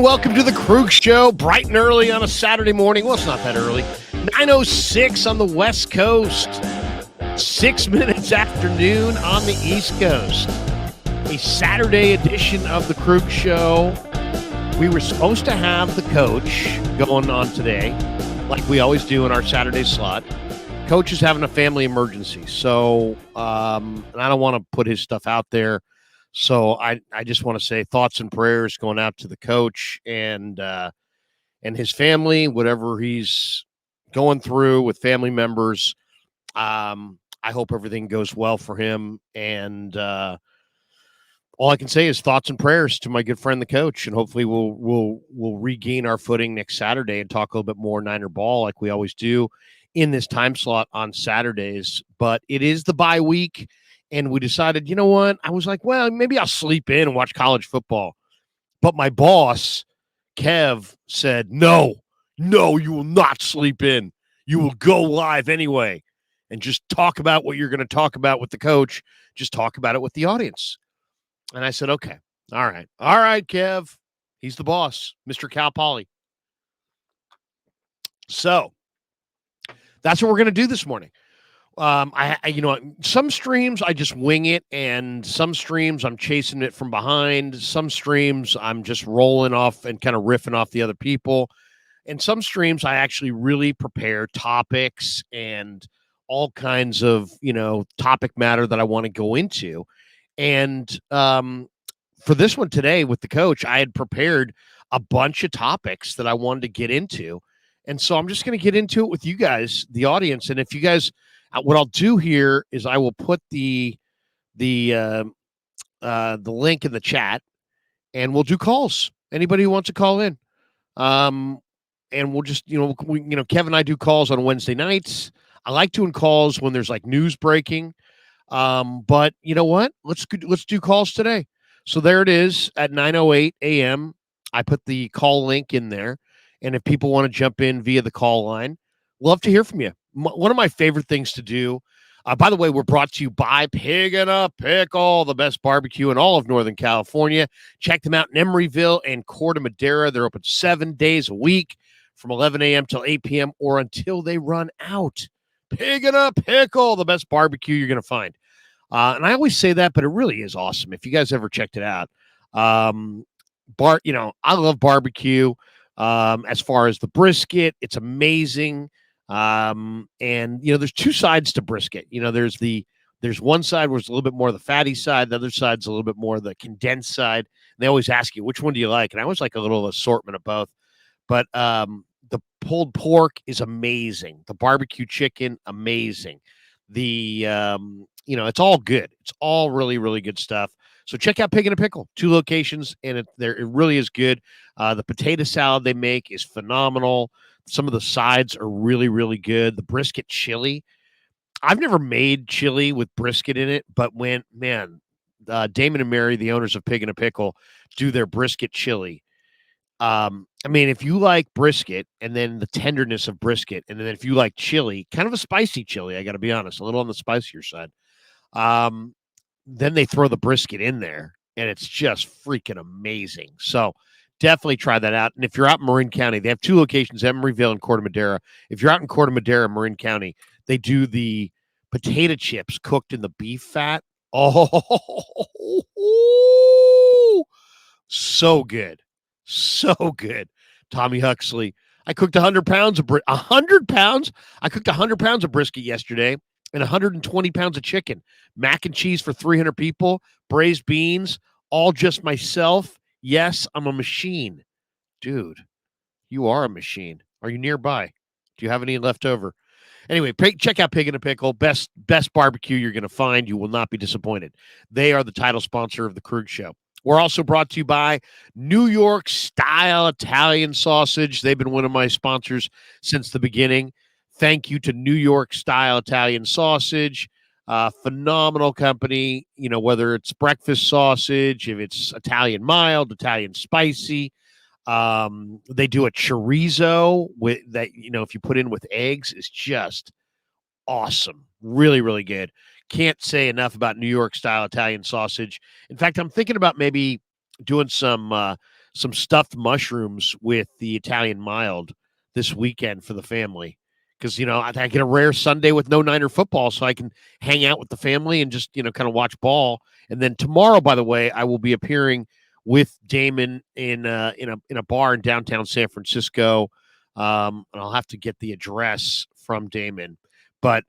welcome to the Krueg Show, bright and early on a Saturday morning. Well, it's not that early. 9:06 on the West Coast, 6 minutes after noon on the East Coast. A Saturday edition of the Krueg Show. We were supposed to have the coach going on today, like we always do in our Saturday slot. Coach is having a family emergency, so and I don't want to put his stuff out there. So I just want to say thoughts and prayers going out to the coach and his family, whatever he's going through with family members. I hope everything goes well for him. And all I can say is thoughts and prayers to my good friend, the coach. And hopefully we'll regain our footing next Saturday and talk a little bit more Niner ball like we always do in this time slot on Saturdays. But it is the bye week. And we decided, you know what? I was like, well, maybe I'll sleep in and watch college football. But my boss, Kev, said, no, you will not sleep in. You will go live anyway and just talk about what you're going to talk about with the coach. Just talk about it with the audience. And I said, okay, all right, Kev. He's the boss, Mr. Cal Poly. So that's what we're going to do this morning. Some streams I just wing it, and some streams I'm chasing it from behind. Some streams I'm just rolling off and kind of riffing off the other people. And some streams I actually really prepare topics and all kinds of, topic matter that I want to go into. And for this one today with the coach, I had prepared a bunch of topics that I wanted to get into. And so I'm just going to get into it with you guys, the audience. And if you guys, what I'll do here is I will put the link in the chat, and we'll do calls. Anybody who wants to call in, and we'll just Kevin and I do calls on Wednesday nights. I like doing calls when there's like news breaking, but you know what? Let's do calls today. So there it is at 9:08 a.m. I put the call link in there, and if people want to jump in via the call line, love to hear from you. One of my favorite things to do, by the way, we're brought to you by Pig and a Pickle, the best barbecue in all of Northern California. Check them out in Emeryville and Corte Madera. They're open 7 days a week from 11 a.m. till 8 p.m. or until they run out. Pig and a Pickle, the best barbecue you're going to find. And I always say that, but it really is awesome. If you guys ever checked it out, I love barbecue. As far as the brisket, it's amazing. And there's two sides to brisket. There's one side where it's a little bit more the fatty side. The other side's a little bit more the condensed side. And they always ask you, which one do you like? And I always like a little assortment of both. But the pulled pork is amazing. The barbecue chicken, amazing. The it's all good. It's all really, really good stuff. So check out Pig and a Pickle, 2 locations, and it really is good. The potato salad they make is phenomenal. Some of the sides are really, really good. The brisket chili. I've never made chili with brisket in it, but Damon and Mary, the owners of Pig and a Pickle, do their brisket chili. If you like brisket and then the tenderness of brisket, and then if you like chili, kind of a spicy chili, I got to be honest, a little on the spicier side, then they throw the brisket in there, and it's just freaking amazing. So definitely try that out. And if you're out in Marin County, they have 2 locations, Emeryville and Corte Madera. If you're out in Corte Madera, Marin County, they do the potato chips cooked in the beef fat. Oh, so good. So good. Tommy Huxley. I cooked 100 pounds of 100 pounds? I cooked 100 pounds of brisket yesterday and 120 pounds of chicken. Mac and cheese for 300 people. Braised beans, all just myself. Yes, I'm a machine. Dude, you are a machine. Are you nearby? Do you have any left over? Anyway, check out Pig and a Pickle. Best barbecue you're going to find. You will not be disappointed. They are the title sponsor of the Krueg Show. We're also brought to you by New York Style Italian Sausage. They've been one of my sponsors since the beginning. Thank you to New York Style Italian Sausage. Phenomenal company, whether it's breakfast sausage, if it's Italian mild, Italian spicy. They do a chorizo with that, if you put in with eggs, is just awesome. Really, really good. Can't say enough about New York style Italian sausage. In fact, I'm thinking about maybe doing some some stuffed mushrooms with the Italian mild this weekend for the family. Because, I get a rare Sunday with no Niner football, so I can hang out with the family and just, kind of watch ball. And then tomorrow, by the way, I will be appearing with Damon in a bar in downtown San Francisco. And I'll have to get the address from Damon. But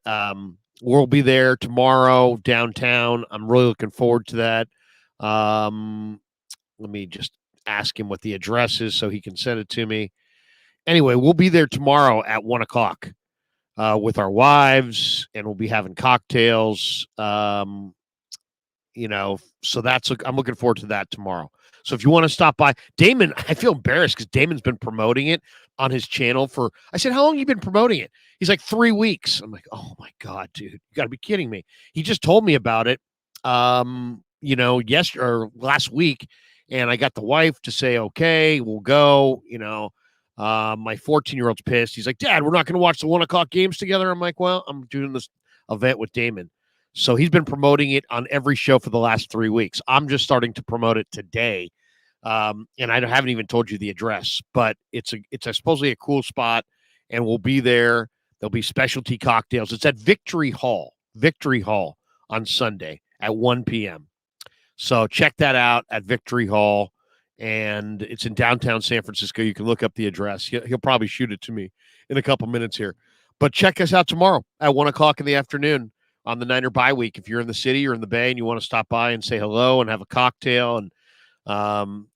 we'll be there tomorrow downtown. I'm really looking forward to that. Let me just ask him what the address is so he can send it to me. Anyway, we'll be there tomorrow at 1:00 with our wives, and we'll be having cocktails. So I'm looking forward to that tomorrow. So if you want to stop by, Damon, I feel embarrassed because Damon's been promoting it on his channel I said, how long have you been promoting it? He's like 3 weeks. I'm like, oh my God, dude, you got to be kidding me. He just told me about it, yesterday or last week. And I got the wife to say, okay, we'll go, my 14-year-old's pissed. He's like, Dad, we're not going to watch the 1:00 games together. I'm like, well, I'm doing this event with Damon. So he's been promoting it on every show for the last 3 weeks. I'm just starting to promote it today. And I haven't even told you the address, but it's supposedly a cool spot, and we'll be there. There'll be specialty cocktails. It's at Victory Hall on Sunday at 1 p.m. So check that out at Victory Hall. And it's in downtown San Francisco. You can look up the address. He'll probably shoot it to me in a couple minutes here. But check us out tomorrow at 1:00 in the afternoon on the Niner bye week. If you're in the city or in the Bay and you want to stop by and say hello and have a cocktail and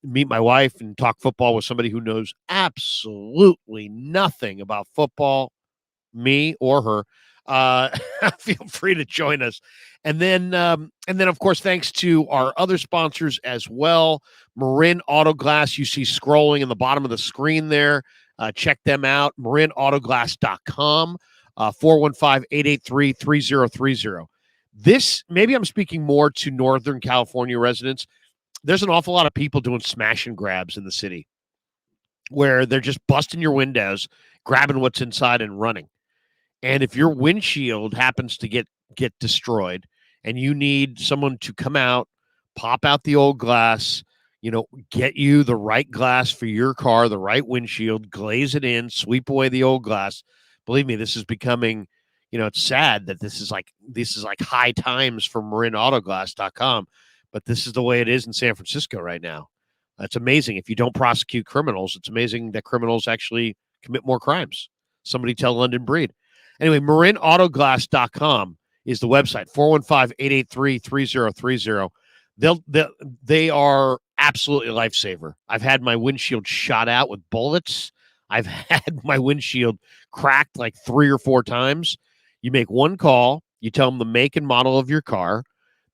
meet my wife and talk football with somebody who knows absolutely nothing about football, me or her, feel free to join us. And then, of course, thanks to our other sponsors as well. Marin Auto Glass, you see scrolling in the bottom of the screen there. Check them out, marinautoglass.com, 415-883-3030. This, maybe I'm speaking more to Northern California residents. There's an awful lot of people doing smash and grabs in the city where they're just busting your windows, grabbing what's inside and running. And if your windshield happens to get destroyed and you need someone to come out, pop out the old glass, get you the right glass for your car, the right windshield, glaze it in, sweep away the old glass. Believe me, this is becoming, it's sad that this is like high times for marinautoglass.com, but this is the way it is in San Francisco right now. It's amazing. If you don't prosecute criminals, it's amazing that criminals actually commit more crimes. Somebody tell London Breed. Anyway, marinautoglass.com is the website, 415-883-3030. They are absolutely a lifesaver. I've had my windshield shot out with bullets. I've had my windshield cracked like 3 or 4 times. You make one call, you tell them the make and model of your car.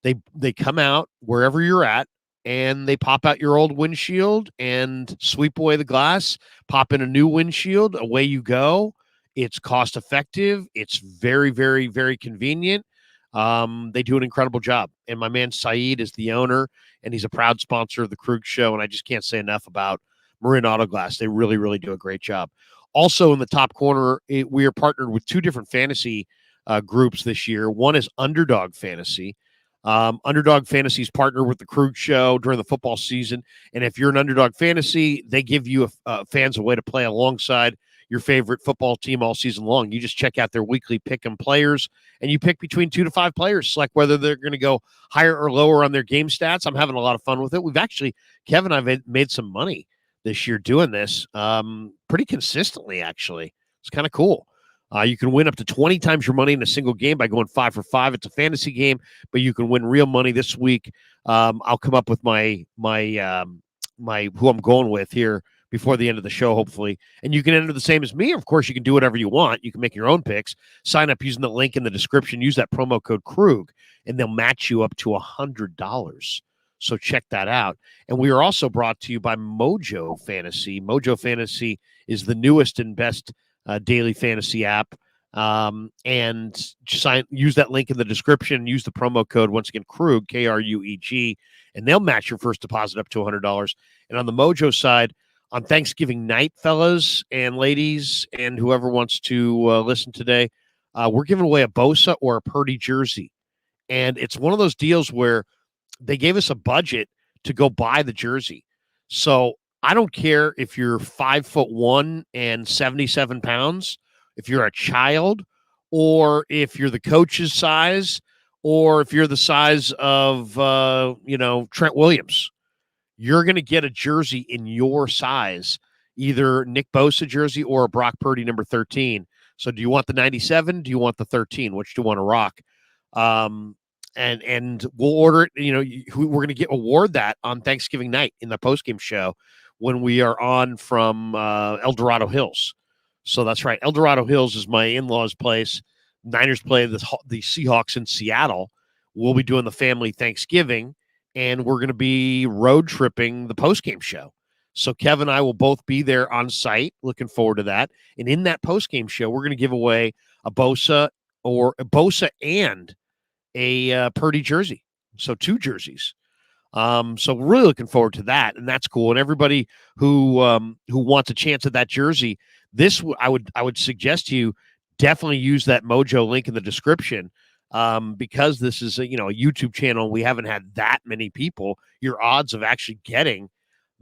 They come out wherever you're at, and they pop out your old windshield and sweep away the glass, pop in a new windshield, away you go. It's cost effective. It's very, very, very convenient. They do an incredible job. And my man Saeed is the owner, and he's a proud sponsor of the Krueg Show. And I just can't say enough about Marin Auto Glass. They really, really do a great job. Also in the top corner, we are partnered with 2 different fantasy groups this year. One is Underdog Fantasy. Underdog Fantasy's partnered with the Krueg Show during the football season. And if you're an Underdog Fantasy, they give you fans a way to play alongside your favorite football team all season long. You just check out their weekly pick 'em players, and you pick between 2 to 5 players, select whether they're going to go higher or lower on their game stats. I'm having a lot of fun with it. We've actually, Kevin and I've made some money this year doing this pretty consistently, actually. It's kind of cool. You can win up to 20 times your money in a single game by going 5 for 5. It's a fantasy game, but you can win real money this week. I'll come up with my who I'm going with here before the end of the show, hopefully. And you can enter the same as me. Of course, you can do whatever you want. You can make your own picks. Sign up using the link in the description. Use that promo code Krueg, and they'll match you up to $100. So check that out. And we are also brought to you by Mojo Fantasy. Mojo Fantasy is the newest and best daily fantasy app. And use that link in the description. Use the promo code, once again, Krueg, Krueg, and they'll match your first deposit up to $100. And on the Mojo side, on Thanksgiving night, fellas and ladies, and whoever wants to listen today, we're giving away a Bosa or a Purdy jersey. And it's one of those deals where they gave us a budget to go buy the jersey. So I don't care if you're 5'1" and 77 pounds, if you're a child, or if you're the coach's size, or if you're the size of Trent Williams. You're going to get a jersey in your size, either Nick Bosa jersey or a Brock Purdy number 13. So do you want the 97? Do you want the 13? Which do you want to rock? And we'll order it. We're going to award that on Thanksgiving night in the postgame show when we are on from El Dorado Hills. So that's right. El Dorado Hills is my in-laws' place. Niners play the Seahawks in Seattle. We'll be doing the family Thanksgiving, and we're going to be road tripping the postgame show. So Kevin and I will both be there on site. Looking forward to that. And in that postgame show, we're going to give away a Bosa and a Purdy jersey. So 2 jerseys. So we're really looking forward to that, and that's cool. And everybody who wants a chance at that jersey, I would suggest to you definitely use that Mojo link in the description, because this is a YouTube channel. We haven't had that many people. Your odds of actually getting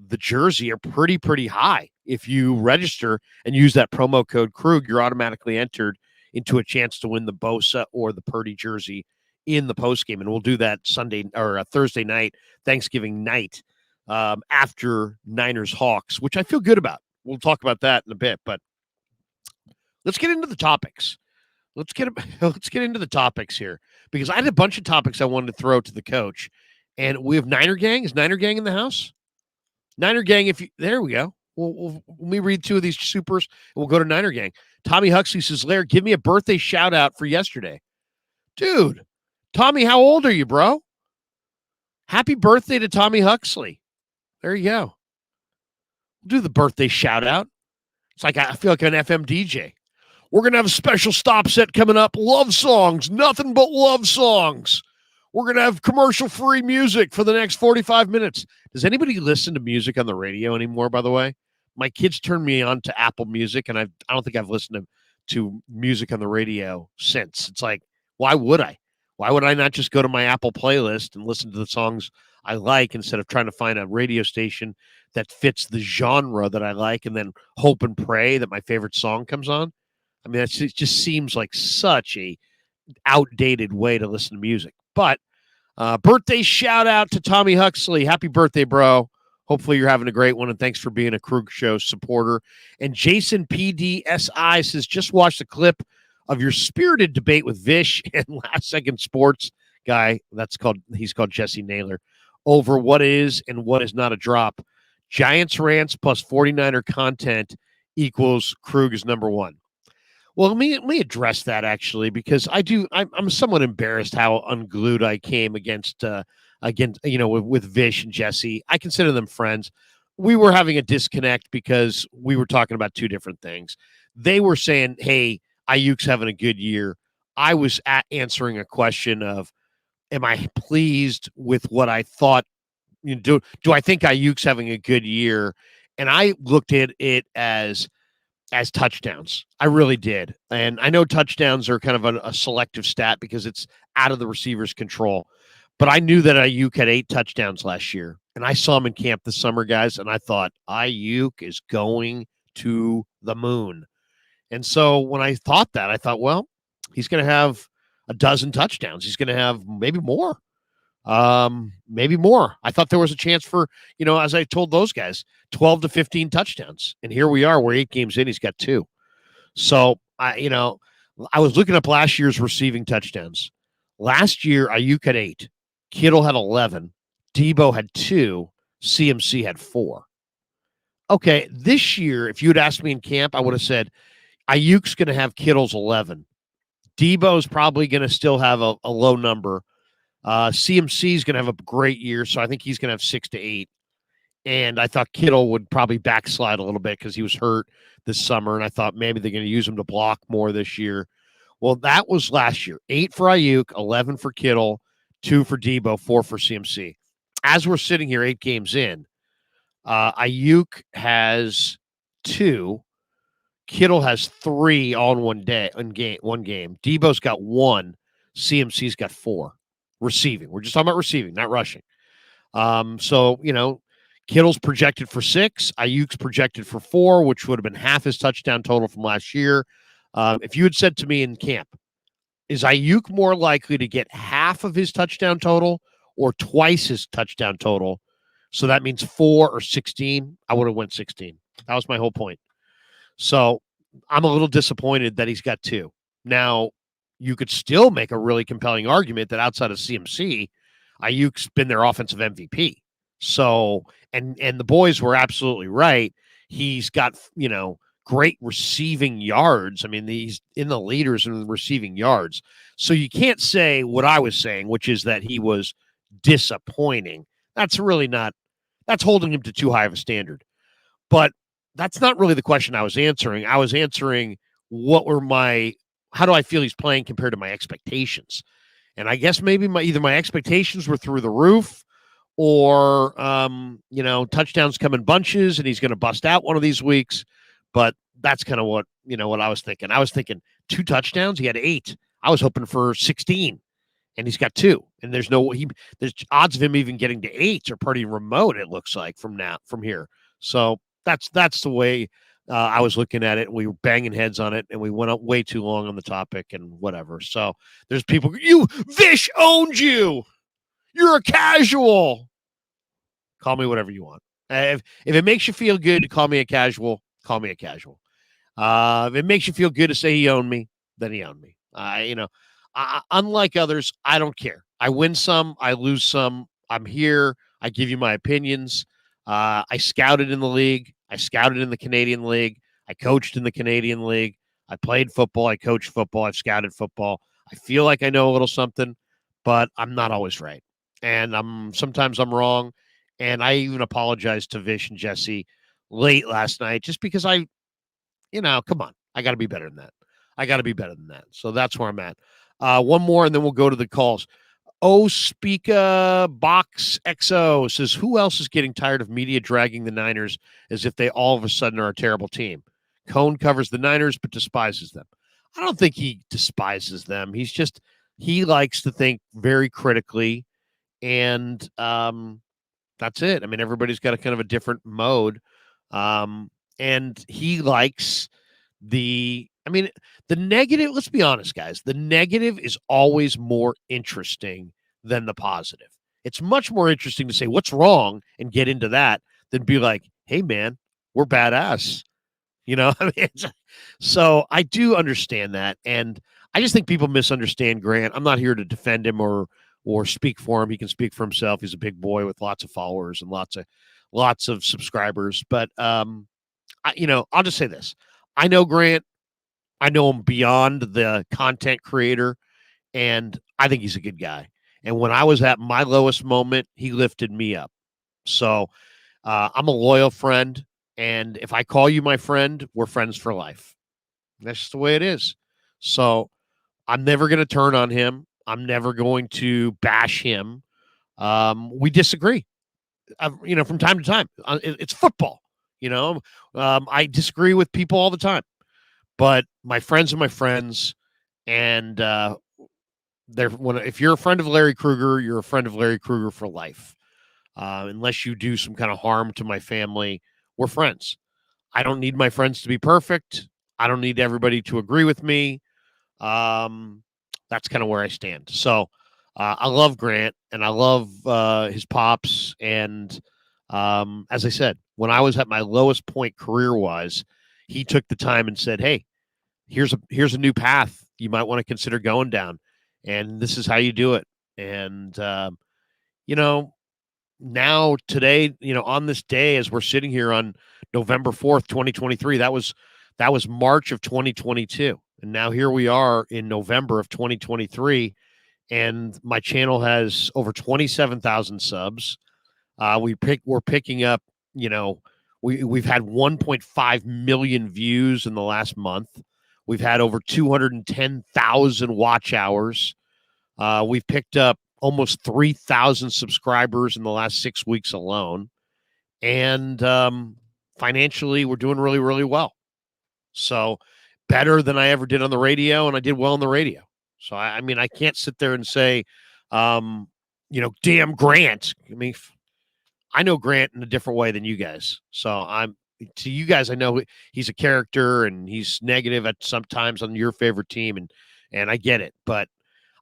the jersey are pretty high. If you register and use that promo code Krueg, you're automatically entered into a chance to win the Bosa or the Purdy jersey in the postgame, and we'll do that Sunday or Thursday night, Thanksgiving night, after Niners Hawks, which I feel good about. We'll talk about that in a bit, but let's get into the topics. Let's get into the topics here, because I had a bunch of topics I wanted to throw to the coach, and we have Niner Gang. Is Niner Gang in the house? Niner Gang, there we go. Let me read 2 of these supers, and we'll go to Niner Gang. Tommy Huxley says, Lair, give me a birthday shout out for yesterday. Dude, Tommy, how old are you, bro? Happy birthday to Tommy Huxley. There you go. We'll do the birthday shout out. It's like I feel like an FM DJ. We're going to have a special stop set coming up. Love songs, nothing but love songs. We're going to have commercial-free music for the next 45 minutes. Does anybody listen to music on the radio anymore, by the way? My kids turned me on to Apple Music, and I don't think I've listened to music on the radio since. It's like, why would I? Why would I not just go to my Apple playlist and listen to the songs I like instead of trying to find a radio station that fits the genre that I like and then hope and pray that my favorite song comes on? I mean, it just seems like such a outdated way to listen to music. But birthday shout out to Tommy Huxley. Happy birthday, bro. Hopefully you're having a great one, and thanks for being a Krueg Show supporter. And Jason PDSI says, just watch the clip of your spirited debate with Vish and Last Second Sports guy. He's called Jesse Naylor, over what is and what is not a drop. Giants rants plus 49er content equals Krueg is number 1. Well, let me address that, actually, because I'm somewhat embarrassed how unglued I came against with Vish and Jesse. I consider them friends. We were having a disconnect because we were talking about 2 different things. They were saying, hey, Ayuk's having a good year. I was answering a question of, am I pleased with what I thought? Do I think Ayuk's having a good year? And I looked at it as touchdowns. I really did. And I know touchdowns are kind of a selective stat because it's out of the receiver's control. But I knew that Ayuk had 8 touchdowns last year. And I saw him in camp this summer, guys, and I thought, Ayuk is going to the moon. And so when I thought that, I thought, well, he's going to have a dozen touchdowns. He's going to have maybe more. I thought there was a chance for, as I told those guys, 12 to 15 touchdowns. And here we are. We're 8 games in. He's got 2. So, I was looking up last year's receiving touchdowns. Last year, Ayuk had 8. Kittle had 11. Debo had 2. CMC had 4. Okay, this year, if you had asked me in camp, I would have said, Ayuk's going to have Kittle's 11. Debo's probably going to still have a low number. CMC is going to have a great year, so I think he's going to have 6 to 8. And I thought Kittle would probably backslide a little bit because he was hurt this summer, and I thought maybe they're going to use him to block more this year. Well, that was last year. 8 for Ayuk, 11 for Kittle, 2 for Debo, 4 for CMC. As we're sitting here 8 games in, Ayuk has 2. Kittle has 3 all in one game. Debo's got 1. CMC's got 4. Receiving. We're just talking about receiving, not rushing. So, Kittle's projected for 6. Ayuk's projected for 4, which would have been half his touchdown total from last year. If you had said to me in camp, is Ayuk more likely to get half of his touchdown total or twice his touchdown total? So that means 4 or 16. I would have went 16. That was my whole point. So I'm a little disappointed that he's got 2. Now, you could still make a really compelling argument that outside of CMC, Ayuk's been their offensive MVP. So, and the boys were absolutely right. He's got, great receiving yards. I mean, he's in the leaders in receiving yards. So you can't say what I was saying, which is that he was disappointing. That's really not, that's holding him to too high of a standard. But that's not really the question I was answering. I was answering how do I feel he's playing compared to my expectations? And I guess maybe either my expectations were through the roof or, touchdowns come in bunches and he's going to bust out one of these weeks. But that's kind of what I was thinking. I was thinking 2 touchdowns. He had 8. I was hoping for 16 and he's got 2. And there's odds of him even getting to 8 are pretty remote. It looks like from here. So that's the way I was looking at it. We were banging heads on it and we went up way too long on the topic and whatever. So there's people, Vish owned you. You're a casual. Call me whatever you want. If it makes you feel good to call me a casual, call me a casual. If it makes you feel good to say he owned me, then he owned me. Unlike others, I don't care. I win some, I lose some. I'm here. I give you my opinions. I scouted in the league. I scouted in the Canadian League. I coached in the Canadian League. I played football. I coached football. I've scouted football. I feel like I know a little something, but I'm not always right. And sometimes I'm wrong. And I even apologized to Vish and Jesse late last night just because come on. I got to be better than that. So that's where I'm at. One more, and then we'll go to the calls. Speaka Box XO says, who else is getting tired of media dragging the Niners as if they all of a sudden are a terrible team? Cone covers the Niners but despises them. I don't think he despises them. He likes to think very critically, and that's it. I mean, everybody's got a kind of a different mode, and he likes the negative, let's be honest, guys, the negative is always more interesting than the positive. It's much more interesting to say what's wrong and get into that than be like, hey, man, we're badass. So I do understand that. And I just think people misunderstand Grant. I'm not here to defend him or speak for him. He can speak for himself. He's a big boy with lots of followers and lots of subscribers. But, I'll just say this. I know Grant. I know him beyond the content creator, and I think he's a good guy. And when I was at my lowest moment, he lifted me up. So I'm a loyal friend, and if I call you my friend, we're friends for life. That's just the way it is. So I'm never going to turn on him. I'm never going to bash him. We disagree, from time to time. It's football. I disagree with people all the time. But my friends are my friends, and if you're a friend of Larry Krueger, you're a friend of Larry Krueger for life. Unless you do some kind of harm to my family, we're friends. I don't need my friends to be perfect. I don't need everybody to agree with me. That's kind of where I stand. So I love Grant, and I love his pops. And as I said, when I was at my lowest point career-wise, he took the time and said, hey, here's a new path you might want to consider going down, and this is how you do it. And now today, on this day, as we're sitting here on November 4th, 2023, that was March of 2022, and now here we are in November of 2023, and my channel has over 27,000 subs. We're picking up, we've had 1.5 million views in the last month. We've had over 210,000 watch hours. We've picked up almost 3,000 subscribers in the last 6 weeks alone. And financially, we're doing really, really well. So better than I ever did on the radio, and I did well on the radio. So, I can't sit there and say, damn Grant. I know Grant in a different way than you guys. So to you guys, I know he's a character and he's negative at sometimes on your favorite team, and I get it. But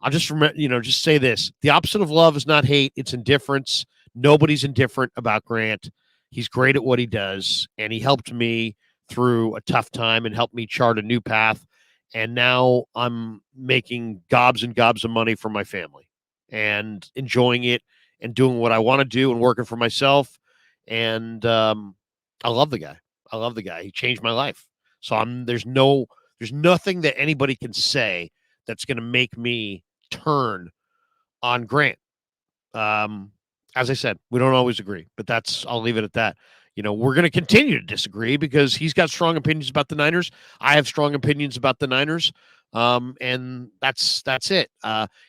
I'll just remember, just say this: the opposite of love is not hate; it's indifference. Nobody's indifferent about Grant. He's great at what he does, and he helped me through a tough time and helped me chart a new path. And now I'm making gobs and gobs of money for my family and enjoying it and doing what I want to do and working for myself. And I love the guy. I love the guy. He changed my life. So there's nothing that anybody can say that's going to make me turn on Grant. As I said, we don't always agree, but I'll leave it at that. We're going to continue to disagree because he's got strong opinions about the Niners. I have strong opinions about the Niners. And that's it.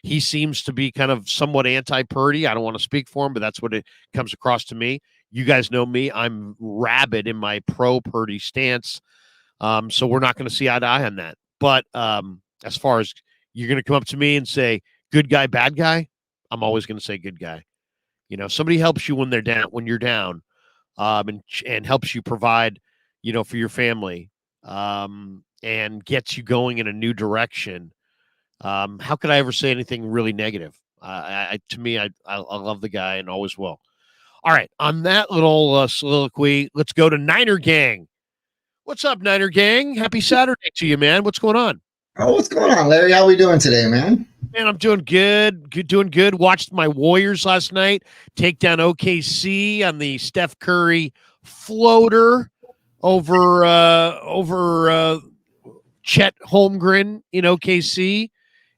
He seems to be kind of somewhat anti-Purdy. I don't want to speak for him, but that's what it comes across to me. You guys know me. I'm rabid in my pro-Purdy stance. So we're not going to see eye to eye on that. But as far as you're going to come up to me and say, good guy, bad guy, I'm always going to say good guy. Somebody helps you when you're down, and helps you provide, for your family, and gets you going in a new direction. How could I ever say anything really negative? To me, I love the guy and always will. All right. On that little soliloquy, let's go to Niner Gang. What's up, Niner Gang? Happy Saturday to you, man. What's going on? Oh, what's going on, Larry? How we doing today, man? Man, I'm doing good. Doing good. Watched my Warriors last night take down OKC on the Steph Curry floater over Chet Holmgren in OKC.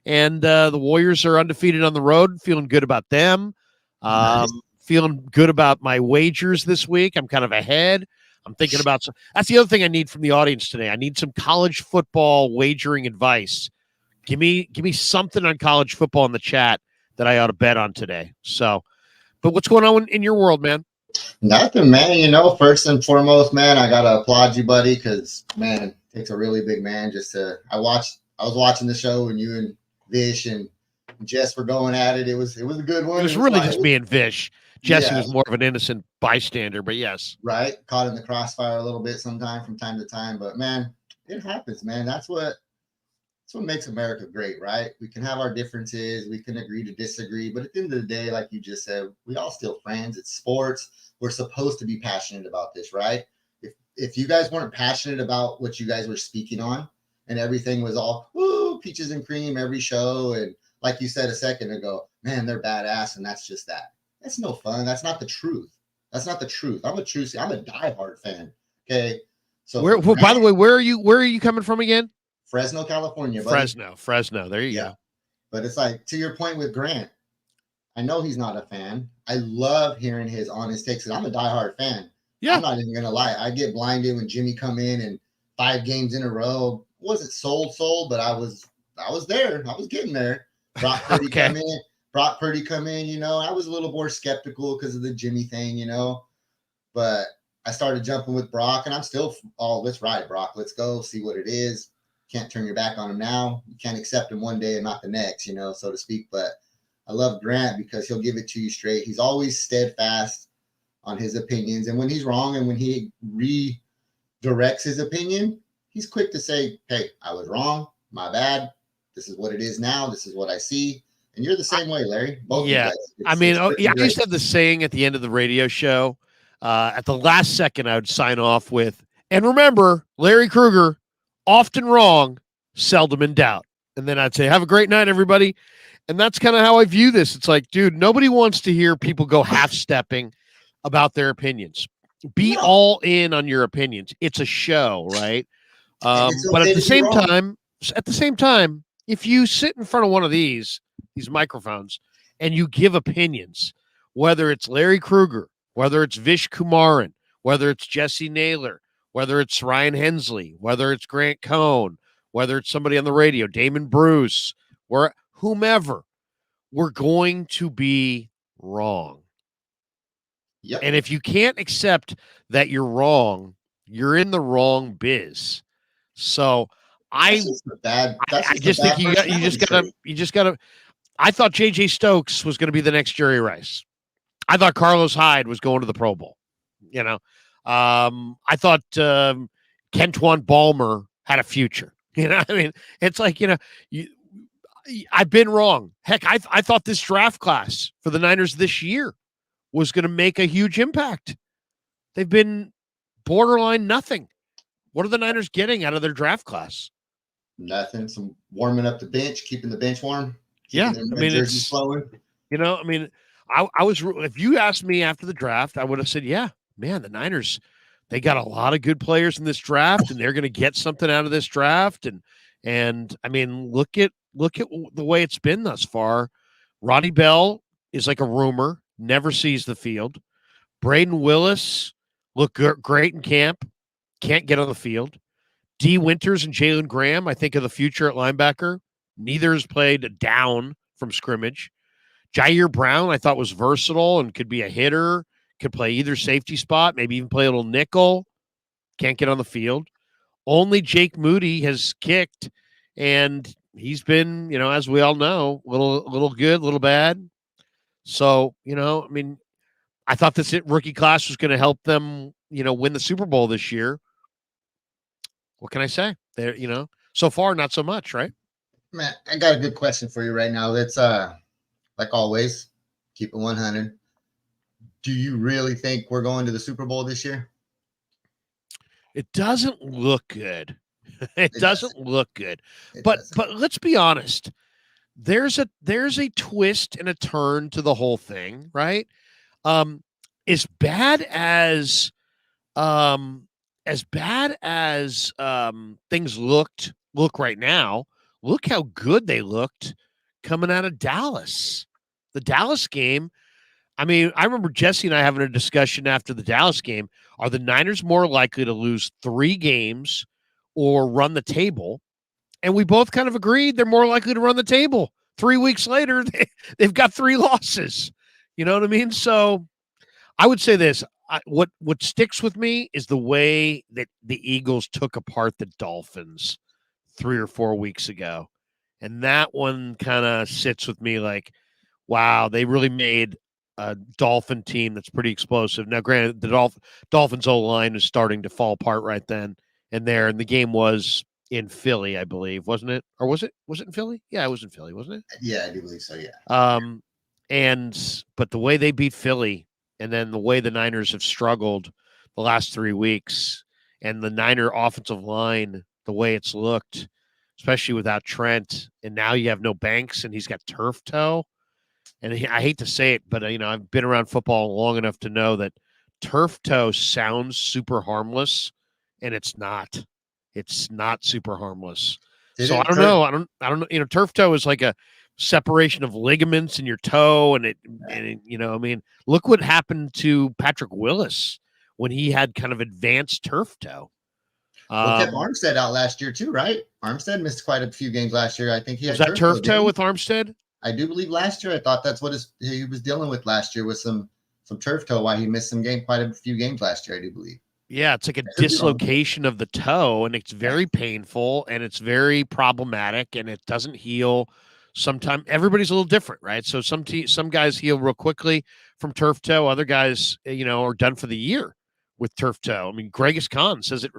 And the Warriors are undefeated on the road. Feeling good about them. Nice. Feeling good about my wagers this week. I'm kind of ahead. I'm thinking about that's the other thing I need from the audience today. I need some college football wagering advice. Give me something on college football in the chat that I ought to bet on today. So, but what's going on in your world, man? Nothing, man. First and foremost, man, I gotta applaud you, buddy, because man, it takes a really big man just to. I was watching the show and you and Vish and Jess were going at it. It was a good one. It was really just me and Vish. Jesse was more of an innocent bystander, but yes, right, caught in the crossfire a little bit from time to time. But man, it happens, man. That's what makes America great, right? We can have our differences, we can agree to disagree, but at the end of the day, like you just said, we all still friends. It's sports. We're supposed to be passionate about this, right? If you guys weren't passionate about what you guys were speaking on and everything was all woo, peaches and cream every show, and like you said a second ago, man, they're badass, and that's just that. That's no fun. That's not the truth. I'm a diehard fan. Okay. So by the way, where are you coming from again? Fresno, California. Buddy. Fresno. There you go. But it's like, to your point with Grant, I know he's not a fan. I love hearing his honest takes. I'm a diehard fan. Yeah. I'm not even going to lie. I get blinded when Jimmy come in and 5 games in a row. Wasn't sold, but I was there. I was getting there. Brock Purdy come in, I was a little more skeptical because of the Jimmy thing, but I started jumping with Brock, and I'm still, let's ride, Brock. Let's go see what it is. Can't turn your back on him now. You can't accept him one day and not the next, so to speak. But I love Grant because he'll give it to you straight. He's always steadfast on his opinions. And when he's wrong and when he redirects his opinion, he's quick to say, hey, I was wrong. My bad. This is what it is now. This is what I see. And you're the same way, Larry. Both of you guys. I used to have the saying at the end of the radio show. At the last second, I would sign off with, and remember, Larry Krueger, often wrong, seldom in doubt. And then I'd say, have a great night, everybody. And that's kind of how I view this. It's like, dude, nobody wants to hear people go half-stepping about their opinions. Be all in on your opinions. It's a show, right? But at the same time, if you sit in front of one of these microphones and you give opinions, whether it's Larry Krueger, whether it's Vish Kumaran, whether it's Jesse Naylor, whether it's Ryan Hensley, whether it's Grant Cohn, whether it's somebody on the radio, Damon Bruce, or whomever, we're going to be wrong. Yep. And if you can't accept that you're wrong, you're in the wrong biz. So I just think you just gotta. I thought JJ Stokes was going to be the next Jerry Rice. I thought Carlos Hyde was going to the Pro Bowl. I thought Kentwan Balmer had a future. I mean, it's like, I've been wrong. Heck, I thought this draft class for the Niners this year was going to make a huge impact. They've been borderline nothing. What are the Niners getting out of their draft class? Nothing. Some warming up the bench, keeping the bench warm. Yeah, I mean, it's flowing. I was. If you asked me after the draft, I would have said, "Yeah, man, the Niners, they got a lot of good players in this draft, and they're going to get something out of this draft." And I mean, look at the way it's been thus far. Ronnie Bell is like a rumor, never sees the field. Braden Willis looked great in camp, can't get on the field. D. Winters and Jalen Graham, I think, of the future at linebacker. Neither has played down from scrimmage. Jair Brown, I thought, was versatile and could be a hitter, could play either safety spot, maybe even play a little nickel. Can't get on the field. Only Jake Moody has kicked, and he's been, as we all know, a little good, a little bad. So, I mean, I thought this rookie class was going to help them, win the Super Bowl this year. What can I say? There, so far, not so much, right? Matt, I got a good question for you right now. That's like always, keep it 100. Do you really think we're going to the Super Bowl this year? It doesn't look good. It doesn't look good. But let's be honest. There's a twist and a turn to the whole thing, right? As bad as things look right now, look how good they looked coming out of Dallas. The Dallas game, I mean, I remember Jesse and I having a discussion after the Dallas game. Are the Niners more likely to lose 3 games or run the table? And we both kind of agreed they're more likely to run the table. 3 weeks later, they've got 3 losses. You know what I mean? So I would say this. What sticks with me is the way that the Eagles took apart the Dolphins 3 or 4 weeks ago. And that one kind of sits with me like, wow, they really made a Dolphin team that's pretty explosive. Now, granted, the Dolphins' O-line is starting to fall apart right then and there. And the game was in Philly, I believe, wasn't it? Or was it in Philly? Yeah, it was in Philly, wasn't it? Yeah, I do believe so, yeah. But the way they beat Philly and then the way the Niners have struggled the last 3 weeks and the Niner offensive line, the way it's looked, especially without Trent, and now you have no Banks and he's got turf toe. And I hate to say it, but, I've been around football long enough to know that turf toe sounds super harmless, and it's not. It's not super harmless. So I don't know. I don't know. Turf toe is like a separation of ligaments in your toe, and I mean, look what happened to Patrick Willis when he had kind of advanced turf toe. Kept Armstead out last year too, right? Armstead missed quite a few games last year. I think he had turf toe with Armstead. I do believe last year. I thought that's what he was dealing with last year, with some turf toe. Why he missed quite a few games last year, I do believe. Yeah, it's like a dislocation of the toe, and it's very painful, and it's very problematic, and it doesn't heal. Sometimes everybody's a little different, right? So some guys heal real quickly from turf toe. Other guys, are done for the year with turf toe. I mean, Gregus Khan says it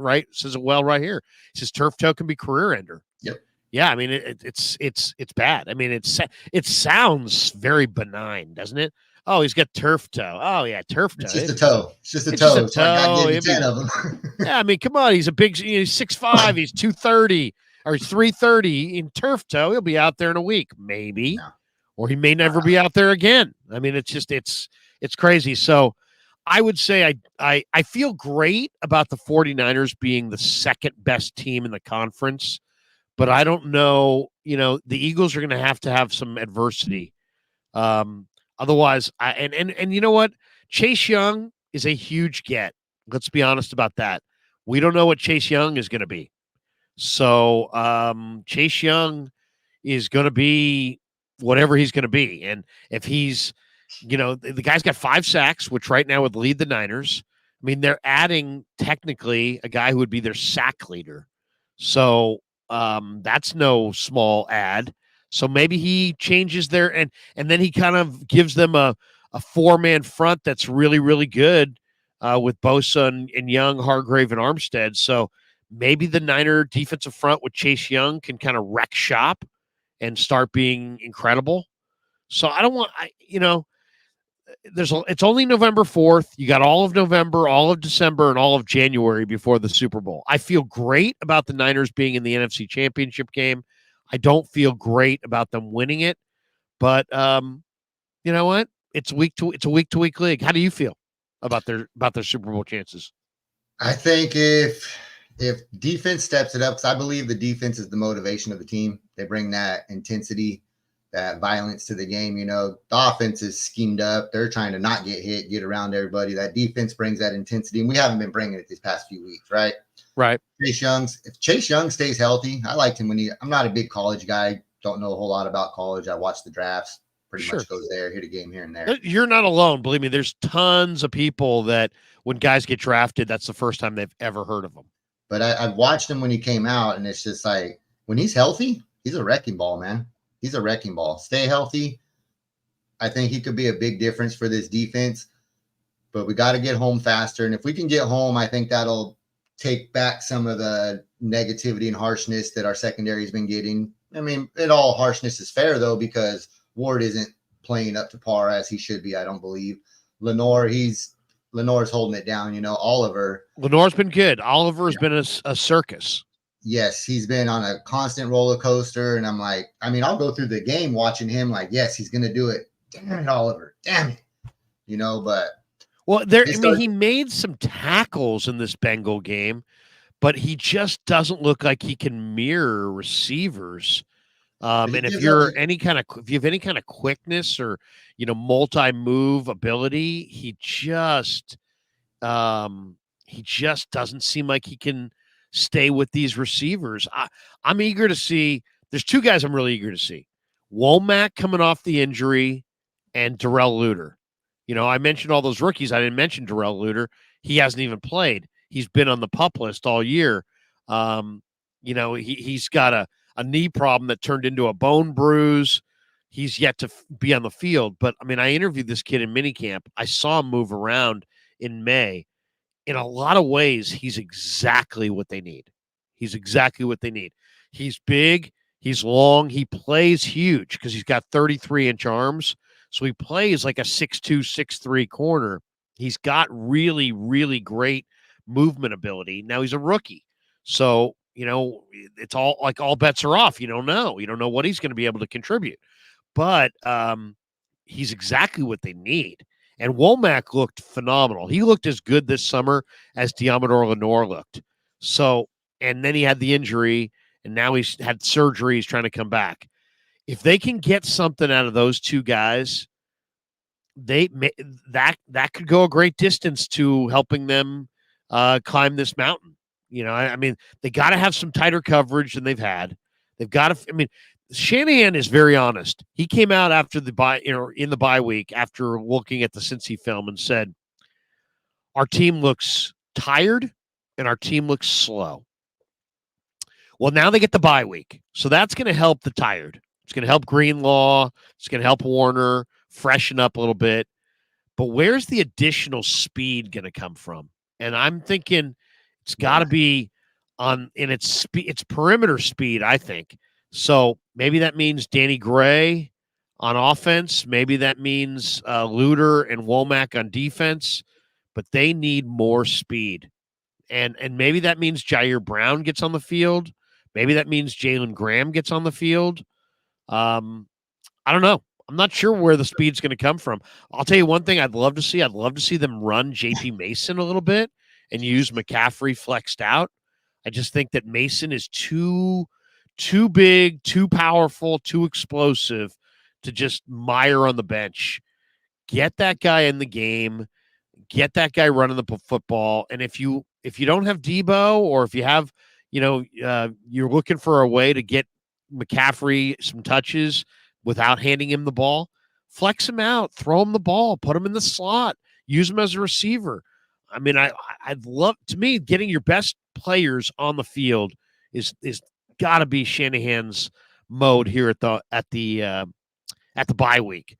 well right here. He says turf toe can be career ender. Yep. Yeah, I mean it's bad. I mean it sounds very benign, doesn't it? Oh, he's got turf toe. Oh yeah, turf toe. It's just a toe. It's just a toe. So I gave you 10 of them. Yeah, I mean, come on. He's a big. He's 6'5". He's 230 or he's 330 in turf toe. He'll be out there in a week, maybe, or he may never be out there again. I mean, it's just it's crazy. So I would say I feel great about the 49ers being the second best team in the conference. But I don't know, the Eagles are going to have some adversity. Otherwise, and you know what? Chase Young is a huge get. Let's be honest about that. We don't know what Chase Young is going to be. So Chase Young is going to be whatever he's going to be. And if he's, the guy's got 5 sacks, which right now would lead the Niners. I mean, they're adding technically a guy who would be their sack leader. So that's no small ad. So maybe he changes and then he kind of gives them a 4-man front that's really, really good with Bosa and Young, Hargrave, and Armstead. So maybe the Niner defensive front with Chase Young can kind of wreck shop and start being incredible. So I don't want, it's only November 4th. You got all of November, all of December, and all of January before the Super Bowl. I feel great about the Niners being in the NFC Championship game. I don't feel great about them winning it, but you know what? It's a week to week league. How do you feel about their Super Bowl chances? I think if defense steps it up, because I believe the defense is the motivation of the team. They bring that intensity, that violence to the game. The offense is schemed up. They're trying to not get hit, get around everybody. That defense brings that intensity, and we haven't been bringing it these past few weeks, right? Right. If Chase Young stays healthy, I liked him I'm not a big college guy. Don't know a whole lot about college. I watch the drafts. Pretty much goes there, hit a game here and there. You're not alone. Believe me, there's tons of people that when guys get drafted, that's the first time they've ever heard of them. But I've watched him when he came out, and it's just like when he's healthy, he's a wrecking ball, man. He's a wrecking ball. Stay healthy. I think he could be a big difference for this defense, but we got to get home faster. And if we can get home, I think that'll take back some of the negativity and harshness that our secondary has been getting. I mean, all harshness is fair, though, because Ward isn't playing up to par as he should be, I don't believe. Lenore's holding it down. Lenore's been good. Oliver's been a circus. Yes, he's been on a constant roller coaster, and I'm like, I'll go through the game watching him like, yes, he's going to do it. Damn it, Oliver. Damn it. He made some tackles in this Bengal game, but he just doesn't look like he can mirror receivers. And if you have any kind of quickness or multi-move ability, he just doesn't seem like he can stay with these receivers. I'm eager to see. There's two guys I'm really eager to see: Womack coming off the injury, and Darrell Luter. I mentioned all those rookies. I didn't mention Darrell Luter. He hasn't even played. He's been on the PUP list all year. He's got a knee problem that turned into a bone bruise. He's yet to be on the field. But, I interviewed this kid in minicamp. I saw him move around in May. In a lot of ways, he's exactly what they need. He's big. He's long. He plays huge because he's got 33-inch arms. So he plays like a 6'2", 6'3" corner. He's got really, really great movement ability. Now he's a rookie. So, it's all bets are off. You don't know what he's going to be able to contribute, but he's exactly what they need. And Womack looked phenomenal. He looked as good this summer as Diamador Lenore looked. So, and then he had the injury, and now he's had surgery. He's trying to come back. If they can get something out of those two guys, that could go a great distance to helping them climb this mountain. They got to have some tighter coverage than they've had. They've got to. Shanahan is very honest. He came out after the bye, in the bye week after looking at the Cincy film and said, "Our team looks tired and our team looks slow." Well, now they get the bye week, so that's going to help the tired. It's going to help Greenlaw. It's going to help Warner freshen up a little bit. But where's the additional speed going to come from? And I'm thinking it's got to be in its perimeter speed, I think. So maybe that means Danny Gray on offense. Maybe that means Luter and Womack on defense. But they need more speed. And maybe that means Jair Brown gets on the field. Maybe that means Jalen Graham gets on the field. I don't know. I'm not sure where the speed's going to come from. I'll tell you one thing I'd love to see. I'd love to see them run J.P. Mason a little bit and use McCaffrey flexed out. I just think that Mason is too big, too powerful, too explosive to just mire on the bench. Get that guy in the game. Get that guy running the football. And if you don't have Debo, or if you have, you're looking for a way to get McCaffrey some touches without handing him the ball, flex him out, throw him the ball, put him in the slot, use him as a receiver. I'd love, to me, getting your best players on the field is got to be Shanahan's mode here at the bye week.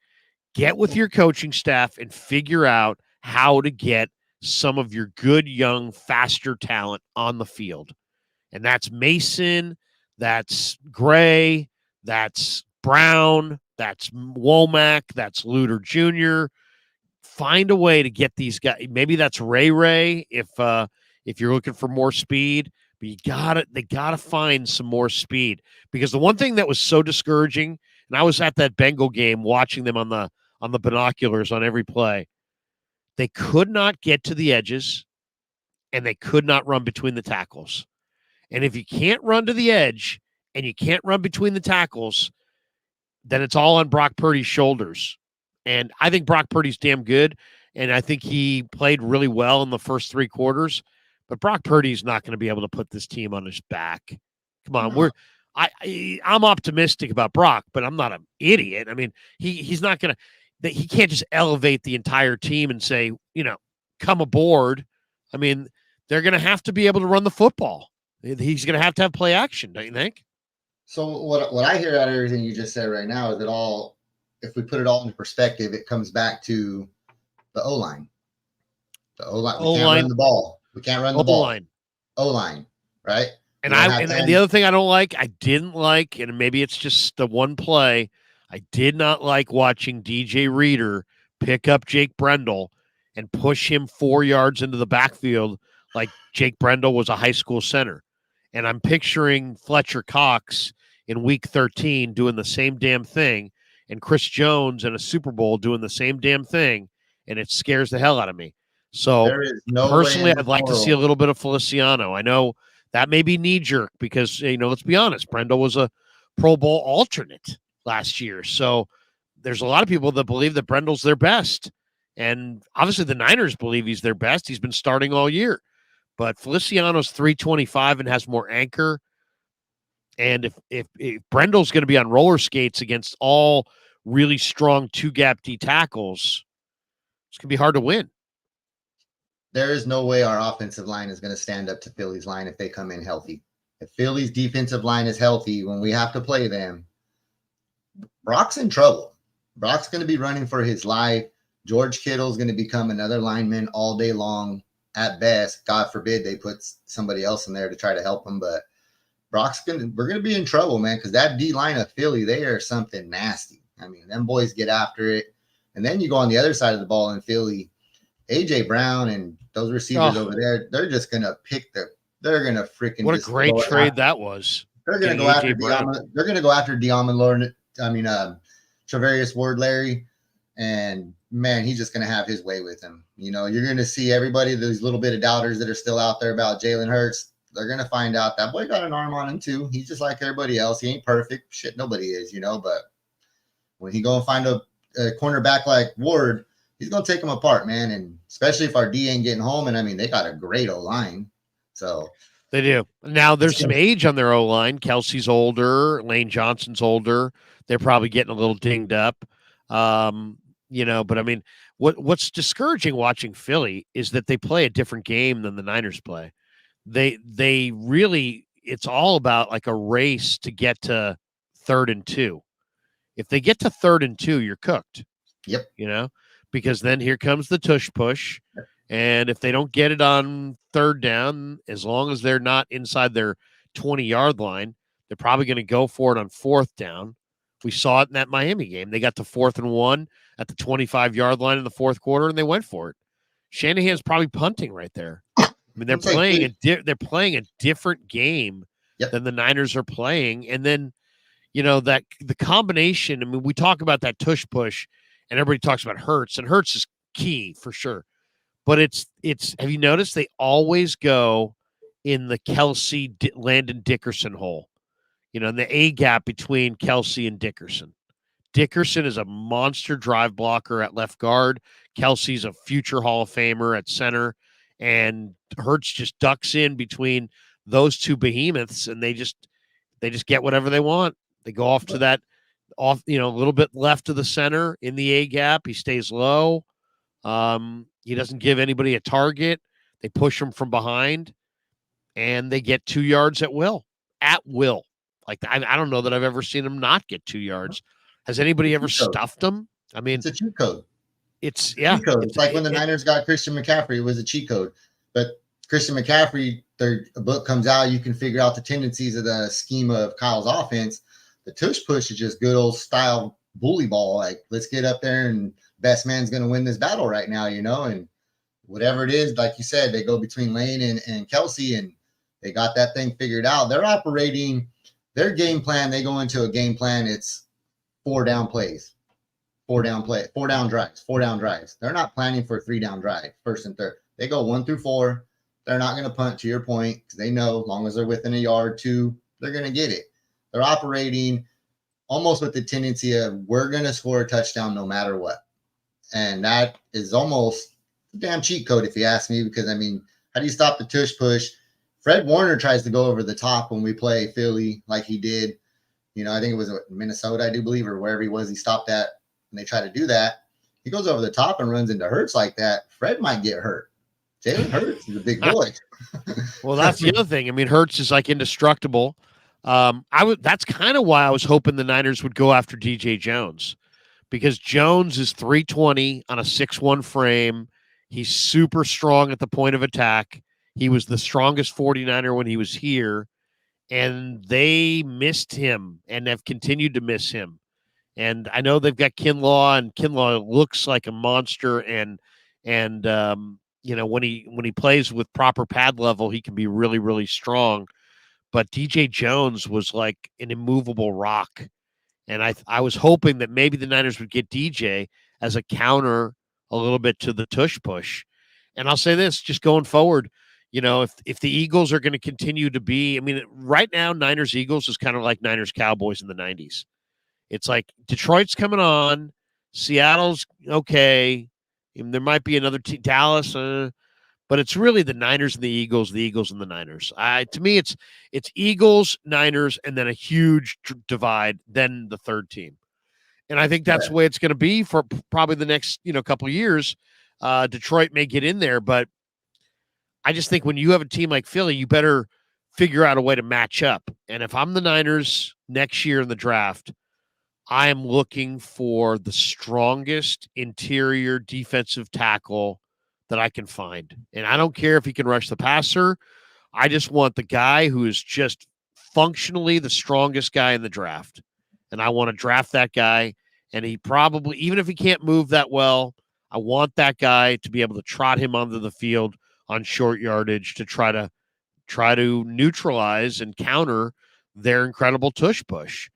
Get with your coaching staff and figure out how to get some of your good, young, faster talent on the field. And that's Mason, that's Gray, that's Brown, that's Womack, that's Luter Jr. Find a way to get these guys. Maybe that's Ray if you're looking for more speed. But they gotta find some more speed, because the one thing that was so discouraging, and I was at that Bengal game watching them on the binoculars on every play, they could not get to the edges, and they could not run between the tackles. And if you can't run to the edge and you can't run between the tackles, then it's all on Brock Purdy's shoulders. And I think Brock Purdy's damn good, and I think he played really well in the first 3 quarters. But Brock Purdy's not going to be able to put this team on his back. Come on, No. I'm optimistic about Brock, but I'm not an idiot. I mean, he's not going to. He can't just elevate the entire team and say, come aboard. I mean, they're going to have to be able to run the football. He's going to have play action, don't you think? So what I hear out of everything you just said right now is that if we put it all into perspective, it comes back to the O-line. The O-line. We can't run the ball. We can't run the ball. O-line, right? And and the other thing I didn't like, and maybe it's just the one play, I did not like watching DJ Reader pick up Jake Brendel and push him 4 yards into the backfield like Jake Brendel was a high school center. And I'm picturing Fletcher Cox in week 13 doing the same damn thing, and Chris Jones in a Super Bowl doing the same damn thing, and it scares the hell out of me. So personally, I'd like to see a little bit of Feliciano. I know that may be knee-jerk because, let's be honest, Brendel was a Pro Bowl alternate last year. So there's a lot of people that believe that Brendel's their best. And obviously the Niners believe he's their best. He's been starting all year. But Feliciano's 325 and has more anchor. And if Brendel's going to be on roller skates against all really strong 2-gap D tackles, it's going to be hard to win. There is no way our offensive line is going to stand up to Philly's line if they come in healthy. If Philly's defensive line is healthy when we have to play them, Brock's in trouble. Brock's going to be running for his life. George Kittle's going to become another lineman all day long at best. God forbid they put somebody else in there to try to help him. But we're going to be in trouble, man, because that D line of Philly, they are something nasty. I mean, them boys get after it. And then you go on the other side of the ball in Philly, A.J. Brown and those receivers over there, they're just going to they're going to freaking. What a great trade that was. They're going to go after they're going to go after Travarius Ward, Larry. And man, he's just going to have his way with him. You're going to see everybody, those little bit of doubters that are still out there about Jalen Hurts. They're going to find out that boy got an arm on him too. He's just like everybody else. He ain't perfect. Shit, nobody is, but when he go and find a cornerback like Ward, he's going to take them apart, man. And especially if our D ain't getting home. And I mean, they got a great O-line. So they do. Now there's some age on their O-line. Kelsey's older. Lane Johnson's older. They're probably getting a little dinged up. But I mean, what's discouraging watching Philly is that they play a different game than the Niners play. They really, it's all about like a race to get to 3rd and 2. If they get to 3rd and 2, you're cooked. Yep. Because then here comes the tush push. And if they don't get it on 3rd down, as long as they're not inside their 20-yard line, they're probably going to go for it on 4th down. We saw it in that Miami game. They got to 4th and 1 at the 25-yard line in the 4th quarter, and they went for it. Shanahan's probably punting right there. I mean, they're playing a different game than the Niners are playing. And then, that the combination. I mean, we talk about that tush push, and everybody talks about Hurts, and Hurts is key for sure. But it's. Have you noticed they always go in the Kelsey Landon Dickerson hole? In the A gap between Kelsey and Dickerson. Dickerson is a monster drive blocker at left guard. Kelsey's a future Hall of Famer at center. And Hurts just ducks in between those two behemoths, and they just get whatever they want. They go off to that, a little bit left of the center in the A gap. He stays low. He doesn't give anybody a target. They push him from behind, and they get 2 yards at will. At will. Like, I don't know that I've ever seen him not get 2 yards. Has anybody ever stuffed him? I mean, it's a cheat code. It's cheat code. It's like when the Niners got Christian McCaffrey, it was a cheat code. But Christian McCaffrey, a book comes out, you can figure out the tendencies of the scheme of Kyle's offense. The tush push is just good old style bully ball. Like, let's get up there and best man's going to win this battle right now, and whatever it is, like you said, they go between Lane and Kelsey, and they got that thing figured out. They're operating their game plan. They go into a game plan. It's 4 down plays, 4 down drives. They're not planning for a 3 down drive, first and third. They go 1 through 4. They're not going to punt, to your point, because they know as long as they're within a yard, 2, they're going to get it. They're operating almost with the tendency of, we're going to score a touchdown no matter what. And that is almost a damn cheat code, if you ask me, because, I mean, how do you stop the tush push? Fred Warner tries to go over the top when we play Philly like he did. I think it was Minnesota, I do believe, or wherever he was. He stopped that, and they try to do that. He goes over the top and runs into Hurts like that. Fred might get hurt. Jalen Hurts is a big boy. Well, that's the other thing. I mean, Hurts is like indestructible. That's kind of why I was hoping the Niners would go after DJ Jones, because Jones is 320 on a 6'1" frame. He's super strong at the point of attack. He was the strongest 49er when he was here, and they missed him and have continued to miss him. And I know they've got Kinlaw, and Kinlaw looks like a monster. And when he plays with proper pad level, he can be really, really strong. But DJ Jones was like an immovable rock. And I was hoping that maybe the Niners would get DJ as a counter a little bit to the tush push. And I'll say this, just going forward, if the Eagles are going to continue to be, I mean, right now, Niners Eagles is kind of like Niners Cowboys in the 90s. It's like Detroit's coming on, Seattle's okay. There might be another Dallas, but it's really the Niners and the Eagles and the Niners. To me, it's Eagles, Niners, and then a huge divide, then the third team. And I think that's the way it's going to be for probably the next couple of years. Detroit may get in there, but I just think when you have a team like Philly, you better figure out a way to match up. And if I'm the Niners next year in the draft, I am looking for the strongest interior defensive tackle that I can find. And I don't care if he can rush the passer. I just want the guy who is just functionally the strongest guy in the draft. And I want to draft that guy. And he probably, even if he can't move that well, I want that guy to be able to trot him onto the field on short yardage to try to neutralize and counter their incredible tush push.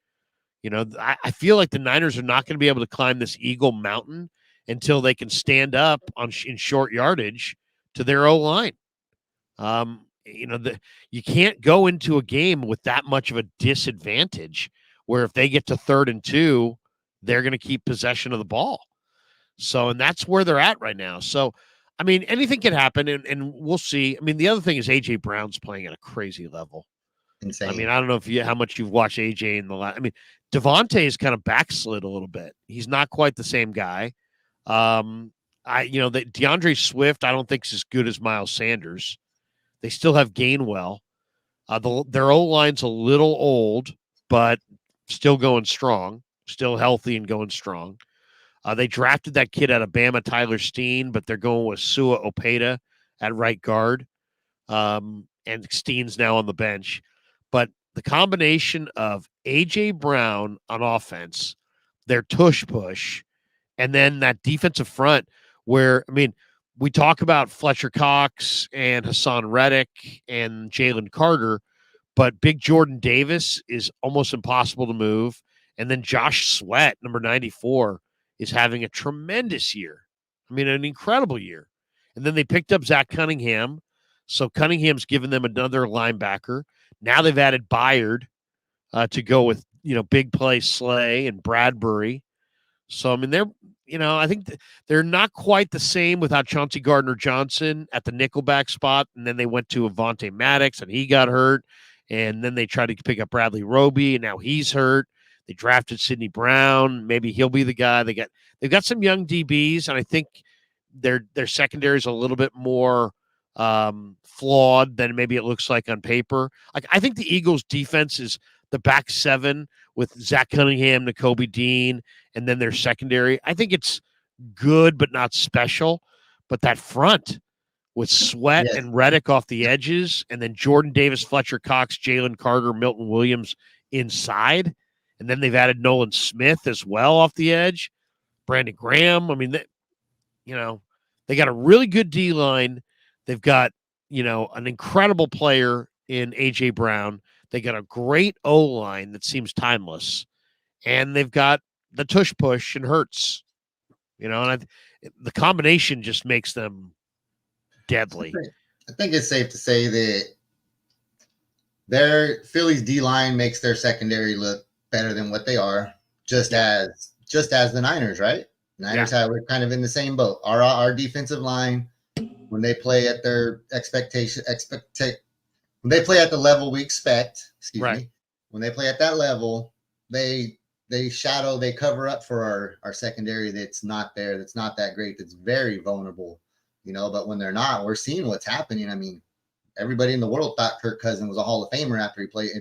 I feel like the Niners are not going to be able to climb this Eagle Mountain until they can stand up in short yardage to their O-line. You can't go into a game with that much of a disadvantage where if they get to 3rd and 2, they're going to keep possession of the ball. So, and that's where they're at right now. So, I mean, anything can happen, and we'll see. I mean, the other thing is A.J. Brown's playing at a crazy level. Insane. I mean, I don't know how much you've watched A.J. in the last. I mean, Devontae is kind of backslid a little bit. He's not quite the same guy. The DeAndre Swift, I don't think is as good as Miles Sanders. They still have Gainwell. Their O-line's a little old, but still going strong, still healthy and going strong. They drafted that kid out of Bama, Tyler Steen, but they're going with Sua Opeta at right guard. And Steen's now on the bench. But the combination of A.J. Brown on offense, their tush push, and then that defensive front where, I mean, we talk about Fletcher Cox and Hassan Reddick and Jalen Carter, but Big Jordan Davis is almost impossible to move. And then Josh Sweat, number 94, is having a tremendous year. I mean, an incredible year. And then they picked up Zach Cunningham. So Cunningham's given them another linebacker. Now they've added Byard to go with, big play Slay and Bradbury. So, I mean, I think they're not quite the same without Chauncey Gardner-Johnson at the nickelback spot. And then they went to Avonte Maddox and he got hurt. And then they tried to pick up Bradley Roby and now he's hurt. They drafted Sidney Brown. Maybe he'll be the guy. They've got some young DBs, and I think their secondary is a little bit more flawed than maybe it looks like on paper. Like, I think the Eagles' defense is the back seven with Zach Cunningham, Nakobe Dean, and then their secondary. I think it's good, but not special. But that front with Sweat Yes. and Reddick off the edges, and then Jordan Davis, Fletcher Cox, Jalen Carter, Milton Williams inside. And then they've added Nolan Smith as well off the edge. Brandon Graham. I mean, they got a really good D-line. They've got, an incredible player in A.J. Brown. They got a great O-line that seems timeless. And they've got the tush push and Hurts. And the combination just makes them deadly. I think it's safe to say that their Philly's D-line makes their secondary look better than what they are, just as the Niners, right? Niners we're kind of in the same boat. Our defensive line, when they play at their when they play at the level we expect, when they play at that level, they cover up for our secondary that's not there, that's not that great, that's very vulnerable, but when they're not, we're seeing what's happening. I mean, everybody in the world thought Kirk Cousins was a Hall of Famer after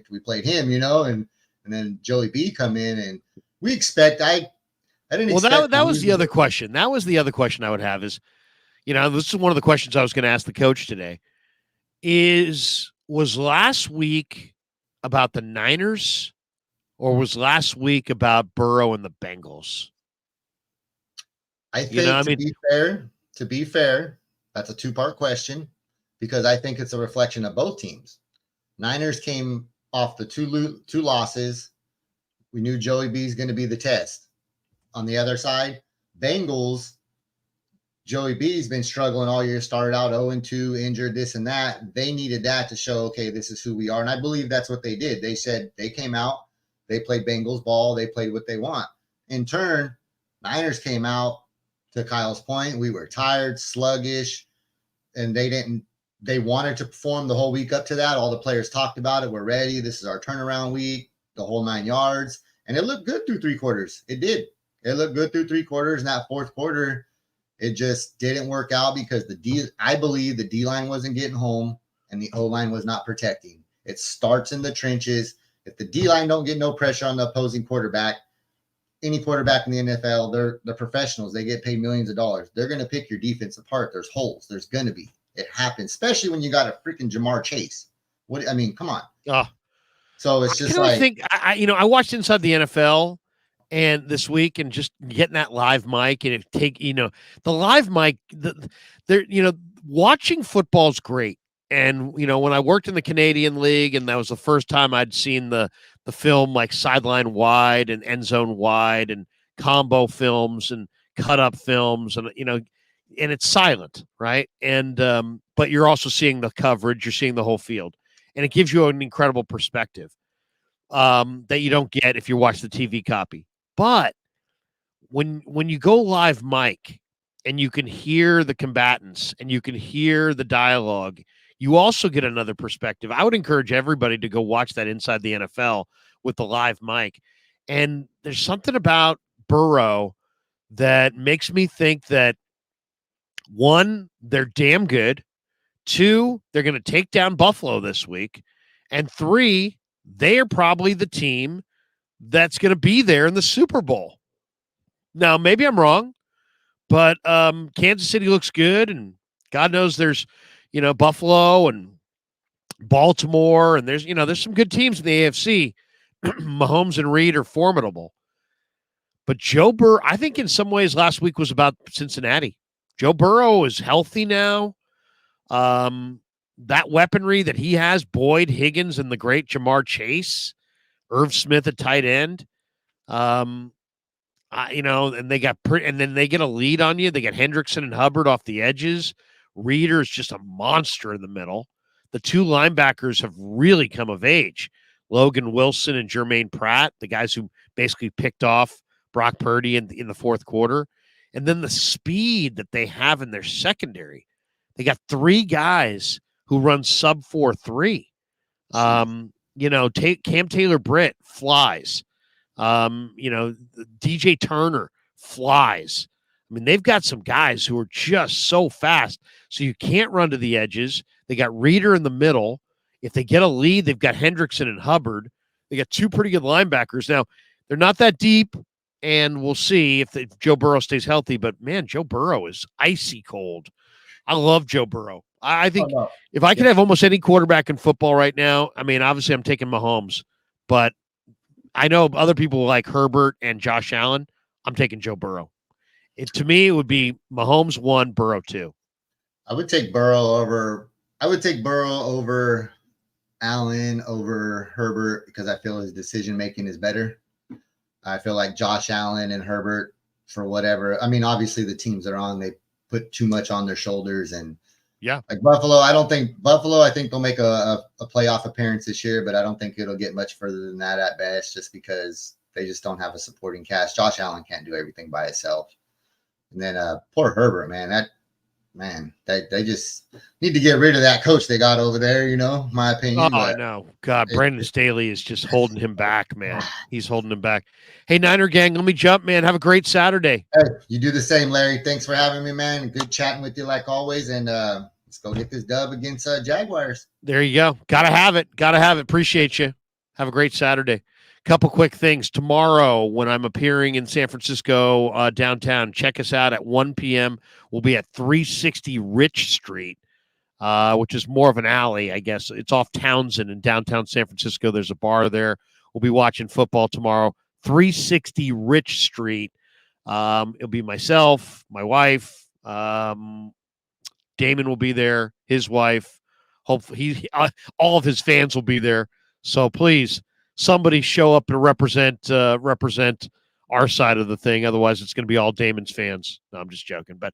we played him, and then Joey B come in, and we expect I didn't expect that was the other question. That was the other question I would have is, this is one of the questions I was going to ask the coach today. Was last week about the Niners, or was last week about Burrow and the Bengals? I think to be fair, that's a two-part question, because I think it's a reflection of both teams. Niners came off the two losses. We knew Joey B is going to be the test. On the other side, Bengals, Joey B's been struggling all year, started out 0-2, injured, this and that. They needed that to show, okay, this is who we are. And I believe that's what they did. They said they came out, they played Bengals ball, they played what they want. In turn, Niners came out, to Kyle's point, we were tired, sluggish, and they wanted to perform the whole week up to that. All the players talked about it. We're ready. This is our turnaround week, the whole 9 yards. And it looked good through three quarters. It did. It looked good through three quarters. In that fourth quarter, it just didn't work out because I believe the D-line wasn't getting home and the O-line was not protecting. It starts in the trenches. If the D-line don't get no pressure on the opposing quarterback, any quarterback in the NFL, they're professionals. They get paid millions of dollars. They're going to pick your defense apart. There's holes. There's going to be. It happens, especially when you got a freaking Jamar Chase. Come on. So it's just I watched Inside the NFL and this week and just getting that live mic and the live mic, watching football is great. And, when I worked in the Canadian League, and that was the first time I'd seen the film like sideline wide and end zone wide and combo films and cut up films and, and it's silent, right? And but you're also seeing the coverage, you're seeing the whole field, and it gives you an incredible perspective that you don't get if you watch the TV copy. But when you go live mic and you can hear the combatants and you can hear the dialogue, you also get another perspective. I would encourage everybody to go watch that Inside the NFL with the live mic. And there's something about Burrow that makes me think that, one, they're damn good. Two, they're going to take down Buffalo this week. And three, they are probably the team that's going to be there in the Super Bowl. Now, maybe I'm wrong, but Kansas City looks good, and God knows there's, Buffalo and Baltimore, and there's some good teams in the AFC. Mahomes and Reed are formidable. But Joe Burrow, I think in some ways last week was about Cincinnati. Joe Burrow is healthy now. That weaponry that he has, Boyd, Higgins, and the great Jamar Chase, Irv Smith at tight end, and then they get a lead on you. They get Hendrickson and Hubbard off the edges. Reeder is just a monster in the middle. The two linebackers have really come of age. Logan Wilson and Jermaine Pratt, the guys who basically picked off Brock Purdy in the fourth quarter. And then the speed that they have in their secondary. They got three guys who run sub 4.3. Cam Taylor-Britt flies. DJ Turner flies. I mean, they've got some guys who are just so fast. So you can't run to the edges. They got Reeder in the middle. If they get a lead, they've got Hendrickson and Hubbard. They got two pretty good linebackers. Now, they're not that deep, and we'll see if Joe Burrow stays healthy. But, man, Joe Burrow is icy cold. I love Joe Burrow. I think if I could have almost any quarterback in football right now, I mean, obviously I'm taking Mahomes, but I know other people like Herbert and Josh Allen. I'm taking Joe Burrow. To me, it would be Mahomes 1, Burrow 2. I would take Burrow over Allen, over Herbert, because I feel his decision making is better. I feel like Josh Allen and Herbert, for whatever. I mean, obviously the teams they're on, they put too much on their shoulders. And like Buffalo, I think they'll make a playoff appearance this year, but I don't think it'll get much further than that at best, just because they just don't have a supporting cast. Josh Allen can't do everything by himself. And then poor Herbert, they just need to get rid of that coach they got over there, my opinion. Oh, I know. God, Brandon Staley is just holding him back, man. He's holding him back. Hey, Niner gang, let me jump, man. Have a great Saturday. Hey, you do the same, Larry. Thanks for having me, man. Good chatting with you like always. And let's go get this dub against Jaguars. There you go. Gotta have it. Appreciate you. Have a great Saturday. Couple quick things. Tomorrow, when I'm appearing in San Francisco downtown, check us out at 1 p.m. We'll be at 360 Rich Street, which is more of an alley, I guess. It's off Townsend in downtown San Francisco. There's a bar there. We'll be watching football tomorrow. 360 Rich Street. It'll be myself, my wife. Damon will be there, his wife. Hopefully, all of his fans will be there. So please, somebody show up and represent our side of the thing. Otherwise, it's going to be all Damon's fans. No, I'm just joking. But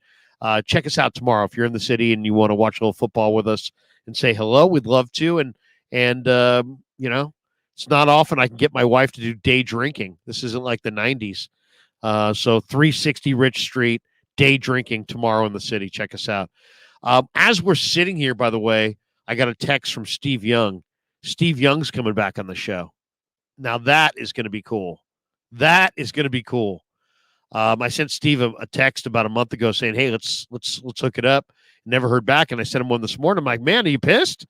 check us out tomorrow if you're in the city and you want to watch a little football with us and say hello. We'd love to. And it's not often I can get my wife to do day drinking. This isn't like the 90s. So 360 Rich Street, day drinking tomorrow in the city. Check us out. As we're sitting here, by the way, I got a text from Steve Young. Steve Young's coming back on the show. Now that is going to be cool. I sent Steve a text about a month ago saying, "Hey, let's hook it up." Never heard back, and I sent him one this morning. I'm like, "Man, are you pissed?"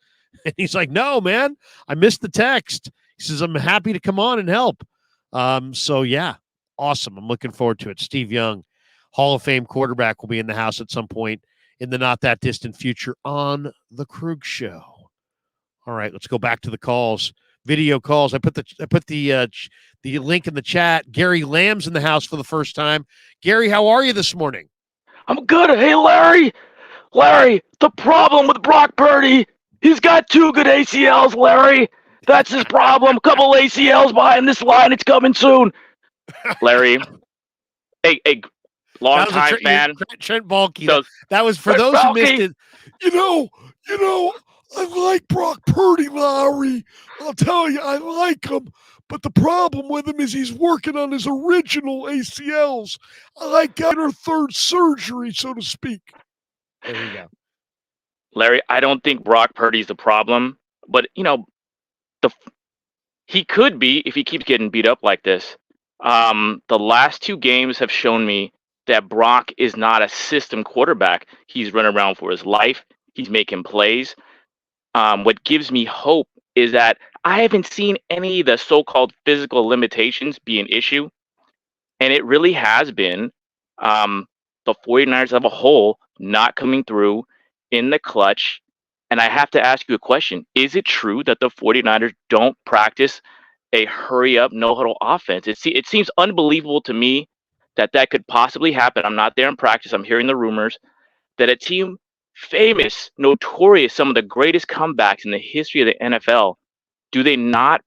And he's like, "No, man, I missed the text." He says, "I'm happy to come on and help." So yeah, awesome. I'm looking forward to it. Steve Young, Hall of Fame quarterback, will be in the house at some point in the not that distant future on the Krueg Show. All right, let's go back to the calls. Video calls. I put the link in the chat. Gary Lamb's in the house for the first time. Gary, how are you this morning? I'm good. Hey, Larry, the problem with Brock Purdy, he's got 2 good ACLs, Larry. That's his problem. A couple ACLs behind this line. It's coming soon. Larry, hey, long time fan. Trent Baalke. That was for those who missed it. You know, I like Brock Purdy, Larry. I'll tell you, I like him. But the problem with him is he's working on his original ACLs. I like getting her 3rd surgery, so to speak. There you go. Larry, I don't think Brock Purdy's the problem. But, he could be if he keeps getting beat up like this. The last 2 games have shown me that Brock is not a system quarterback. He's running around for his life. He's making plays. What gives me hope is that I haven't seen any of the so-called physical limitations be an issue. And it really has been the 49ers as a whole not coming through in the clutch. And I have to ask you a question. Is it true that the 49ers don't practice a hurry-up, no-huddle offense? It seems unbelievable to me that could possibly happen. I'm not there in practice. I'm hearing the rumors that a team famous, notorious, some of the greatest comebacks in the history of the NFL, do they not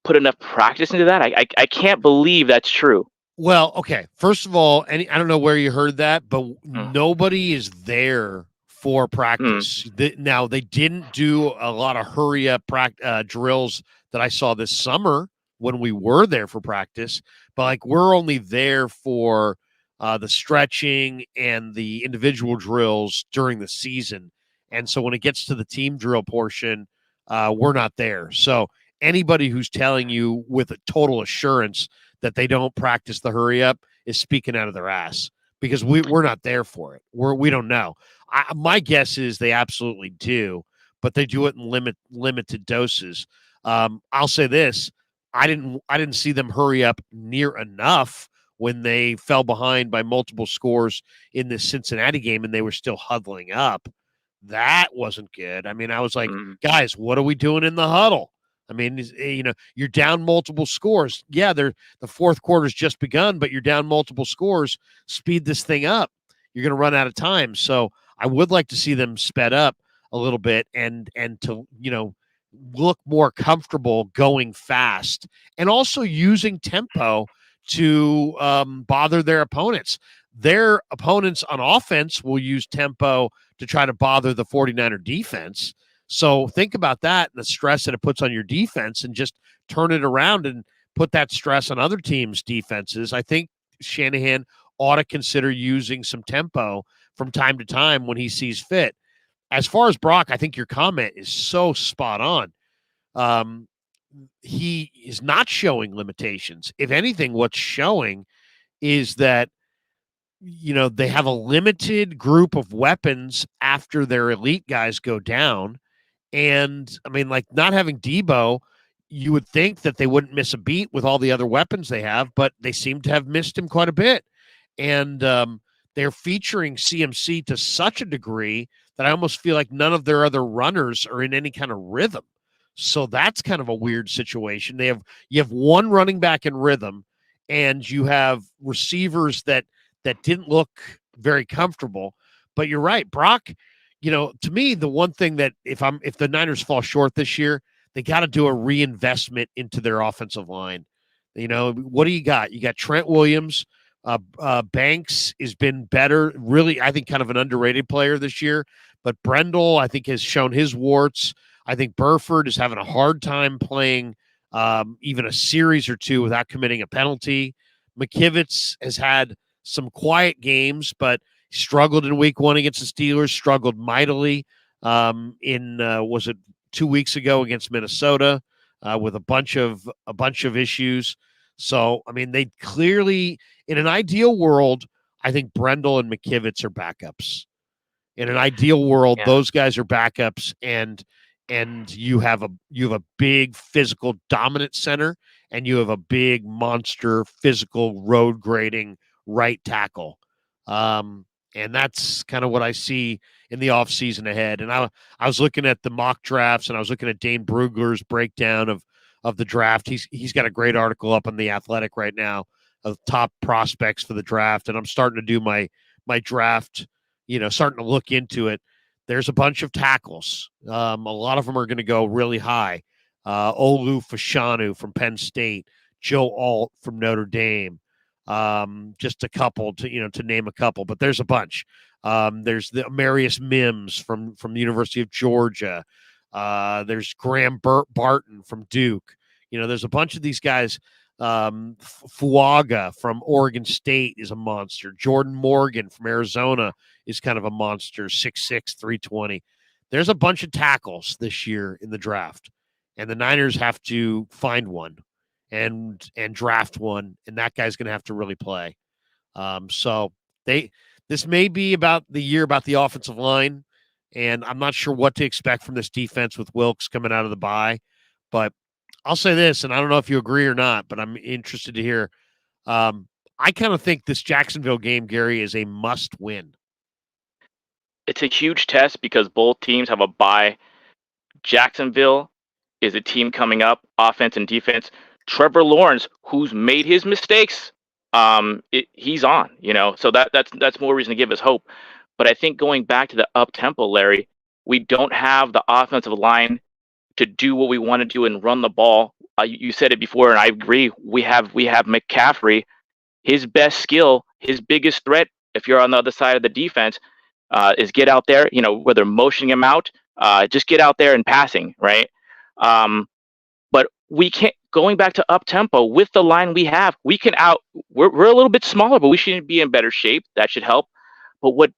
put enough practice into that? I can't believe that's true. Well, okay. First of all, I don't know where you heard that, but nobody is there for practice. Now, they didn't do a lot of hurry-up drills that I saw this summer when we were there for practice, but we're only there for the stretching and the individual drills during the season. And so when it gets to the team drill portion, we're not there. So anybody who's telling you with a total assurance that they don't practice the hurry up is speaking out of their ass, because we're not there for it. We don't know. My guess is they absolutely do, but they do it in limited doses. I'll say this. I didn't see them hurry up near enough when they fell behind by multiple scores in this Cincinnati game and they were still huddling up. That wasn't good. I mean, I was like, guys, what are we doing in the huddle? I mean, you're down multiple scores. Yeah, the fourth quarter's just begun, but you're down multiple scores. Speed this thing up. You're going to run out of time. So I would like to see them sped up a little bit and to, look more comfortable going fast and also using tempo to bother their opponents. Their opponents on offense will use tempo to try to bother the 49er defense. So think about that and the stress that it puts on your defense and just turn it around and put that stress on other teams' defenses. I think Shanahan ought to consider using some tempo from time to time when he sees fit. As far as Brock, I think your comment is so spot on. He is not showing limitations. If anything, what's showing is that, they have a limited group of weapons after their elite guys go down. And I mean, like not having Debo, you would think that they wouldn't miss a beat with all the other weapons they have, but they seem to have missed him quite a bit. And they're featuring CMC to such a degree that I almost feel like none of their other runners are in any kind of rhythm. So that's kind of a weird situation. You have one running back in rhythm, and you have receivers that didn't look very comfortable. But you're right, Brock. To me, the one thing that if the Niners fall short this year, they got to do a reinvestment into their offensive line. What do you got? You got Trent Williams. Banks has been better. Really, I think kind of an underrated player this year. But Brendel, I think, has shown his warts. I think Burford is having a hard time playing even a series or two without committing a penalty. McKivitz has had some quiet games, but struggled in week 1 against the Steelers, struggled mightily was it 2 weeks ago against Minnesota with a bunch of issues. So, I mean, they clearly, in an ideal world, I think Brendel and McKivitz are backups. In an ideal world, those guys are backups, and you have a big physical dominant center, and you have a big monster physical road grading right tackle. And that's kind of what I see in the offseason ahead. And I was looking at the mock drafts, and I was looking at Dane Brugler's breakdown of the draft. He's got a great article up on The Athletic right now of top prospects for the draft. And I'm starting to do my draft, starting to look into it. There's a bunch of tackles. A lot of them are going to go really high. Olu Fashanu from Penn State, Joe Alt from Notre Dame. Just a couple to name a couple, but there's a bunch. There's the Amarius Mims from the University of Georgia. There's Graham Barton from Duke. There's a bunch of these guys. Fuaga from Oregon State is a monster. Jordan Morgan from Arizona is kind of a monster, 6'6", 320. There's a bunch of tackles this year in the draft, and the Niners have to find one and draft one, and that guy's going to have to really play. So this may be about the year about the offensive line, and I'm not sure what to expect from this defense with Wilkes coming out of the bye, but I'll say this, and I don't know if you agree or not, but I'm interested to hear. I kind of think this Jacksonville game, Gary, is a must-win. It's a huge test because both teams have a bye. Jacksonville is a team coming up, offense and defense. Trevor Lawrence, who's made his mistakes, he's on. So that's more reason to give us hope. But I think going back to the up-tempo, Larry, we don't have the offensive line to do what we want to do and run the ball. You said it before, and I agree. We have McCaffrey. His best skill, his biggest threat, if you're on the other side of the defense, is get out there. Whether motioning him out, just get out there and passing, right? But we can't. Going back to up tempo with the line we have, we can out. We're a little bit smaller, but we should be in better shape. That should help. But what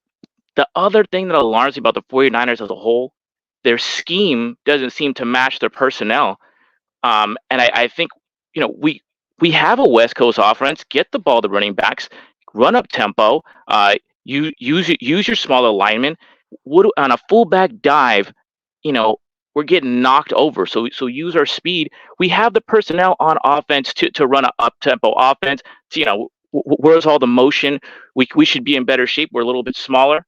the other thing that alarms me about the 49ers as a whole, their scheme doesn't seem to match their personnel. And I think, we have a West Coast offense. Get the ball to running backs, run up tempo. Use your smaller linemen. On a fullback dive, we're getting knocked over. So use our speed. We have the personnel on offense to run an up-tempo offense. So, where's all the motion? We should be in better shape. We're a little bit smaller.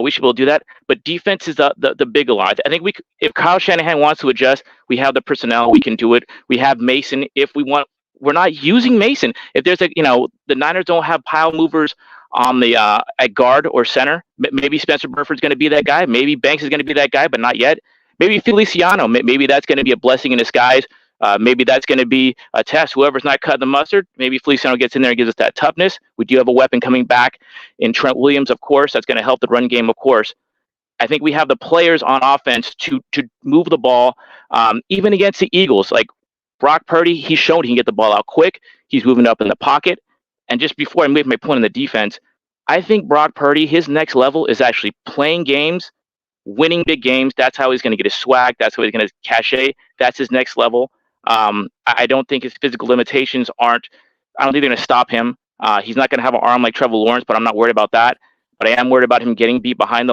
We should be able to do that. But defense is the big alarm. I think if Kyle Shanahan wants to adjust, we have the personnel. We can do it. We have Mason if we want. We're not using Mason. If there's the Niners don't have pile movers on the at guard or center. Maybe Spencer Burford's going to be that guy. Maybe Banks is going to be that guy, but not yet. Maybe Feliciano. Maybe that's going to be a blessing in disguise. Maybe that's going to be a test. Whoever's not cutting the mustard, maybe Feliciano gets in there and gives us that toughness. We do have a weapon coming back in Trent Williams, of course. That's going to help the run game, of course. I think we have the players on offense to move the ball, even against the Eagles. Like Brock Purdy, he's shown he can get the ball out quick. He's moving up in the pocket. And just before I make my point on the defense, I think Brock Purdy, his next level is actually playing games, winning big games. That's how he's going to get his swag. That's how he's going to cachet. That's his next level. I don't think his physical limitations I don't think they're going to stop him. He's not going to have an arm like Trevor Lawrence, but I'm not worried about that. But I am worried about him getting beat behind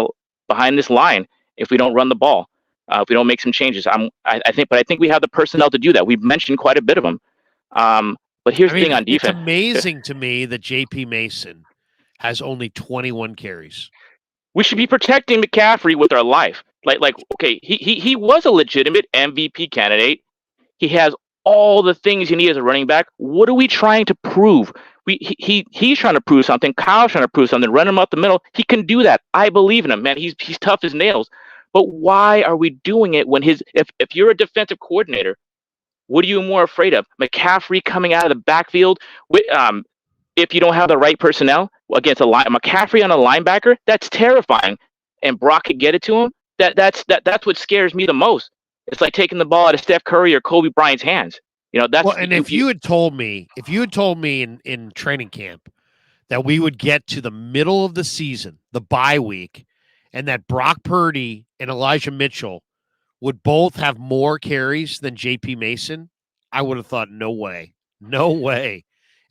this line if we don't run the ball, if we don't make some changes. I think we have the personnel to do that. We've mentioned quite a bit of them. But here's the thing on defense. It's amazing to me that J.P. Mason has only 21 carries. We should be protecting McCaffrey with our life. Okay, he was a legitimate MVP candidate. He has all the things you need as a running back. What are we trying to prove? He's trying to prove something. Kyle's trying to prove something. Run him up the middle. He can do that. I believe in him, man. He's tough as nails. But why are we doing it when if you're a defensive coordinator, what are you more afraid of? McCaffrey coming out of the backfield if you don't have the right personnel against McCaffrey on a linebacker? That's terrifying. And Brock could get it to him. That's what scares me the most. It's like taking the ball out of Steph Curry or Kobe Bryant's hands. That's well. And if you had told me in training camp that we would get to the middle of the season, the bye week, and that Brock Purdy and Elijah Mitchell would both have more carries than J.P. Mason, I would have thought, no way.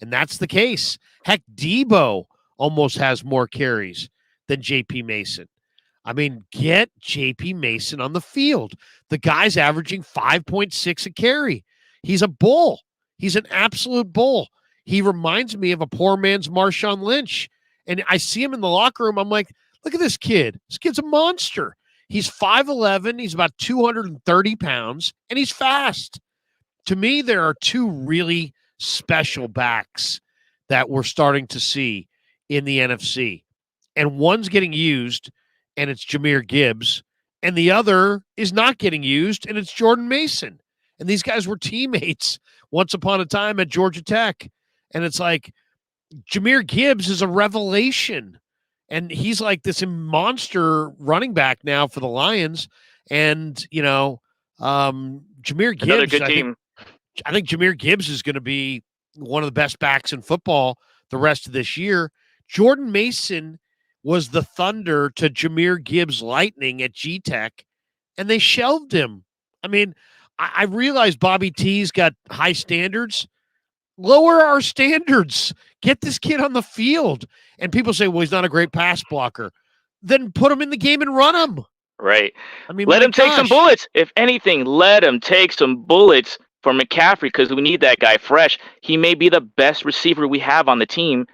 And that's the case. Heck, Debo almost has more carries than J.P. Mason. I mean, get J.P. Mason on the field. The guy's averaging 5.6 a carry. He's a bull. He's an absolute bull. He reminds me of a poor man's Marshawn Lynch. And I see him in the locker room. I'm like, look at this kid. This kid's a monster. He's 5'11". He's about 230 pounds, and he's fast. To me, there are two really special backs that we're starting to see in the NFC. And one's getting used, and it's Jahmyr Gibbs. And the other is not getting used, and it's Jordan Mason. And these guys were teammates once upon a time at Georgia Tech. And it's like Jahmyr Gibbs is a revelation. And he's like this monster running back now for the Lions. And, Jahmyr Gibbs, another good team. I think Jahmyr Gibbs is going to be one of the best backs in football the rest of this year. Jordan Mason was the thunder to Jahmyr Gibbs' lightning at G-Tech, and they shelved him. I mean, I realize Bobby T's got high standards. Lower our standards. Get this kid on the field. And people say, well, he's not a great pass blocker. Then put him in the game and run him. Right. I mean, let him take some bullets. If anything, let him take some bullets for McCaffrey because we need that guy fresh. He may be the best receiver we have on the team.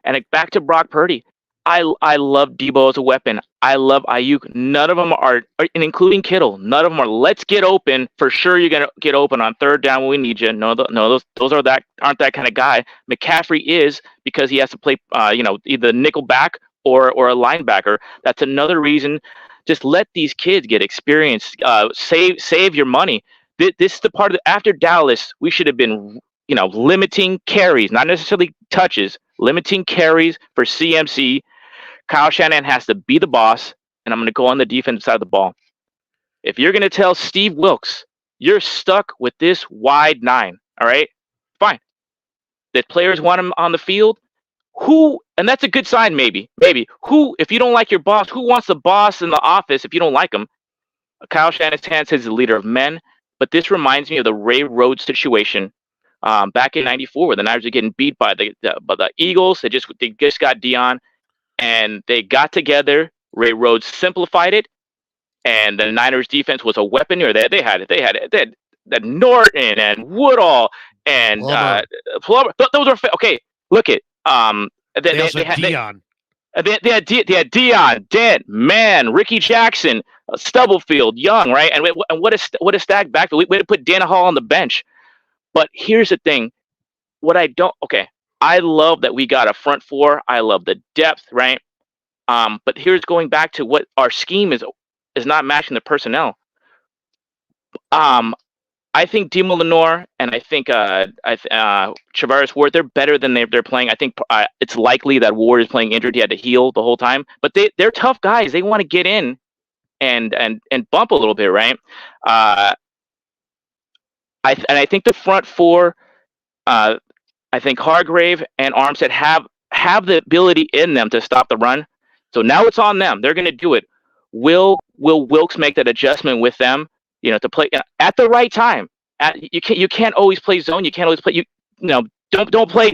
And back to Brock Purdy. I love Debo as a weapon. I love Ayuk. None of them are, and including Kittle, none of them are, let's get open. For sure you're going to get open on third down when we need you. No, those aren't that kind of guy. McCaffrey is because he has to play, either nickel back or a linebacker. That's another reason. Just let these kids get experience. Save your money. This is the part of after Dallas, we should have been, limiting carries, not necessarily touches, limiting carries for CMC. Kyle Shanahan has to be the boss, and I'm going to go on the defensive side of the ball. If you're going to tell Steve Wilks, you're stuck with this wide 9, all right? Fine. The players want him on the field. And that's a good sign, maybe. Who, if you don't like your boss, who wants the boss in the office if you don't like him? Kyle Shanahan says he's the leader of men, but this reminds me of the Ray Rhodes situation back in '94 where the Niners were getting beat by the Eagles. They just got Dion. And they got together. Ray Rhodes simplified it. and the Niners defense was a weapon. Or they had Norton and Woodall and Plummer. Those are okay. Look at they also had Dion. They had Dion, Dent, Mann, Ricky Jackson, Stubblefield, Young, right? And what a stacked backfield. We had to put Dana Hall on the bench. But here's the thing. I love that we got a front four. I love the depth, right? But here's going back to what our scheme is not matching the personnel. I think Demo Lenore and I think Travaris Ward, they're better than they're playing. I think it's likely that Ward is playing injured. He had to heal the whole time. But they're tough guys. They want to get in and bump a little bit, right? I think the front four, I think Hargrave and Armstead have the ability in them to stop the run. So now it's on them. They're going to do it. Will Wilkes make that adjustment with them? To play at the right time. You can't always play zone. You can't always play. Don't play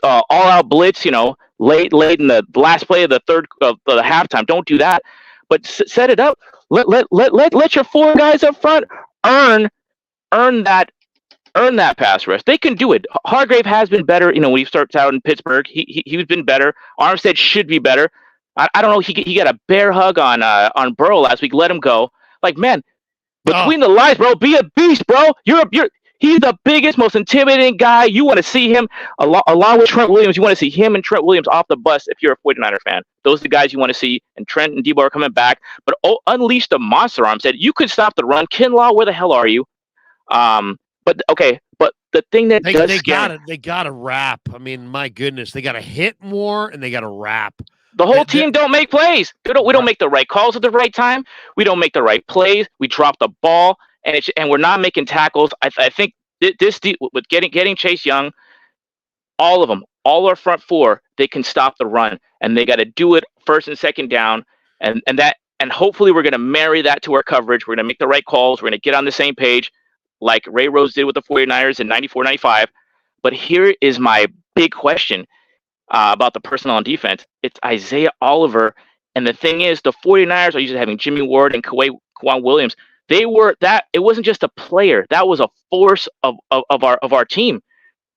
all out blitz. Late in the last play of the third of the halftime. Don't do that. But set it up. Let your four guys up front earn that pass rush. They can do it. Hargrave has been better. When he starts out in Pittsburgh, he's been better. Armstead should be better. I don't know. He got a bear hug on Burrow last week. Let him go. Like, man. Between the lines, bro, be a beast, bro. He's the biggest, most intimidating guy. You want to see him along with Trent Williams. You want to see him and Trent Williams off the bus if you're a 49er fan. Those are the guys you want to see. And Trent and Debo are coming back. But unleash the monster arm. Said you could stop the run. Kinlaw, where the hell are you? But the thing that they gotta wrap. I mean, my goodness, they gotta hit more and they gotta wrap. The whole team don't make plays. We don't make the right calls at the right time. We don't make the right plays. We drop the ball, and we're not making tackles. I think this with getting Chase Young, all of them, all our front four, they can stop the run, and they got to do it first and second down, and hopefully we're going to marry that to our coverage. We're going to make the right calls. We're going to get on the same page, like Ray Rose did with the 49ers in 94-95. But here is my big question. About the personnel on defense, it's Isaiah Oliver. And the thing is, the 49ers are usually having Jimmy Ward and Kwan Williams. It wasn't just a player. That was a force of our team.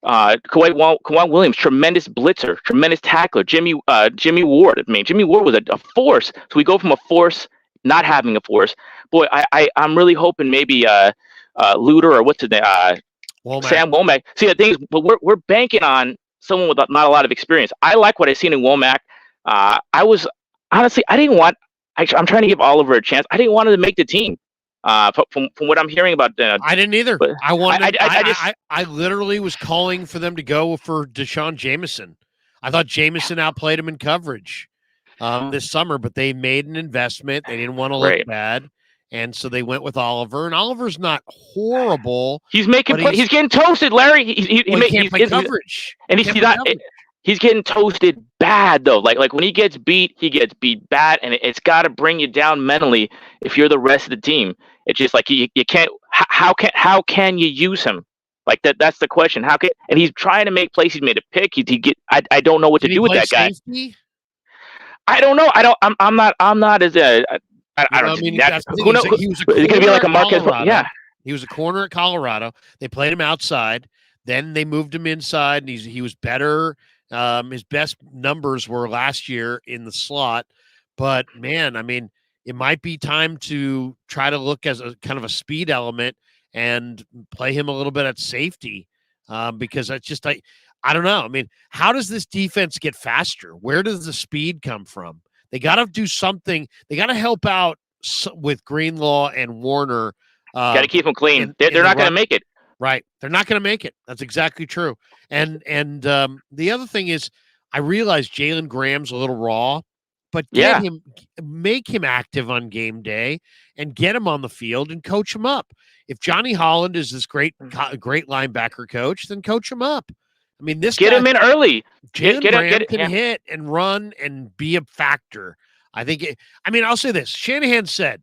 Kwan Williams, tremendous blitzer, tremendous tackler. Jimmy Ward. I mean, Jimmy Ward was a force. So we go from a force, not having a force. Boy, I'm really hoping maybe Luter or what's his name? Sam Womack. See, the thing is, but we're banking on someone with not a lot of experience. I like what I've seen in Womack. I'm trying to give Oliver a chance. I didn't want him to make the team. From what I'm hearing about, I didn't either. But I literally was calling for them to go for Deshaun Jameson. I thought Jameson outplayed him in coverage this summer, but they made an investment. They didn't want to look bad. And so they went with Oliver, and Oliver's not horrible. He's making play. He's getting toasted, Larry. He can't play coverage, and he's getting toasted bad though. Like when he gets beat bad, and it's got to bring you down mentally if you're the rest of the team. It's just like you can't. How can you use him? Like that's the question. And he's trying to make plays. He's made a pick. I don't know what to do with that guy. Safety? I don't know. I'm not as a. I don't mean, he was a corner. It could be like a Marquez. Yeah, he was a corner at Colorado. They played him outside. Then they moved him inside, and he was better. His best numbers were last year in the slot. But man, I mean, it might be time to try to look as a kind of a speed element and play him a little bit at safety, because it's just I don't know. I mean, how does this defense get faster? Where does the speed come from? They got to do something. They got to help out with Greenlaw and Warner. Got to keep them clean. They're not going to make it. Right. They're not going to make it. That's exactly true. And the other thing is, I realize Jalen Graham's a little raw, but make him active on game day and get him on the field and coach him up. If Johnny Holland is this great linebacker coach, then coach him up. I mean, get him in early. Jalen Graham can hit and run and be a factor. I'll say this. Shanahan said,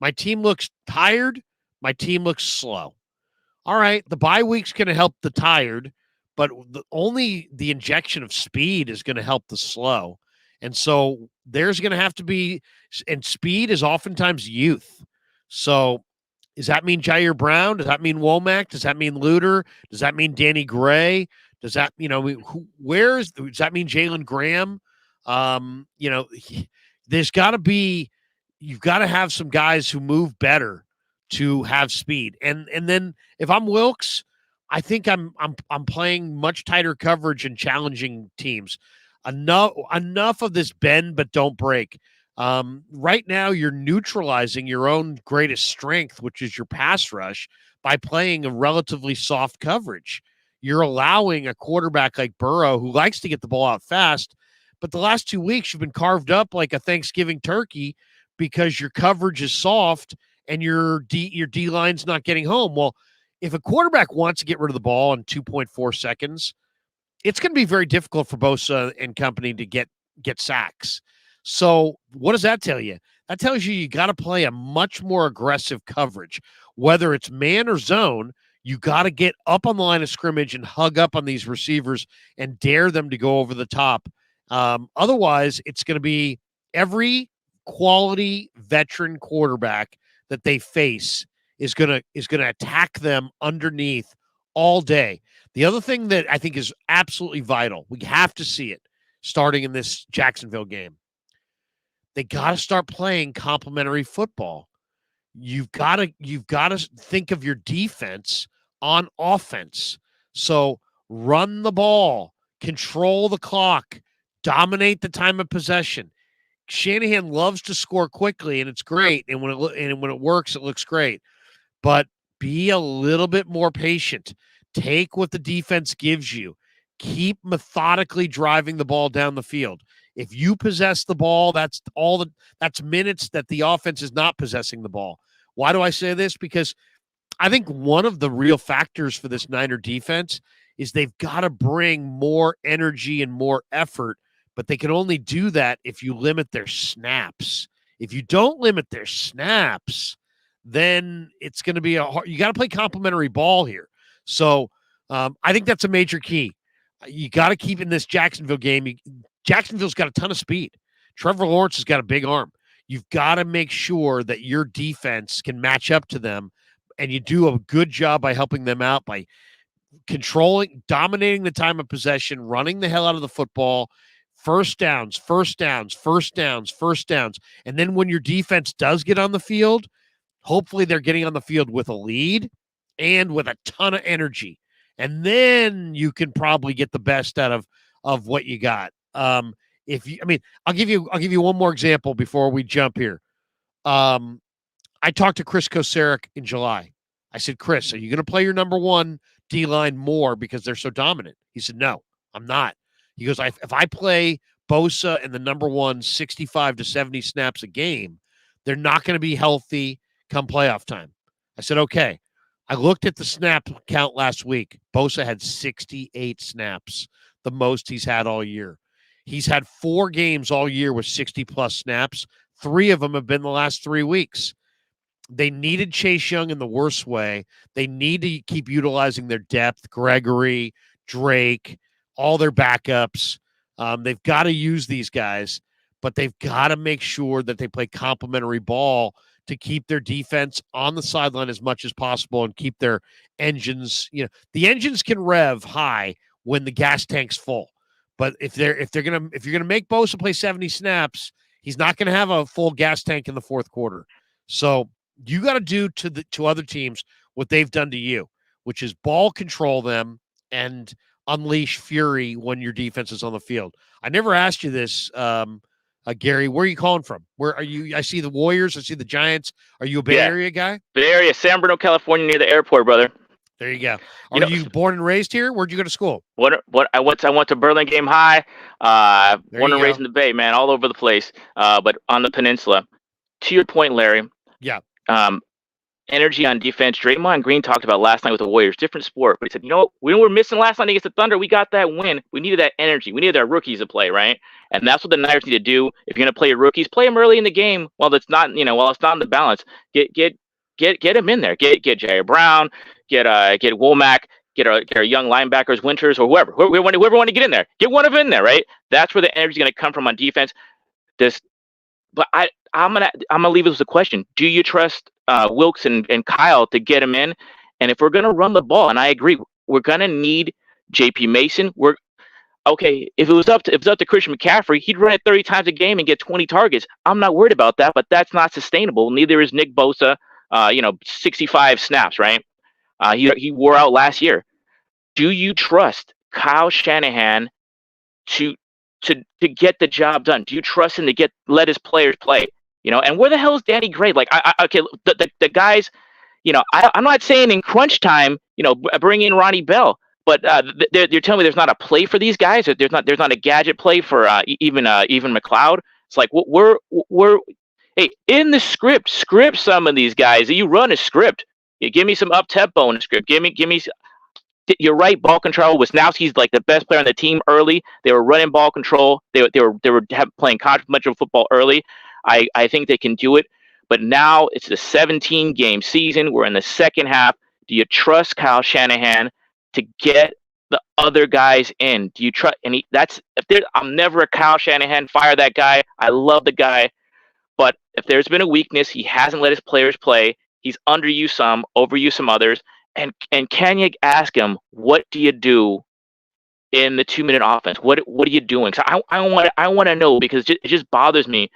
my team looks tired. My team looks slow. All right, the bye week's going to help the tired, but only the injection of speed is going to help the slow. And so there's going to have to be, and speed is oftentimes youth. So does that mean Jair Brown? Does that mean Womack? Does that mean Luter? Does that mean Danny Gray? Does that, does that mean Jalen Graham? There's got to be, you've got to have some guys who move better to have speed. And then if I'm Wilkes, I think I'm playing much tighter coverage and challenging teams. Enough of this bend but don't break. Right now, you're neutralizing your own greatest strength, which is your pass rush, by playing a relatively soft coverage. You're allowing a quarterback like Burrow, who likes to get the ball out fast, but the last 2 weeks you've been carved up like a Thanksgiving turkey because your coverage is soft and your D line's not getting home. Well, if a quarterback wants to get rid of the ball in 2.4 seconds, it's going to be very difficult for Bosa and company to get sacks. So what does that tell you? That tells you got to play a much more aggressive coverage, whether it's man or zone. You got to get up on the line of scrimmage and hug up on these receivers and dare them to go over the top. Otherwise, it's going to be every quality veteran quarterback that they face is going to attack them underneath all day. The other thing that I think is absolutely vital, we have to see it starting in this Jacksonville game. They got to start playing complementary football. You've got to think of your defense on offense. So run the ball, control the clock, dominate the time of possession. Shanahan loves to score quickly, and it's great. And when it works, it looks great. But be a little bit more patient. Take what the defense gives you. Keep methodically driving the ball down the field. If you possess the ball, that's minutes that the offense is not possessing the ball. Why do I say this? Because I think one of the real factors for this Niner defense is they've got to bring more energy and more effort, but they can only do that if you limit their snaps. If you don't limit their snaps, then it's going to be you got to play complementary ball here. So I think that's a major key. You got to keep in this Jacksonville game. Jacksonville's got a ton of speed. Trevor Lawrence has got a big arm. You've got to make sure that your defense can match up to them, and you do a good job by helping them out by controlling, dominating the time of possession, running the hell out of the football, first downs. And then when your defense does get on the field, hopefully they're getting on the field with a lead and with a ton of energy. And then you can probably get the best out of what you got. I'll give you one more example before we jump here. I talked to Chris Koceric in July. I said, Chris, are you going to play your number one D-line more because they're so dominant? He said, no, I'm not. He goes, if I play Bosa and the number one 65 to 70 snaps a game, they're not going to be healthy come playoff time. I said, okay. I looked at the snap count last week. Bosa had 68 snaps, the most he's had all year. He's had 4 games all year with 60-plus snaps. 3 of them have been the last 3 weeks. They needed Chase Young in the worst way. They need to keep utilizing their depth, Gregory, Drake, all their backups. They've got to use these guys, but they've got to make sure that they play complementary ball to keep their defense on the sideline as much as possible and keep their engines, the engines can rev high when the gas tank's full. But if you're gonna make Bosa play 70 snaps, he's not gonna have a full gas tank in the fourth quarter. So you got to do to other teams what they've done to you, which is ball control them and unleash fury when your defense is on the field. I never asked you this, Gary, where are you calling from? Where are you? I see the Warriors. I see the Giants. Are you a Bay Area guy? Bay Area, San Bernardino, California, near the airport, brother. There you go. Are you born and raised here? Where'd you go to school? What I went to Burlingame High. Born and raised in the Bay, man, all over the place. But on the peninsula. To your point, Larry. Yeah. Energy on defense. Draymond Green talked about last night with the Warriors, different sport, but he said, we were missing last night against the Thunder. We got that win. We needed that energy. We needed our rookies to play, right? And that's what the Niners need to do. If you're going to play your rookies, play them early in the game while it's not, while it's not in the balance. Get them in there. Get Jair Brown, get Womack, get our young linebackers, Winters, or whoever want to get in there. Get one of them in there, right? That's where the energy is going to come from on defense. This, but I'm gonna leave it as a question. Do you trust Wilkes and Kyle to get him in? And if we're gonna run the ball, and I agree, we're gonna need J.P. Mason. If it was up to Christian McCaffrey, he'd run it 30 times a game and get 20 targets. I'm not worried about that, but that's not sustainable. Neither is Nick Bosa. 65 snaps, right? He wore out last year. Do you trust Kyle Shanahan to get the job done? Do you trust him to let his players play? And where the hell is Danny Gray? Like, the guys, I'm not saying in crunch time, bring in Ronnie Bell, but you're telling me there's not a play for these guys. There's not a gadget play for even McLeod. It's like hey, in the script some of these guys. You run a script. You give me some up tempo in the script. Give me. You're right. Ball control. Wisnowski's like the best player on the team early. They were running ball control. They were playing complementary football early. I think they can do it. But now it's the 17-game season. We're in the second half. Do you trust Kyle Shanahan to get the other guys in? Do you trust? And I'm never a Kyle Shanahan. Fire that guy. I love the guy. But if there's been a weakness, he hasn't let his players play. He's underused some, overused some others. And can you ask him, what do you do in the 2-minute offense? What are you doing? So I want to know, because it just bothers me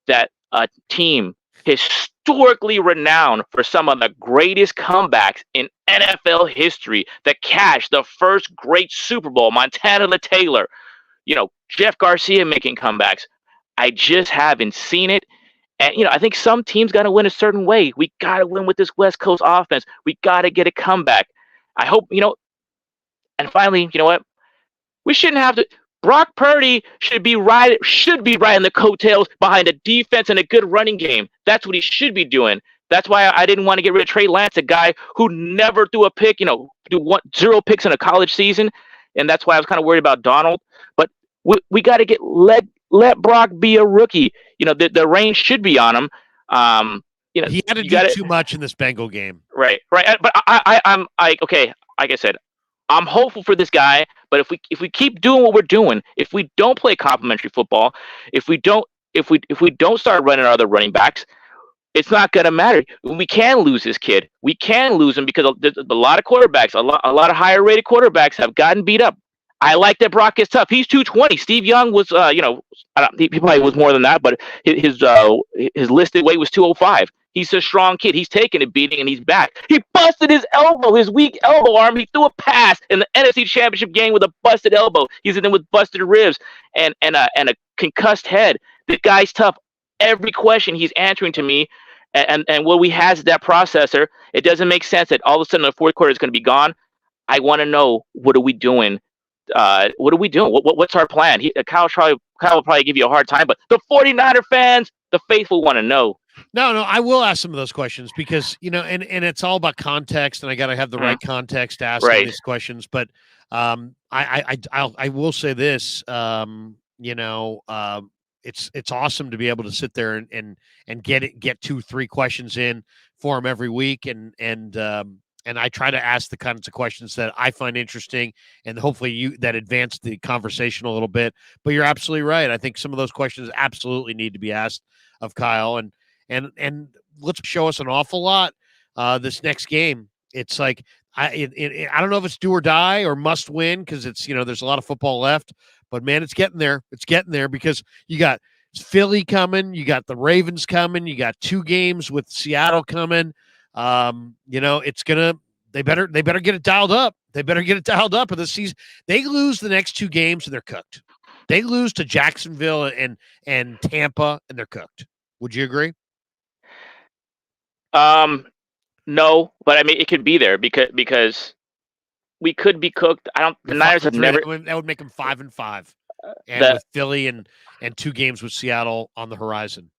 that a team historically renowned for some of the greatest comebacks in NFL history, that cashed the first great Super Bowl, Montana the Taylor, Jeff Garcia making comebacks. I just haven't seen it. And, I think some teams got to win a certain way. We got to win with this West Coast offense. We got to get a comeback. I hope, and finally, you know what? We shouldn't have to. Brock Purdy should be riding the coattails behind a defense and a good running game. That's what he should be doing. That's why I didn't want to get rid of Trey Lance, a guy who never threw a pick, do 0 picks in a college season. And that's why I was kind of worried about Donald. But we got to let Brock be a rookie. The range should be on him. He had to do too much in this Bengal game. Right. But I'm okay. Like I said, I'm hopeful for this guy. But if we keep doing what we're doing, if we don't play complementary football, if we don't start running our other running backs, it's not going to matter. We can lose this kid. We can lose him because a lot of quarterbacks, a lot of higher rated quarterbacks have gotten beat up. I like that Brock is tough. He's 220. Steve Young was, he probably was more than that, but his listed weight was 205. He's a strong kid. He's taking a beating and he's back. He busted his elbow, his weak elbow arm. He threw a pass in the NFC Championship game with a busted elbow. He's in there with busted ribs and a concussed head. The guy's tough. Every question he's answering to me, and what we has is that processor. It doesn't make sense that all of a sudden the fourth quarter is going to be gone. I want to know, what are we doing? What are we doing? What's our plan? Kyle will probably give you a hard time, but the 49er fans, the faithful, want to know. No, I will ask some of those questions because, and it's all about context, and I got to have the right context to ask these questions. But I will say this, it's awesome to be able to sit there and get 2-3 questions in for him every week, and I try to ask the kinds of questions that I find interesting, and hopefully that advance the conversation a little bit. But you're absolutely right. I think some of those questions absolutely need to be asked of Kyle, and let's show us an awful lot this next game. It's like I don't know if it's do or die or must win, because it's there's a lot of football left, but man, it's getting there. It's getting there because you got Philly coming, you got the Ravens coming, you got 2 games with Seattle coming. It's gonna. They better get it dialed up. They better get it dialed up. And the season, they lose the next 2 games and they're cooked. They lose to Jacksonville and Tampa and they're cooked. Would you agree? No, but I mean it could be there because we could be cooked. The Niners have never. That would make them 5-5, and with Philly and 2 games with Seattle on the horizon.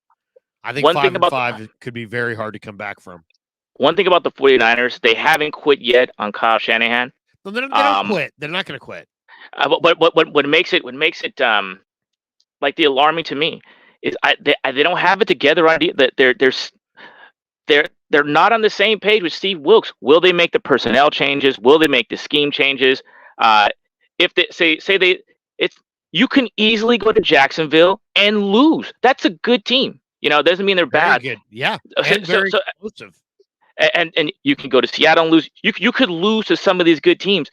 I think 5-5 could be very hard to come back from. One thing about the 49ers, they haven't quit yet on Kyle Shanahan. No, they don't quit. They're not going to quit. But what makes it like the alarming to me is they don't have it together. They're not on the same page with Steve Wilkes. Will they make the personnel changes? Will they make the scheme changes? If they say you can easily go to Jacksonville and lose. That's a good team. It doesn't mean they're bad. Very good. Yeah. And very explosive. And you can go to Seattle and lose. You could lose to some of these good teams.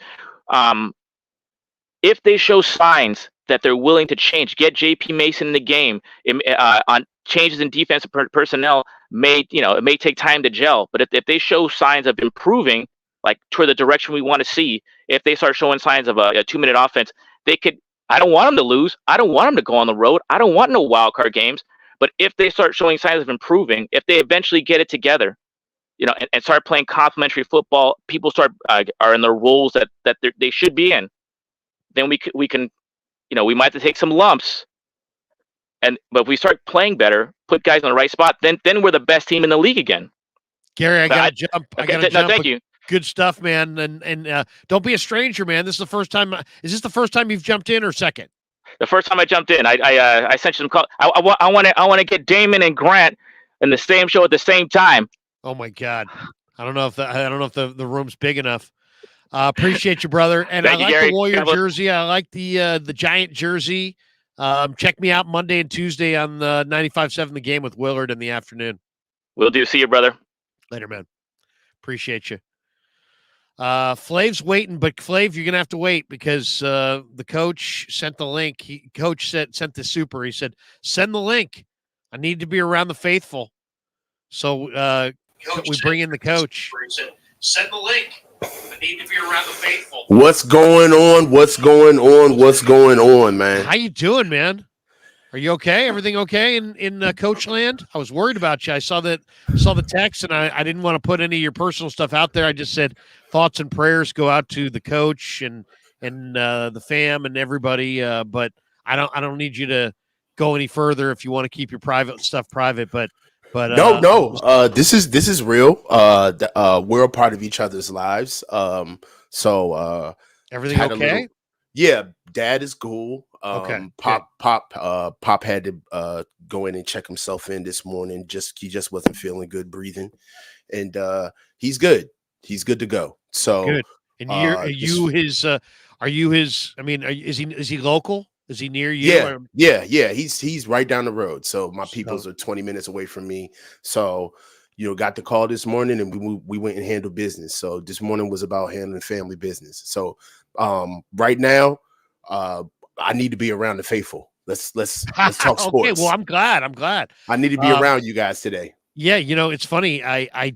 If they show signs that they're willing to change, get JP Mason in the game, on changes in defensive personnel, it may take time to gel. But if they show signs of improving, like toward the direction we want to see, if they start showing signs of a 2-minute offense, they could. I don't want them to lose. I don't want them to go on the road. I don't want no wild card games. But if they start showing signs of improving, if they eventually get it together, and start playing complementary football, people are in their roles that they should be in. Then we can, we might have to take some lumps. But if we start playing better, put guys in the right spot, then we're the best team in the league again. Gary, I gotta jump. Thank you. Good stuff, man. And don't be a stranger, man. This is the first time. Is this the first time you've jumped in or second? The first time I jumped in, I sent you some call. I want to get Damon and Grant in the same show at the same time. Oh my God, I don't know if the room's big enough. Appreciate you, brother. And Thank I like Gary. the Warrior jersey. I like the Giant jersey. Check me out Monday and Tuesday on the 95.7 The Game with Willard in the afternoon. Will do. See you, brother. Later, man. Appreciate you. Flav's waiting, but Flav, you're gonna have to wait because the coach sent the link. Coach sent the super. He said, "Send the link. I need to be around the faithful." So we bring in the coach. He said, "Send the link. I need to be around the faithful." What's going on? What's going on? What's going on, man? How you doing, man? Are you okay? Everything okay in Coach Land? I was worried about you. I saw the text, and I didn't want to put any of your personal stuff out there. I just said thoughts and prayers go out to the coach and the fam and everybody. But I don't need you to go any further if you want to keep your private stuff private. But no. This is real. We're a part of each other's lives. So everything okay? Yeah, Dad is cool. Okay. Pop had to go in and check himself in this morning. He just wasn't feeling good breathing, and he's good. He's good to go. So good. And are you his? I mean, is he local? Is he near you? Yeah. He's right down the road. So my peoples are 20 minutes away from me. So got the call this morning, and we went and handled business. So this morning was about handling family business. So right now, I need to be around the faithful. Let's talk sports. Okay, well, I'm glad. I need to be around you guys today. Yeah, it's funny. I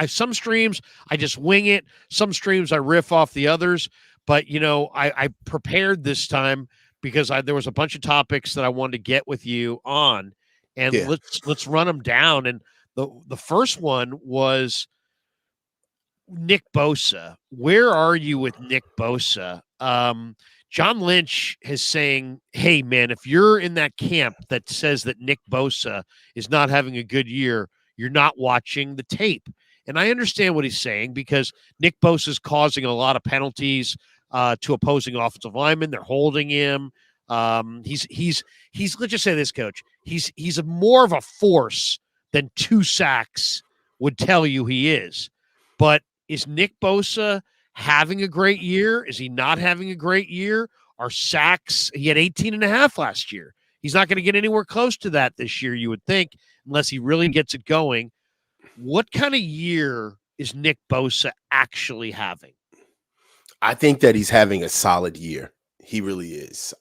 some streams I just wing it. Some streams I riff off the others. But I prepared this time because there was a bunch of topics that I wanted to get with you on, and let's run them down. And the first one was Nick Bosa. Where are you with Nick Bosa? John Lynch is saying, hey, man, if you're in that camp that says that Nick Bosa is not having a good year, you're not watching the tape. And I understand what he's saying because Nick Bosa is causing a lot of penalties to opposing offensive linemen. They're holding him. He's let's just say this, Coach. He's more of a force than 2 sacks would tell you he is. But is Nick Bosa having a great year? Is he not having a great year? Are sacks? He had 18.5 last year. He's not going to get anywhere close to that this year, you would think, unless he really gets it going. What kind of year is Nick Bosa actually having? I think that he's having a solid year. He really is.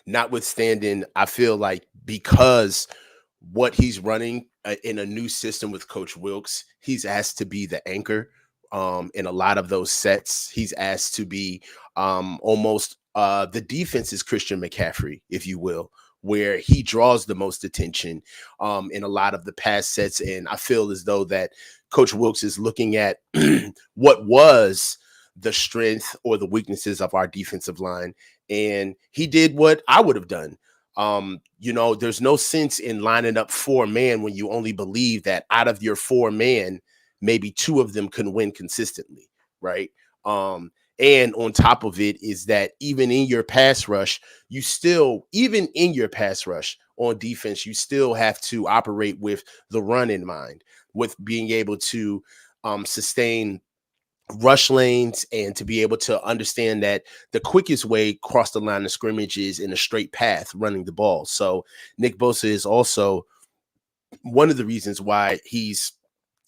Notwithstanding, I feel like because what he's running in a new system with Coach Wilks, he's asked to be the anchor. In a lot of those sets, he's asked to be almost the defense is Christian McCaffrey, if you will, where he draws the most attention in a lot of the past sets. And I feel as though that Coach Wilks is looking at what was the strength or the weaknesses of our defensive line. And he did what I would have done. There's no sense in lining up 4-man when you only believe that out of your 4-man, maybe 2 of them can win consistently, right? And on top of it is that even in your pass rush on defense, you still have to operate with the run in mind, with being able to sustain rush lanes and to be able to understand that the quickest way across the line of scrimmage is in a straight path running the ball. So Nick Bosa is also one of the reasons why he's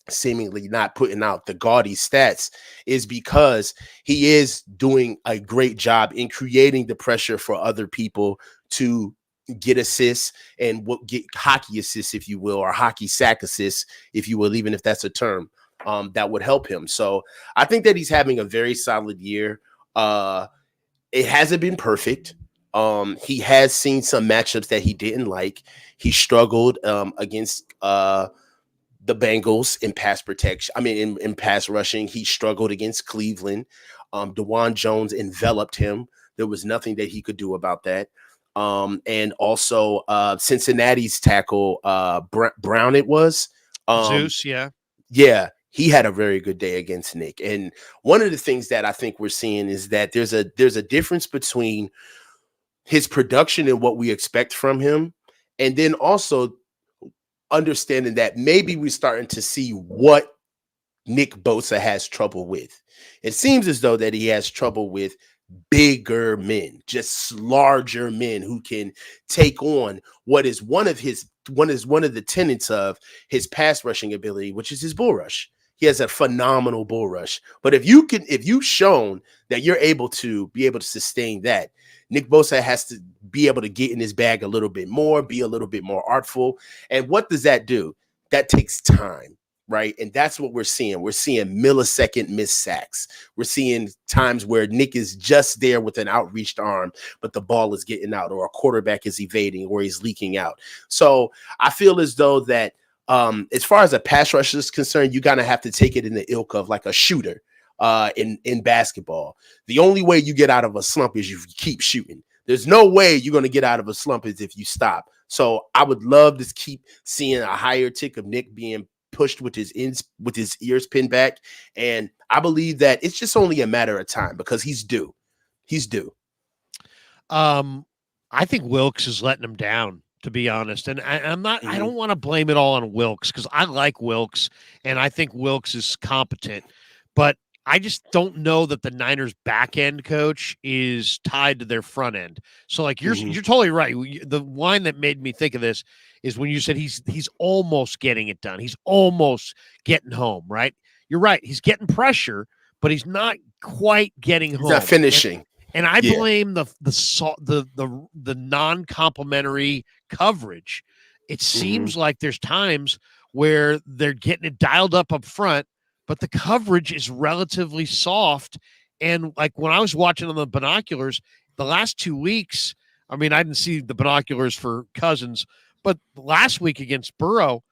seemingly not putting out the gaudy stats is because he is doing a great job in creating the pressure for other people to get assists and get hockey assists, if you will, or hockey sack assists, if you will, even if that's a term that would help him. So I think that he's having a very solid year. It hasn't been perfect. He has seen some matchups that he didn't like. He struggled against the Bengals in pass protection. I mean, in pass rushing, he struggled against Cleveland. DeJuan Jones enveloped him. There was nothing that he could do about that. And also Cincinnati's tackle, Brown, it was. Zeus, yeah. Yeah, he had a very good day against Nick. And one of the things that I think we're seeing is that there's a difference between his production and what we expect from him, and then also understanding that maybe we're starting to see what Nick Bosa has trouble with. It seems as though that he has trouble with bigger men, just larger men who can take on what is one of the tenets of his pass rushing ability, which is his bull rush. He has a phenomenal bull rush. But if you've shown that you're able to sustain that, Nick Bosa has to be able to get in his bag a little bit more, be a little bit more artful. And what does that do? That takes time, right? And that's what we're seeing. We're seeing millisecond missed sacks. We're seeing times where Nick is just there with an outreached arm, but the ball is getting out, or a quarterback is evading, or he's leaking out. So I feel as though that as far as a pass rusher is concerned, you gotta have to take it in the ilk of like a shooter. In basketball, the only way you get out of a slump is if you keep shooting. There's no way you're going to get out of a slump is if you stop. So I would love to keep seeing a higher tick of Nick being pushed with his ears pinned back, and I believe that it's just only a matter of time because he's due. He's due. I think Wilkes is letting him down, to be honest, and I'm not. I don't want to blame it all on Wilkes because I like Wilkes and I think Wilkes is competent, but I just don't know that the Niners back end coach is tied to their front end. So like you're totally right. The line that made me think of this is when you said he's almost getting it done. He's almost getting home, right? You're right. He's getting pressure, but he's not quite getting home. He's not finishing. And I blame the non-complimentary coverage. It seems like there's times where they're getting it dialed up front, but the coverage is relatively soft. And like when I was watching on the binoculars the last 2 weeks, I mean, I didn't see the binoculars for Cousins, but last week against Burrow,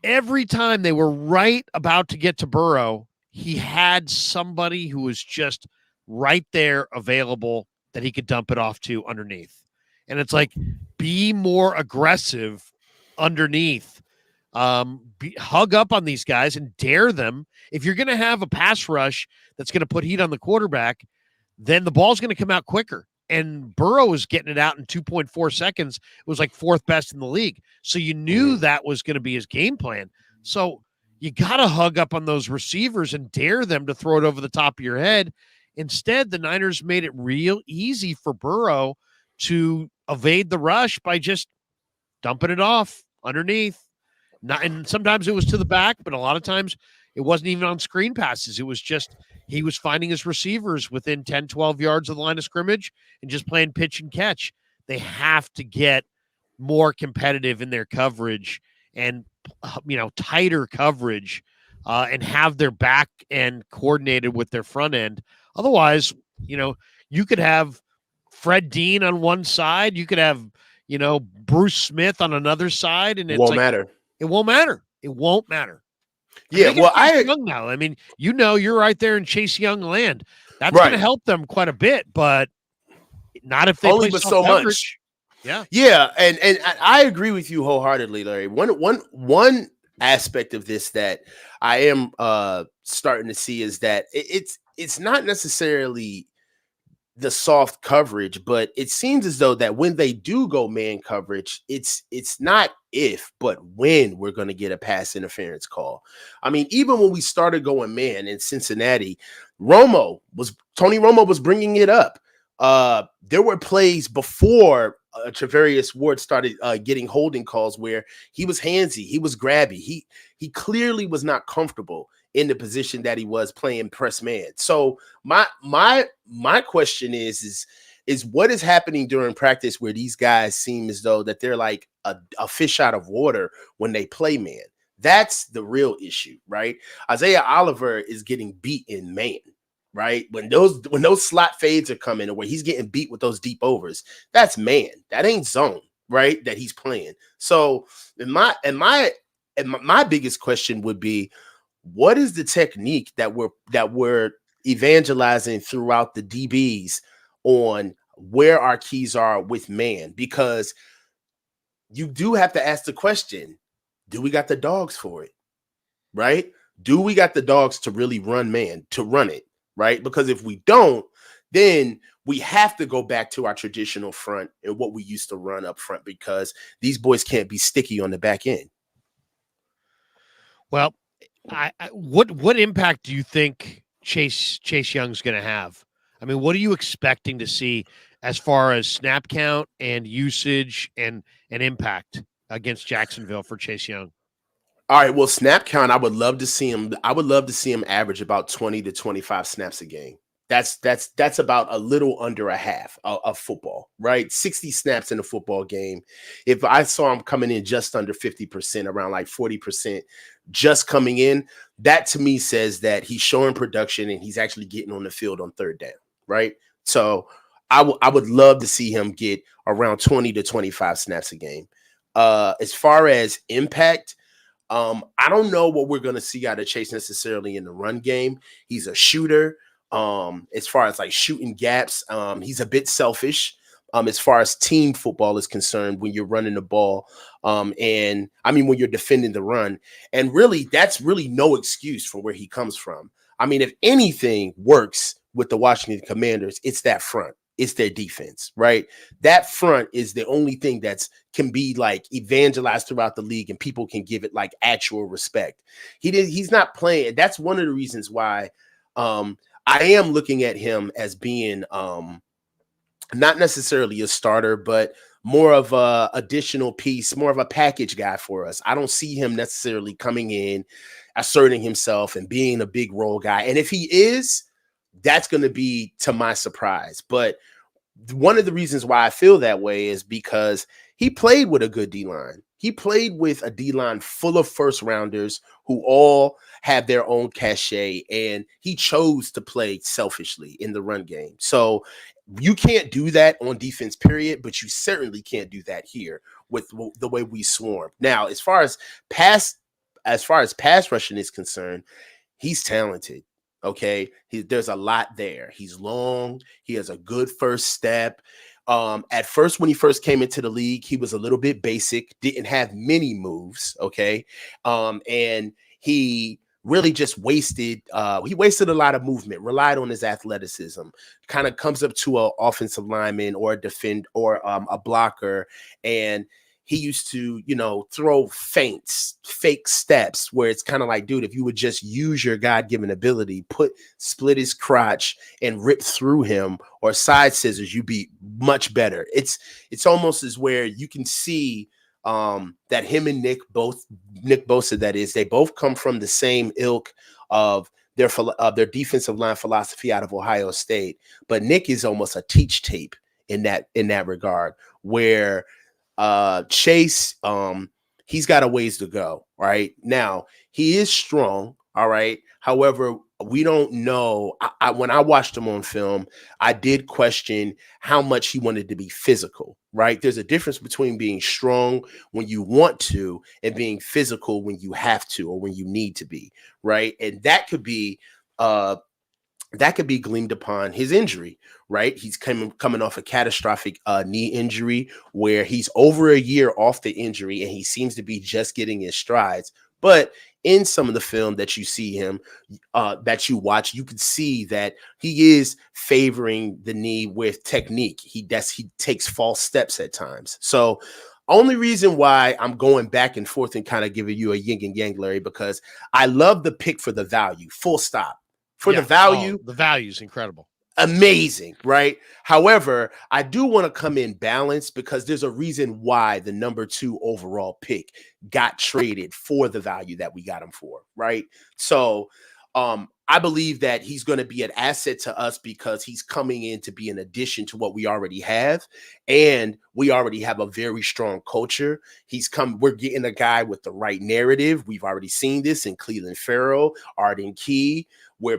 every time they were right about to get to Burrow, he had somebody who was just right there available that he could dump it off to underneath. And it's like, be more aggressive underneath. Hug up on these guys and dare them. If you're going to have a pass rush that's going to put heat on the quarterback, then the ball's going to come out quicker. And Burrow was getting it out in 2.4 seconds. It was like fourth best in the league. So you knew that was going to be his game plan. So you got to hug up on those receivers and dare them to throw it over the top of your head. Instead, the Niners made it real easy for Burrow to evade the rush by just dumping it off underneath. And sometimes it was to the back, but a lot of times it wasn't even on screen passes. It was just he was finding his receivers within 10, 12 yards of the line of scrimmage and just playing pitch and catch. They have to get more competitive in their coverage and, tighter coverage and have their back end coordinated with their front end. Otherwise, you could have Fred Dean on one side. You could have, Bruce Smith on another side. And it won't matter. It won't matter. It won't matter. Yeah, Young now. I mean, you're right there in Chase Young land. That's going to help them quite a bit, but not if they only play but so coverage. Much. Yeah, and I agree with you wholeheartedly, Larry. One aspect of this that I am starting to see is that it's not necessarily the soft coverage, but it seems as though that when they do go man coverage, it's not if, but when we're going to get a pass interference call. I mean, even when we started going man in Cincinnati, Tony Romo was bringing it up. There were plays before Travarius Ward started getting holding calls where he was handsy, he was grabby, he clearly was not comfortable in the position that he was playing press man. So my question is what is happening during practice where these guys seem as though that they're like a fish out of water when they play man? That's the real issue, right? Isaiah Oliver is getting beat in man, right? When those slot fades are coming or where he's getting beat with those deep overs, that's man. That ain't zone, right? That he's playing. So my biggest question would be, what is the technique that we're evangelizing throughout the DBs on where our keys are with man? Because you do have to ask the question, do we got the dogs for it? Right? Do we got the dogs to really run man, to run it? Right? Because if we don't, then we have to go back to our traditional front and what we used to run up front, because these boys can't be sticky on the back end. Well, what impact do you think Chase Young's going to have? I mean, what are you expecting to see as far as snap count and usage and impact against Jacksonville for Chase Young? All right, well, snap count, I would love to see him average about 20 to 25 snaps a game. That's about a little under a half of football, right? 60 snaps in a football game. If I saw him coming in just under 50%, around like 40%, just coming in, that to me says that he's showing production and he's actually getting on the field on third down, right? So I would love to see him get around 20 to 25 snaps a game. As far as impact, I don't know what we're going to see out of Chase necessarily in the run game. He's a shooter. As far as like shooting gaps, he's a bit selfish. As far as team football is concerned, when you're running the ball, and I mean, when you're defending the run, and really, that's really no excuse for where he comes from. I mean, if anything works with the Washington Commanders, it's that front. It's their defense, right? That front is the only thing can be like evangelized throughout the league and people can give it like actual respect. He's not playing. That's one of the reasons why I am looking at him as being not necessarily a starter, but more of a additional piece, more of a package guy for us. I don't see him necessarily coming in, asserting himself and being a big role guy. And if he is, that's going to be to my surprise. But one of the reasons why I feel that way is because he played with a good D-line. He played with a D-line full of first rounders who all have their own cachet, and he chose to play selfishly in the run game. So you can't do that on defense, period, but you certainly can't do that here with the way we swarm. Now, as far as pass rushing is concerned, he's talented. Okay, there's a lot there. He's long. He has a good first step. At first, when he first came into the league, he was a little bit basic, didn't have many moves. Okay, and he really just wasted a lot of movement, relied on his athleticism, kind of comes up to an offensive lineman or a defend or a blocker, and he used to, throw feints, fake steps where it's kind of like, dude, if you would just use your God-given ability, split his crotch and rip through him, or side scissors, you'd be much better. It's almost as where you can see that him and Nick Bosa, that is, they both come from the same ilk of their defensive line philosophy out of Ohio State. But Nick is almost a teach tape in that regard, where Chase, he's got a ways to go. Right now, he is strong. All right. However, we don't know. When I watched him on film, I did question how much he wanted to be physical. Right. There's a difference between being strong when you want to and being physical when you have to or when you need to be. Right. And that could be gleamed upon his injury, right? He's coming off a catastrophic knee injury where he's over a year off the injury and he seems to be just getting his strides. But in some of the film that you see him, that you watch, you can see that he is favoring the knee with technique. He takes false steps at times. So only reason why I'm going back and forth and kind of giving you a yin and yang, Larry, because I love the pick for the value, full stop. For the value. The value is incredible. Amazing, right? However, I do want to come in balanced because there's a reason why the number 2 overall pick got traded for the value that we got him for, right? So I believe that he's going to be an asset to us because he's coming in to be an addition to what we already have. And we already have a very strong culture. We're getting a guy with the right narrative. We've already seen this in Cleveland Farrell, Arden Key, where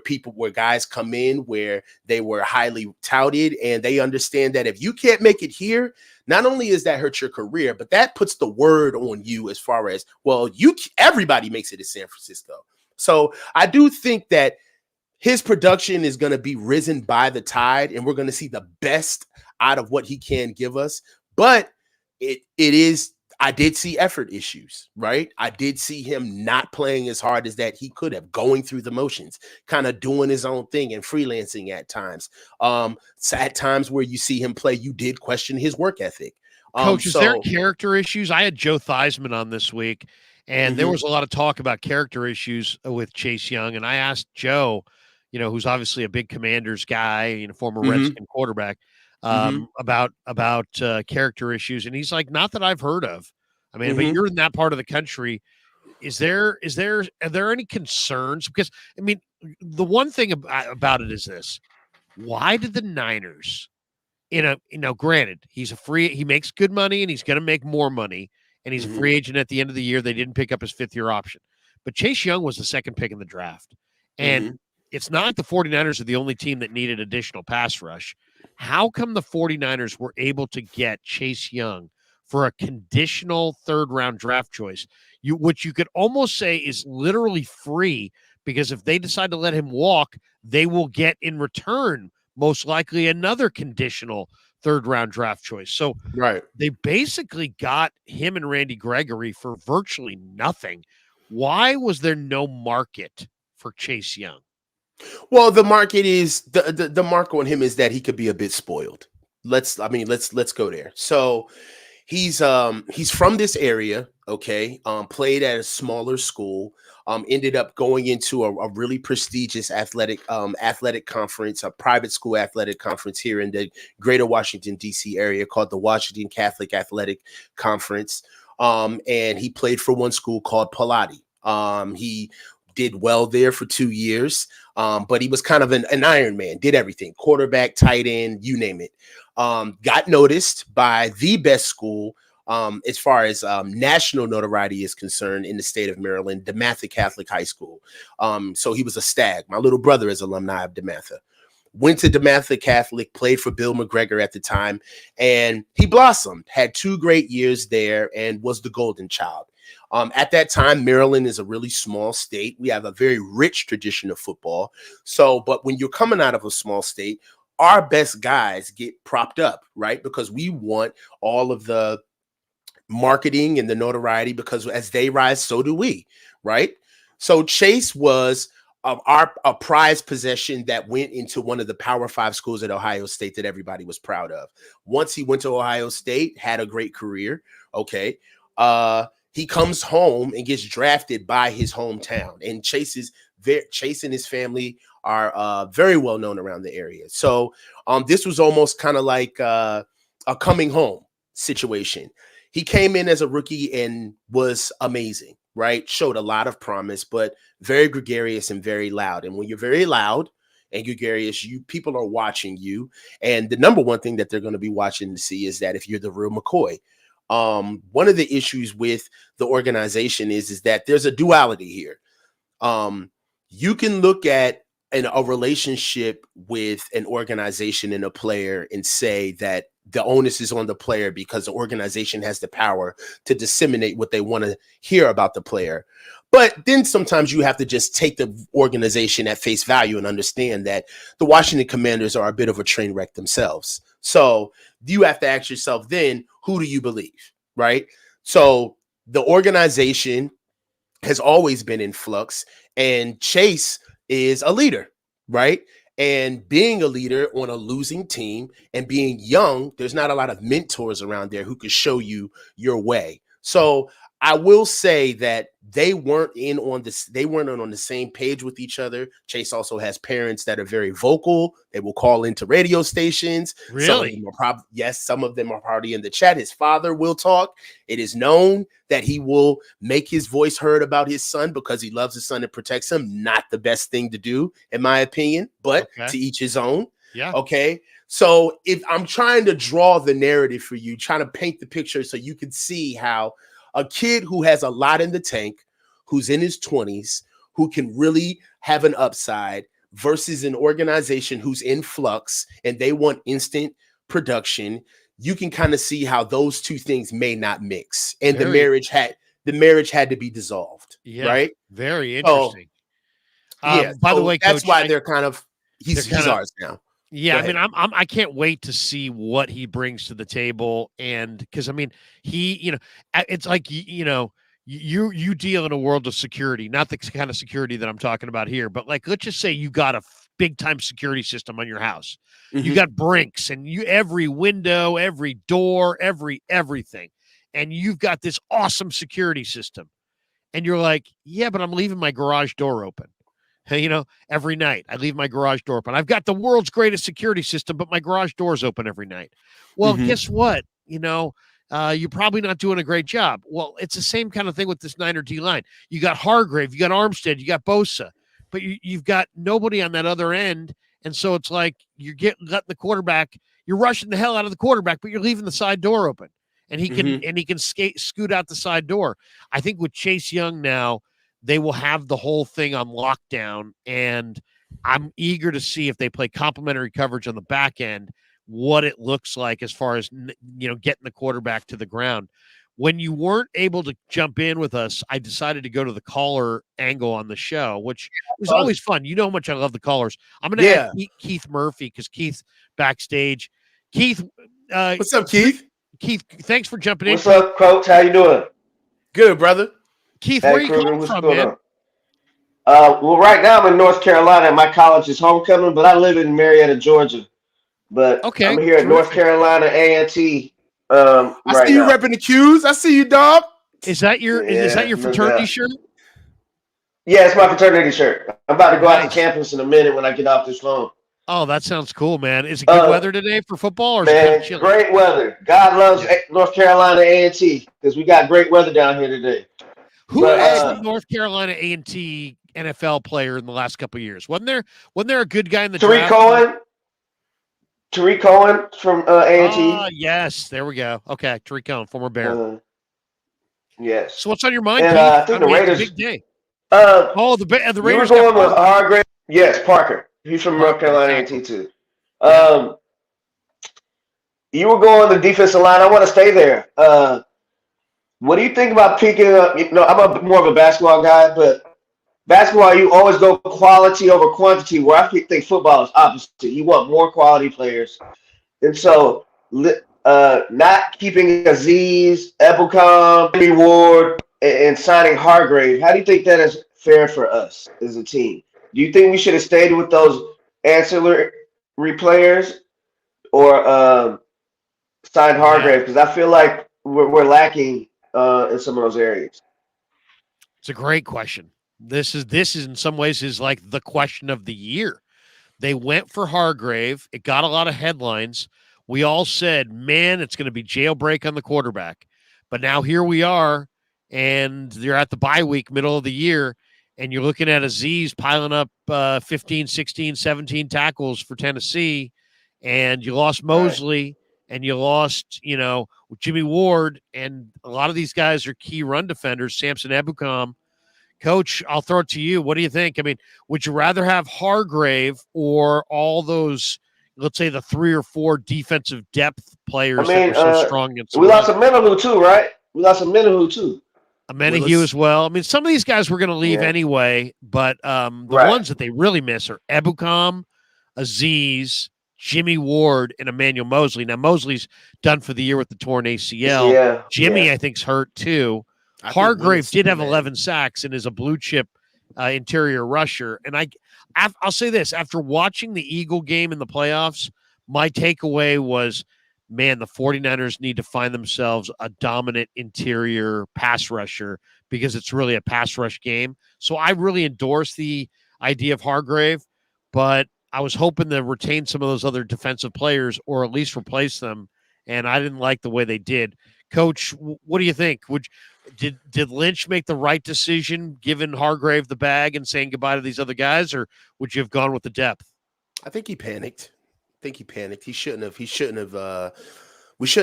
guys come in where they were highly touted and they understand that if you can't make it here, not only is that hurt your career, but that puts the word on you as far as, well, everybody makes it in San Francisco. So I do think that his production is going to be risen by the tide, and we're going to see the best out of what he can give us. But I did see effort issues, right? I did see him not playing as hard as that he could have, going through the motions, kind of doing his own thing and freelancing at times. So at times where you see him play, you did question his work ethic. Coach, is there character issues? I had Joe Theismann on this week, and there was a lot of talk about character issues with Chase Young. And I asked Joe, who's obviously a big Commanders guy, former Redskin quarterback, about character issues. And he's like, not that I've heard of. I mean, but you're in that part of the country. Are there any concerns? Because, I mean, the one thing about it is this. Why did the Niners, granted, he makes good money and he's going to make more money. And he's a free agent at the end of the year. They didn't pick up his 5th-year option. But Chase Young was the 2nd pick in the draft. And it's not like the 49ers are the only team that needed additional pass rush. How come the 49ers were able to get Chase Young for a conditional 3rd-round draft choice, which you could almost say is literally free, because if they decide to let him walk, they will get in return most likely another conditional 3rd-round draft choice. So they basically got him and Randy Gregory for virtually nothing. Why was there no market for Chase Young? Well, the market is the mark on him is that he could be a bit spoiled. Let's go there. So he's from this area, okay? Played at a smaller school. Ended up going into a really prestigious athletic conference, a private school athletic conference here in the greater Washington, D.C. area called the Washington Catholic Athletic Conference. And he played for one school called Pilati. He did well there for 2 years, but he was kind of an Iron Man, did everything, quarterback, tight end, you name it. Got noticed by the best school as far as national notoriety is concerned in the state of Maryland, DeMatha Catholic High School. So he was a Stag. My little brother is alumni of DeMatha. Went to DeMatha Catholic, played for Bill McGregor at the time, and he blossomed, had 2 great years there, and was the golden child. At that time, Maryland is a really small state. We have a very rich tradition of football. But when you're coming out of a small state, our best guys get propped up, right? Because we want all of the marketing and the notoriety, because as they rise, so do we, right? So Chase was a prized possession that went into one of the Power 5 schools at Ohio State that everybody was proud of. Once he went to Ohio State, had a great career, okay? He comes home and gets drafted by his hometown, and Chase and his family are very well known around the area. So this was almost kind of like a coming home situation. He came in as a rookie and was amazing, right? Showed a lot of promise, but very gregarious and very loud. And when you're very loud and gregarious, people are watching you. And the number one thing that they're going to be watching to see is that if you're the real McCoy. One of the issues with the organization is that there's a duality here. You can look at a relationship with an organization and a player and say that the onus is on the player because the organization has the power to disseminate what they want to hear about the player. But then sometimes you have to just take the organization at face value and understand that the Washington Commanders are a bit of a train wreck themselves. So you have to ask yourself then, who do you believe, right? So the organization has always been in flux, and Chase is a leader, right? And being a leader on a losing team and being young, there's not a lot of mentors around there who could show you your way. So I will say that they weren't on the same page with each other. Chase also has parents that are very vocal. They will call into radio stations. Really? Some of them are already in the chat. His father will talk. It is known that he will make his voice heard about his son because he loves his son and protects him. Not the best thing to do, in my opinion, but to each his own. Yeah. Okay. So if I'm trying to draw the narrative for you, trying to paint the picture so you can see how a kid who has a lot in the tank, who's in his 20s, who can really have an upside versus an organization who's in flux and they want instant production, you can kind of see how those two things may not mix. And the marriage had to be dissolved. Yeah. Right. Very interesting. By the way, that's Coach, why they're kind of he's ours now. Yeah, I mean, I can't wait to see what he brings to the table, and because I mean, it's like you deal in a world of security, not the kind of security that I'm talking about here, but like let's just say you got a big time security system on your house, you got Brinks, and every window, every door, everything, and you've got this awesome security system, and you're like, yeah, but I'm leaving my garage door open. Every night I leave my garage door open. I've got the world's greatest security system, but my garage door is open every night. Well, guess what? You're probably not doing a great job. Well, it's the same kind of thing with this Niner D line. You got Hargrave, you got Armstead, you got Bosa, but you've got nobody on that other end. And so it's like you're letting the quarterback, you're rushing the hell out of the quarterback, but you're leaving the side door open. And he can scoot out the side door. I think with Chase Young now, they will have the whole thing on lockdown, and I'm eager to see if they play complementary coverage on the back end, what it looks like as far as, getting the quarterback to the ground. When you weren't able to jump in with us, I decided to go to the caller angle on the show, which was always fun. You know how much I love the callers. I'm going to add Keith Murphy because Keith backstage. Keith. What's up, Keith? Keith, thanks for jumping in. What's up, Coach? How you doing? Good, brother. Keith, where are you coming from, man? Well, right now I'm in North Carolina, and my college is homecoming, but I live in Marietta, Georgia. But I'm here at North Carolina A&T. I see you repping the Qs. I see you, dog. Is that your fraternity shirt? Yeah, it's my fraternity shirt. I'm about to go out to campus in a minute when I get off this phone. Oh, that sounds cool, man. Is it good weather today for football? Or is it kind of chilly? Great weather. God loves North Carolina A&T because we got great weather down here today. Who was the North Carolina A&T NFL player in the last couple of years? Wasn't there a good guy in the draft? Tariq Cohen from A&T. Yes, there we go. Okay, Tariq Cohen, former Bear. Yes. So what's on your mind, and, Keith? I think the Raiders. Big day. The Raiders. You were going with Hargrave. Yes, Parker. He's from North Carolina A&T too. You were going the defensive line. I want to stay there. What do you think about picking up? I'm more of a basketball guy, but basketball, you always go quality over quantity, where I think football is opposite. You want more quality players. And so not keeping Aziz, Ebukam, Ward, and signing Hargrave, how do you think that is fair for us as a team? Do you think we should have stayed with those ancillary players or signed Hargrave? Because I feel like we're lacking in some of those areas. It's a great question. This is in some ways is like the question of the year. They went for Hargrave. It got a lot of headlines. We all said, man, it's going to be jailbreak on the quarterback. But now here we are, and they're at the bye week, middle of the year, and you're looking at Aziz piling up 15, 16, 17 tackles for Tennessee, and you lost Mosley, and you lost, Jimmy Ward, and a lot of these guys are key run defenders, Samson Ebukam. Coach, I'll throw it to you. What do you think? I mean, would you rather have Hargrave or all those, let's say, the 3 or 4 defensive depth players that were so strong against we lost a Menahu too, right? We lost a Menahu too. A Menahu as well. I mean, some of these guys were going to leave anyway, but the ones that they really miss are Ebukam, Aziz, Jimmy Ward, and Emmanuel Mosley. Now, Mosley's done for the year with the torn ACL. Jimmy, I think, is hurt too. Hargrave did have 11 sacks and is a blue chip interior rusher. And I'll say this, after watching the Eagle game in the playoffs, my takeaway was, man, the 49ers need to find themselves a dominant interior pass rusher because it's really a pass rush game. So I really endorse the idea of Hargrave, but I was hoping to retain some of those other defensive players or at least replace them, and I didn't like the way they did. Coach, what do you think? Did Lynch make the right decision, giving Hargrave the bag and saying goodbye to these other guys, or would you have gone with the depth? I think he panicked. He shouldn't have. We shouldn't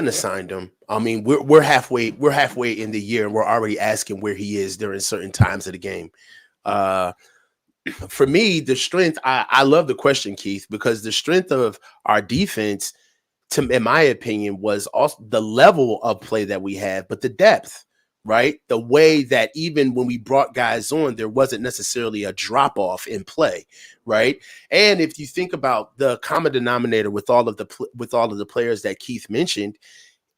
have signed him. I mean, we're halfway in the year, and we're already asking where he is during certain times of the game. For me, the strength. I love the question, Keith, because the strength of our defense, in my opinion, was also the level of play that we have, but the depth. Right? The way that even when we brought guys on, there wasn't necessarily a drop off in play. Right. And if you think about the common denominator with all of the players that Keith mentioned,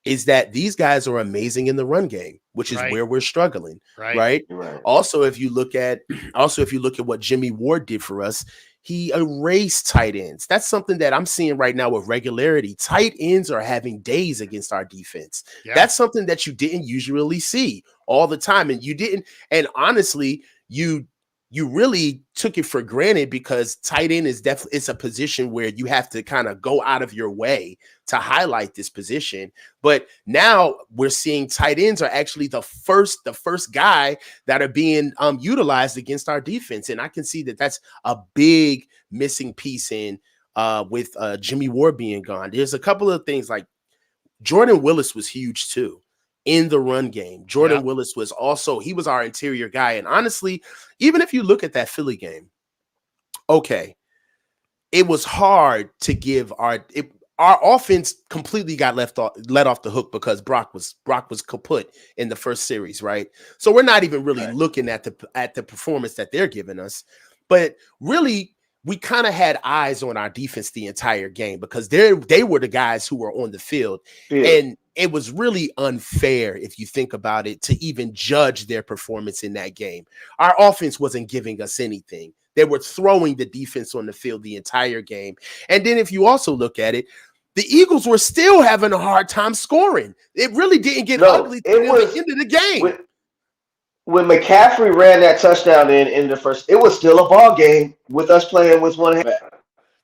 is that these guys are amazing in the run game, which is where we're struggling. Right. Also, if you look at what Jimmy Ward did for us, he erased tight ends. That's something that I'm seeing right now with regularity. Tight ends are having days against our defense. Yeah. That's something that you didn't usually see all the time. And you didn't. And honestly, you really took it for granted because tight end is definitely, it's a position where you have to kind of go out of your way to highlight this position. But now we're seeing tight ends are actually the first guy that are being utilized against our defense. And I can see that that's a big missing piece in with Jimmy Ward being gone. There's a couple of things like Jordan Willis was huge too. In the run game, Jordan Willis was he was our interior guy. And honestly, even if you look at that Philly game, it was hard to give our offense completely got let off the hook because Brock was kaput in the first series, right? So we're not even really looking at the performance that they're giving us, but really we kind of had eyes on our defense the entire game because they were the guys who were on the field. And it was really unfair, if you think about it, to even judge their performance in that game. Our offense wasn't giving us anything. They were throwing the defense on the field the entire game. And then if you also look at it, the Eagles were still having a hard time scoring. It really didn't get ugly at the end of the game. When McCaffrey ran that touchdown in the first, it was still a ball game with us playing with one hand.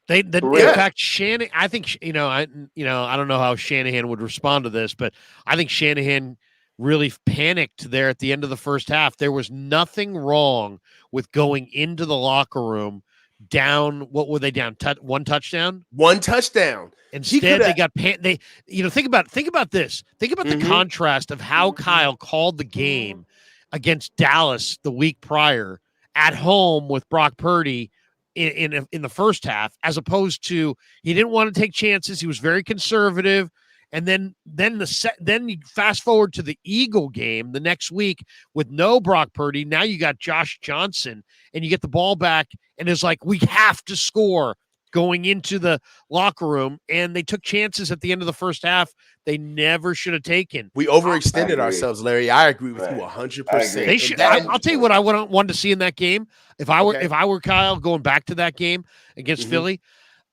In fact, Shanahan, I think, I don't know how Shanahan would respond to this, but I think Shanahan really panicked there at the end of the first half. There was nothing wrong with going into the locker room down. What were they down? One touchdown? One touchdown. Instead, they got think about this. Think about the contrast of how Kyle called the game against Dallas the week prior at home with Brock Purdy in the first half, as opposed to he didn't want to take chances. He was very conservative. And then you fast forward to the Eagle game the next week with no Brock Purdy. Now you got Josh Johnson, and you get the ball back, and it's like, we have to score going into the locker room. And they took chances at the end of the first half they never should have taken. We overextended ourselves, Larry. I agree with you 100%. They should. I'll tell you what I wanted to see in that game. If I were Kyle, going back to that game against Philly,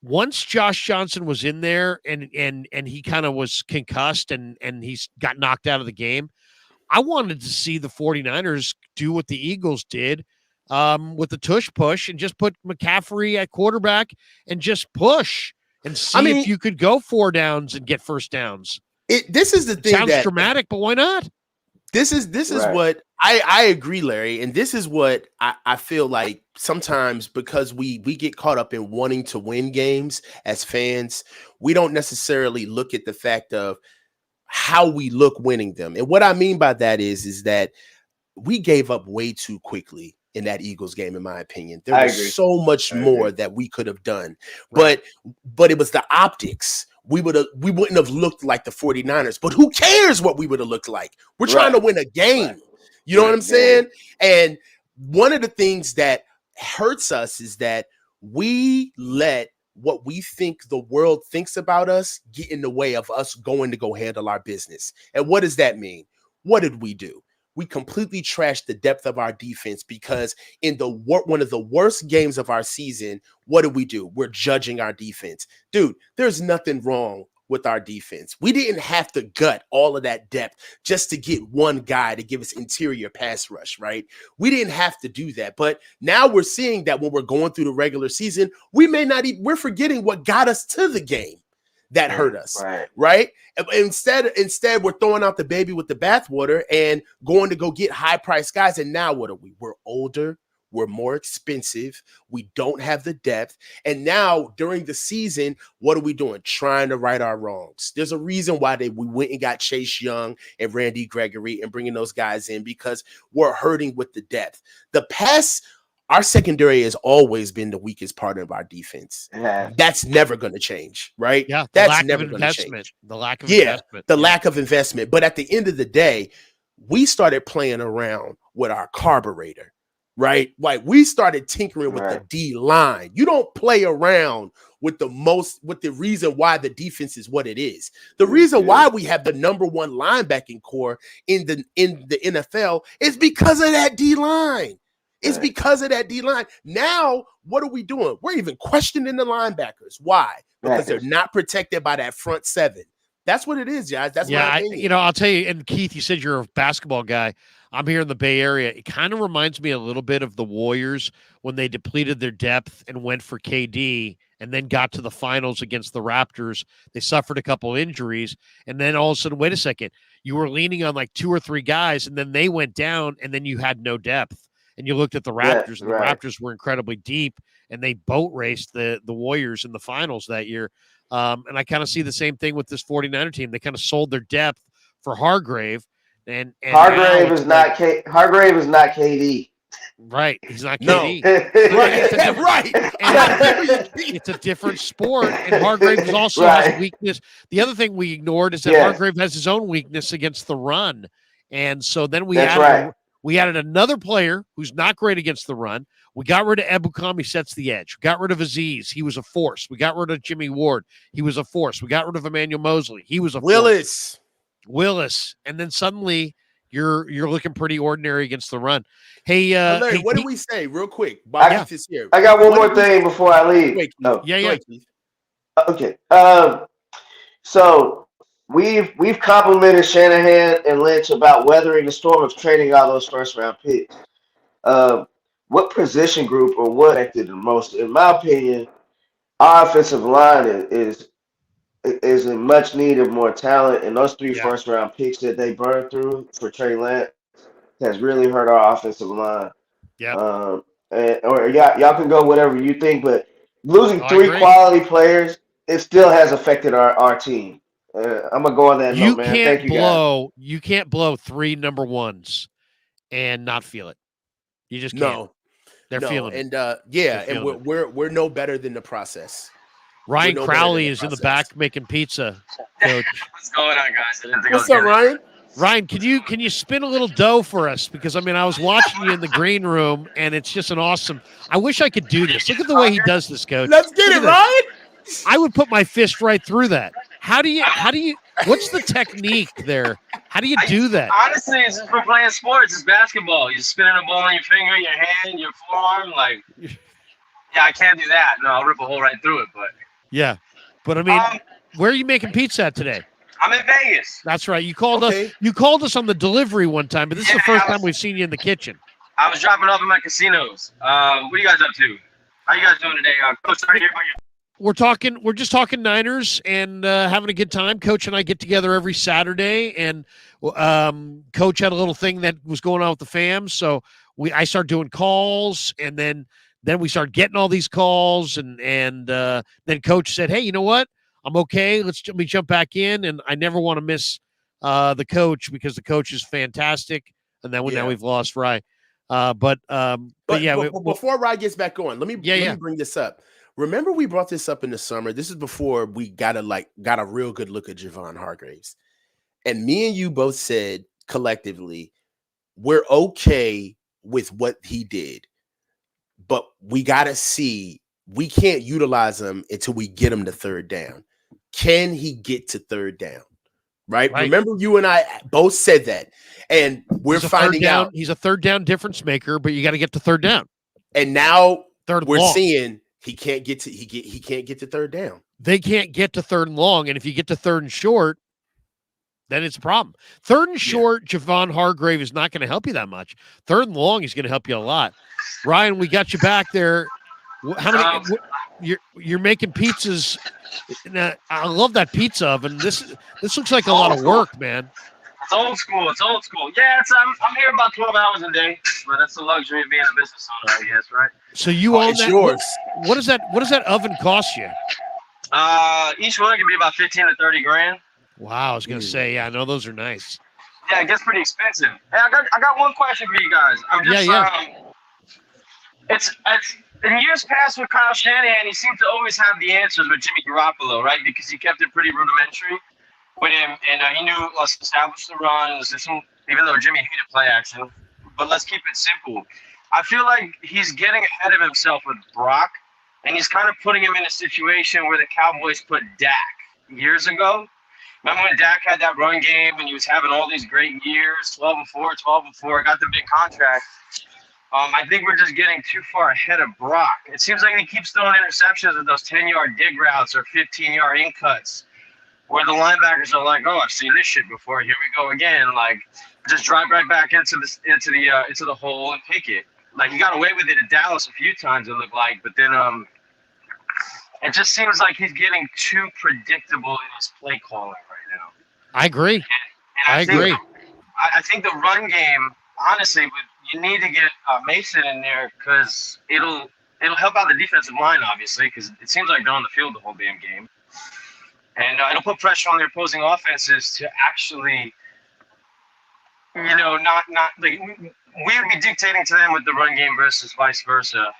once Josh Johnson was in there and he kind of was concussed and he's got knocked out of the game, I wanted to see the 49ers do what the Eagles did with the tush push and just put McCaffrey at quarterback and just push and see if you could go 4 downs and get first downs. This is the thing. Sounds dramatic, but why not? This is what I agree, Larry. And this is what I feel like sometimes, because we get caught up in wanting to win games as fans, we don't necessarily look at the fact of how we look winning them. And what I mean by that is that we gave up way too quickly in that Eagles game, in my opinion. There was so much more that we could have done. But it was the optics. We wouldn't have looked like the 49ers, but who cares what we would have looked like? We're trying to win a game. You know what I'm saying? And one of the things that hurts us is that we let what we think the world thinks about us get in the way of us going to go handle our business. And what does that mean? What did we do? we completely trashed the depth of our defense because in one of the worst games of our season, what do? We're judging our defense. Dude, there's nothing wrong with our defense. We didn't have to gut all of that depth just to get one guy to give us interior pass rush, right? We didn't have to do that. But now we're seeing that when we're going through the regular season, we're forgetting what got us to the game that hurt us, right? Instead, we're throwing out the baby with the bathwater and going to go get high-priced guys. And now what are we? We're older. We're more expensive. We don't have the depth. And now during the season, what are we doing? Trying to right our wrongs. There's a reason why we went and got Chase Young and Randy Gregory and bringing those guys in because we're hurting with the depth. Our secondary has always been the weakest part of our defense. Yeah. That's never going to change, right? Yeah, that's never going to change. The lack of investment. Lack of investment. But at the end of the day, we started playing around with our carburetor, right? Like we started tinkering with the D line. You don't play around with the reason why the defense is what it is. The reason why we have the number one linebacking core in the NFL is because of that D line. It's because of that D-line. Now, what are we doing? We're even questioning the linebackers. Why? Because they're not protected by that front seven. That's what it is, guys. That's my opinion. I'll tell you, and Keith, you said you're a basketball guy. I'm here in the Bay Area. It kind of reminds me a little bit of the Warriors when they depleted their depth and went for KD and then got to the finals against the Raptors. They suffered a couple injuries, and then all of a sudden, wait a second, you were leaning on like 2 or 3 guys, and then they went down, and then you had no depth. And you looked at the Raptors, and the Raptors were incredibly deep, and they boat raced the Warriors in the finals that year. And I kind of see the same thing with this 49er team. They kind of sold their depth for Hargrave. And Hargrave is not KD. Right. He's not No. KD. Right. And it's a different sport. And Hargrave also has a weakness. The other thing we ignored is that Hargrave has his own weakness against the run. And so then we added another player who's not great against the run. We got rid of Ebukam. He sets the edge. We got rid of Aziz. He was a force. We got rid of Jimmy Ward. He was a force. We got rid of Emmanuel Mosley. He was a force. Willis. And then suddenly you're looking pretty ordinary against the run. Hey, Larry, what did we say real quick? Bob is here. I got one more thing before I leave. Wait, Okay. So we've complimented Shanahan and Lynch about weathering the storm of trading all those first round picks. What position group or what acted the most? In my opinion, our offensive line is in much need of more talent, and those 3 first round picks that they burned through for Trey Lance has really hurt our offensive line. Yeah. Y'all can go whatever you think, but losing 3 quality players, it still has affected our team. I'm gonna go on that note, man. Thank you, guys. You can't blow 3 number ones and not feel it. You just can't. No. They're feeling it. And we're no better than the process. Ryan Crowley is in the back making pizza. Coach. What's going on, guys? What's up, Ryan? Ryan, can you spin a little dough for us? Because I was watching you in the green room, and it's just an awesome. I wish I could do this. Look at the way he does this, Coach. Let's get it, Ryan. I would put my fist right through that. How do you? What's the technique there? How do you do that? Honestly, it's just for playing sports. It's basketball. You're spinning a ball on your finger, your hand, your forearm. Like, yeah, I can't do that. No, I'll rip a hole right through it. But yeah, but where are you making pizza at today? I'm in Vegas. That's right. You called us. You called us on the delivery one time, but this is the first time we've seen you in the kitchen. I was dropping off at my casinos. What are you guys up to? How you guys doing today? Coach, sorry to hear about you. We're just talking Niners and having a good time. Coach and I get together every Saturday, and Coach had a little thing that was going on with the fam, so I started doing calls, and then we started getting all these calls, and then Coach said, "Hey, you know what? I'm okay. Let me jump back in." And I never want to miss the coach because the coach is fantastic. And then now we've lost Rye. But before Rye gets back on, let me bring this up. Remember, we brought this up in the summer. This is before we got a real good look at Javon Hargraves. And me and you both said collectively, we're okay with what he did, but we got to see, we can't utilize him until we get him to third down. Can he get to third down? right? Remember, you and I both said that, and we're finding out he's a third down difference maker, but you got to get to third down. And now we're long. seeing he can't get to third down. They can't get to third and long, and if you get to third and short, then it's a problem. Third and short, Javon Hargrave is not going to help you that much. Third and long is going to help you a lot. Ryan, we got you back there. How many? You're making pizzas. Now, I love that pizza oven. This looks like a lot of work, man. It's old school. Yeah, I'm here about 12 hours a day, but that's the luxury of being a business owner, I guess, right? So you own it's that? Yours. What does that oven cost you? Each one can be about 15 to 30 grand. Wow, I was gonna say, yeah, I know those are nice. Yeah, it gets pretty expensive. Hey, I got one question for you guys. I'm just it's in years past with Kyle Shanahan, he seemed to always have the answers with Jimmy Garoppolo, right? Because he kept it pretty rudimentary with him, and he knew let's establish the runs, even though Jimmy hated play action. But let's keep it simple. I feel like he's getting ahead of himself with Brock, and he's kind of putting him in a situation where the Cowboys put Dak years ago. Remember when Dak had that run game and he was having all these great years, 12-4, got the big contract. I think we're just getting too far ahead of Brock. It seems like he keeps throwing interceptions with those 10-yard dig routes or 15-yard in cuts, where the linebackers are like, "Oh, I've seen this shit before. Here we go again." Like, just drive right back into the hole and pick it. Like, he got away with it at Dallas a few times, it looked like, but then it just seems like he's getting too predictable in his play calling right now. I agree. And I agree. I think the run game, honestly, you need to get Mason in there because it'll help out the defensive line, obviously, because it seems like they're on the field the whole damn game. And it'll put pressure on their opposing offenses to actually, not like we would be dictating to them with the run game versus vice versa.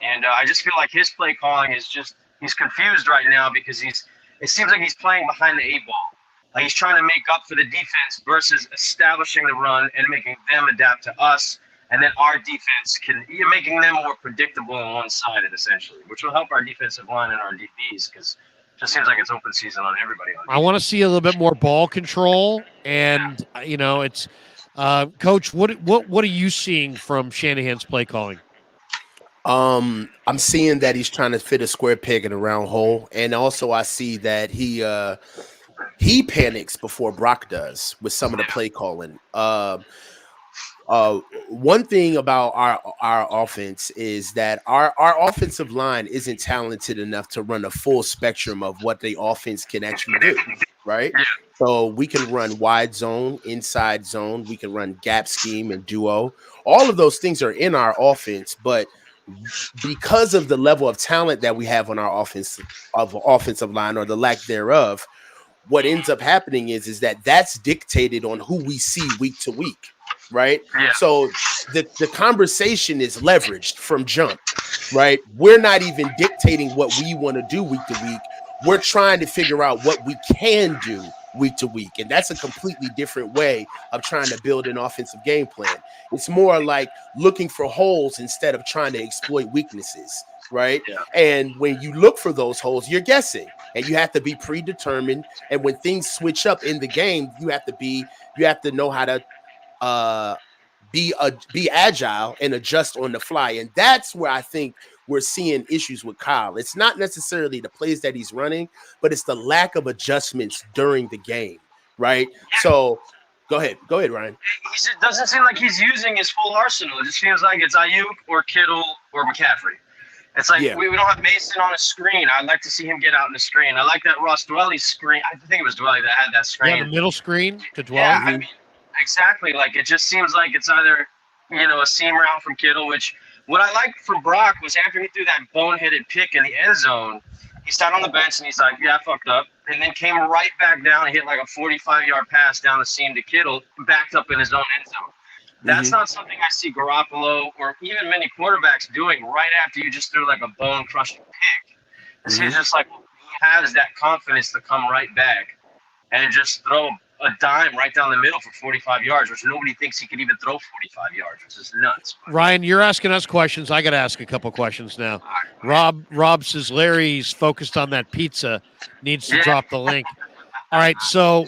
And I just feel like his play calling is he's confused right now because it seems like he's playing behind the eight ball. Like he's trying to make up for the defense versus establishing the run and making them adapt to us. And then our defense making them more predictable and one-sided, essentially, which will help our defensive line and our DBs because it just seems like it's open season on everybody. I want to see a little bit more ball control. And, it's Coach, what are you seeing from Shanahan's play calling? I'm seeing that he's trying to fit a square peg in a round hole, and also I see that he panics before Brock does with some of the play calling. One thing about our offense is that our offensive line isn't talented enough to run a full spectrum of what the offense can actually do, right? So we can run wide zone, inside zone, we can run gap scheme and duo. All of those things are in our offense, but because of the level of talent that we have on our offensive line or the lack thereof, what ends up happening is that that's dictated on who we see week to week, right? Yeah. So the conversation is leveraged from jump, right? We're not even dictating what we want to do week to week. We're trying to figure out what we can do week to week. And that's a completely different way of trying to build an offensive game plan. It's more like looking for holes instead of trying to exploit weaknesses, right? Yeah. And when you look for those holes, you're guessing and you have to be predetermined. And when things switch up in the game, you have to know how to be agile and adjust on the fly. And that's where I think we're seeing issues with Kyle. It's not necessarily the plays that he's running, but it's the lack of adjustments during the game, right? So go ahead, Ryan. It doesn't seem like he's using his full arsenal. It just feels like it's Ayuk or Kittle or McCaffrey. It's like we don't have Mason on a screen. I'd like to see him get out in the screen. I like that Ross Dwelly screen. I think it was Dwelly that had that screen. Yeah, the middle screen to Dwelly. Yeah, I mean, exactly. Like, it just seems like it's either, a seam route from Kittle, which what I liked from Brock was after he threw that boneheaded pick in the end zone, he sat on the bench and he's like, yeah, I fucked up. And then came right back down and hit like a 45-yard pass down the seam to Kittle, backed up in his own end zone. That's not something I see Garoppolo or even many quarterbacks doing right after you just threw like a bone-crushing pick. He's just like, he has that confidence to come right back and just throw a dime right down the middle for 45 yards, which nobody thinks he could even throw 45 yards, which is nuts. Ryan, you're asking us questions. I got to ask a couple questions now. Rob says Larry's focused on that pizza, needs to drop the link. All right, so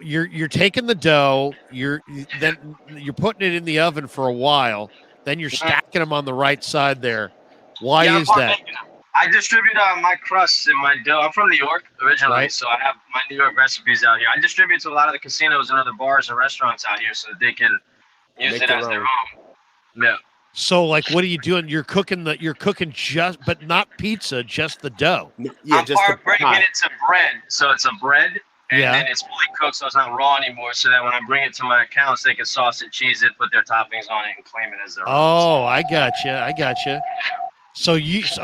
you're taking the dough, then you're putting it in the oven for a while, then you're stacking them on the right side there. Why is that? I distribute my crusts and my dough. I'm from New York originally, right. So I have my New York recipes out here. I distribute to a lot of the casinos and other bars and restaurants out here so that they can use it as their own. Yeah. So, like, what are you doing? You're cooking just, but not pizza, just the dough. Yeah, I'm bringing it to bread. So it's a bread, and then it's fully cooked, so it's not raw anymore. So that when I bring it to my accounts, they can sauce it, cheese it, put their toppings on it, and claim it as their own. Oh, I gotcha. So is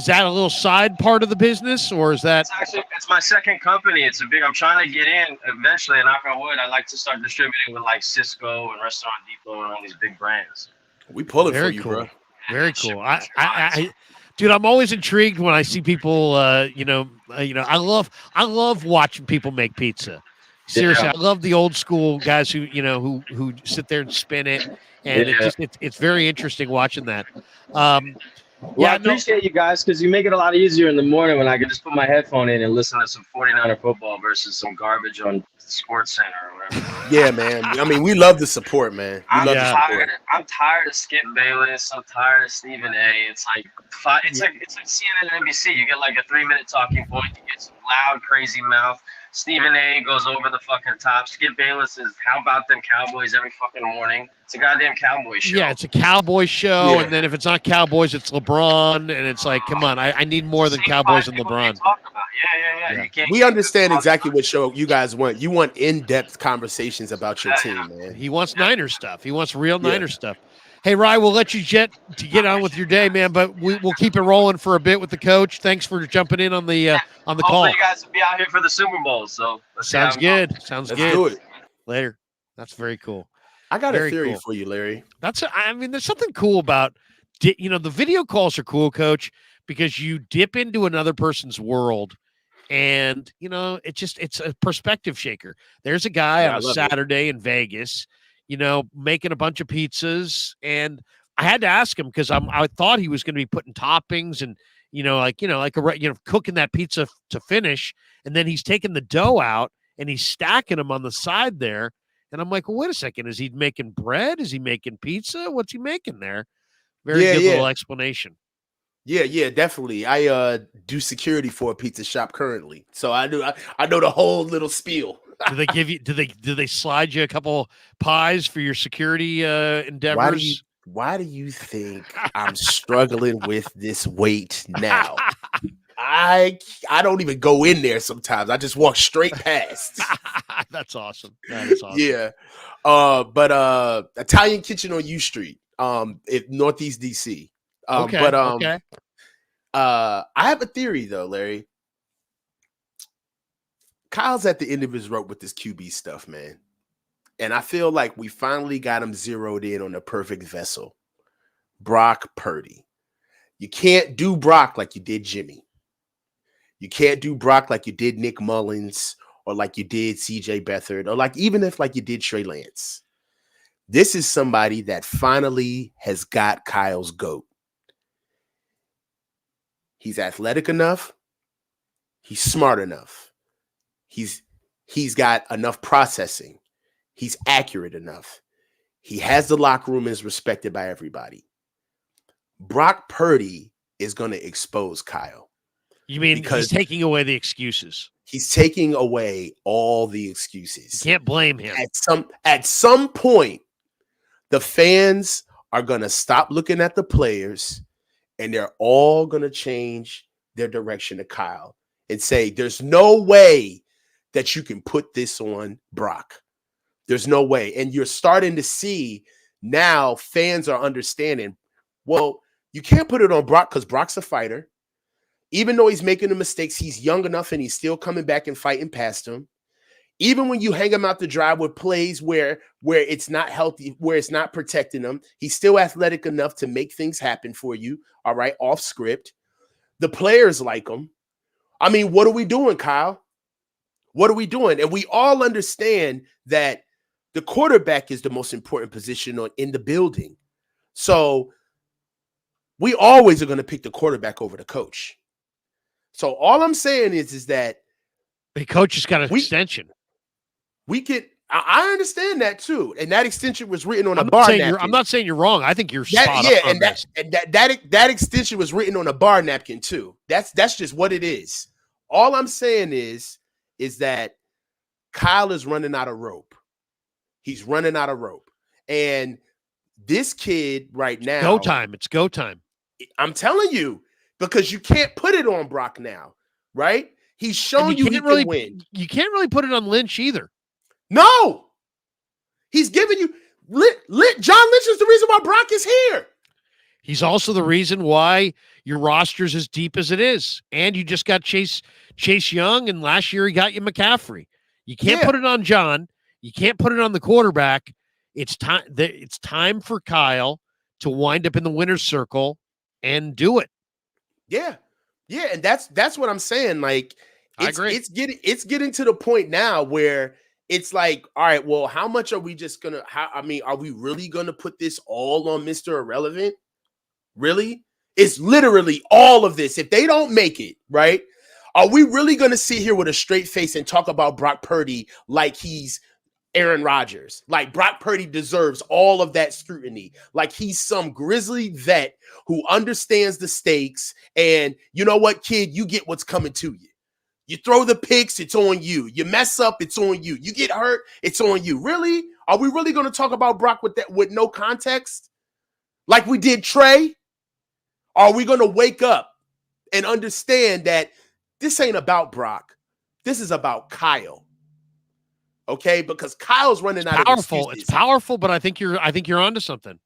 that a little side part of the business, or is that? It's my second company. I'm trying to get in eventually, and knock on wood, I'd like to start distributing with like Cisco and Restaurant Depot and all these big brands. We pull it for you, bro. Very cool. Dude, I'm always intrigued when I see people. I love watching people make pizza. Seriously, I love the old school guys who sit there and spin it, and it's very interesting watching that. I appreciate you guys because you make it a lot easier in the morning when I can just put my headphone in and listen to some 49er football versus some garbage on Sports Center or whatever. Yeah, man. I mean, we love the support, man. I'm tired of Skip Bayless. I'm tired of Stephen A. It's like CNN and NBC. You get like a 3-minute talking point. You get some loud, crazy mouth. Stephen A. goes over the fucking top. Skip Bayless is how about them Cowboys every fucking morning. It's a goddamn Cowboy show. Yeah, it's a Cowboy show, and then if it's not Cowboys, it's LeBron, and it's like, come on, I need more than Cowboys and LeBron. Yeah. We understand exactly what show you guys want. You want in-depth conversations about your team, man. He wants Niner stuff. He wants real Niner stuff. Hey, Rye, we'll let you get on with your day, man, but we'll keep it rolling for a bit with the coach. Thanks for jumping in on the call. Hopefully you guys will be out here for the Super Bowl. So sounds good. Let's do it. Later. That's very cool. I got a theory for you, Larry. There's something cool about, the video calls are cool, Coach, because you dip into another person's world, and it's a perspective shaker. There's a guy on a Saturday in Vegas, making a bunch of pizzas, and I had to ask him because I thought he was going to be putting toppings and cooking that pizza to finish, and then he's taking the dough out and he's stacking them on the side there. And I'm like, well, wait a second. Is he making bread? Is he making pizza? What's he making there? Very good little explanation. Yeah, definitely. I do security for a pizza shop currently, so I know the whole little spiel. Do they give you? Do they slide you a couple pies for your security endeavors? Why do you think I'm struggling with this weight now? I don't even go in there sometimes. I just walk straight past. That's awesome. That is awesome. Yeah. But Italian Kitchen on U Street, Northeast DC. Okay. I have a theory though, Larry. Kyle's at the end of his rope with this QB stuff, man. And I feel like we finally got him zeroed in on the perfect vessel. Brock Purdy. You can't do Brock like you did Jimmy. You can't do Brock like you did Nick Mullins or like you did CJ Beathard or even if you did Trey Lance. This is somebody that finally has got Kyle's goat. He's athletic enough. He's smart enough. He's got enough processing. He's accurate enough. He has the locker room and is respected by everybody. Brock Purdy is going to expose Kyle. You mean he's taking away the excuses? He's taking away all the excuses. You can't blame him. At some point, the fans are going to stop looking at the players and they're all going to change their direction to Kyle and say, there's no way that you can put this on Brock. There's no way. And you're starting to see now fans are understanding, well, you can't put it on Brock because Brock's a fighter. Even though he's making the mistakes, he's young enough and he's still coming back and fighting past him. Even when you hang him out the drive with plays where it's not healthy, where it's not protecting him, he's still athletic enough to make things happen for you, all right, off script. The players like him. I mean, what are we doing, Kyle? What are we doing? And we all understand that the quarterback is the most important position in the building. So we always are going to pick the quarterback over the coach. So all I'm saying is that the coach has got an extension. I understand that too. And that extension was written on a bar napkin. I'm not saying you're wrong. I think you're spot on. Yeah, and that extension was written on a bar napkin too. That's just what it is. All I'm saying is that Kyle is running out of rope. He's running out of rope. And this kid right now. Go time. It's go time. I'm telling you, because you can't put it on Brock now, right? He's shown you he can win. You can't really put it on Lynch either. No. He's giving you John Lynch is the reason why Brock is here. He's also the reason why your roster's as deep as it is. And you just got Chase Young, and last year he got you McCaffrey. You can't put it on John. You can't put it on the quarterback. It's time for Kyle to wind up in the winner's circle and do it. Yeah. Yeah, and that's what I'm saying. Like, I agree. It's getting to the point now where it's like, all right, well, how much are we just gonna? Are we really gonna put this all on Mr. Irrelevant? Really? It's literally all of this. If they don't make it, right? Are we really gonna sit here with a straight face and talk about Brock Purdy like he's Aaron Rodgers? Like Brock Purdy deserves all of that scrutiny. Like he's some grizzly vet who understands the stakes. And you know what, kid? You get what's coming to you. You throw the picks, it's on you. You mess up, it's on you. You get hurt, it's on you. Really? Are we really going to talk about Brock with no context? Like we did Trey? Are we going to wake up and understand that this ain't about Brock? This is about Kyle. Okay, because Kyle's running out of excuses. It's powerful, but I think you're onto something.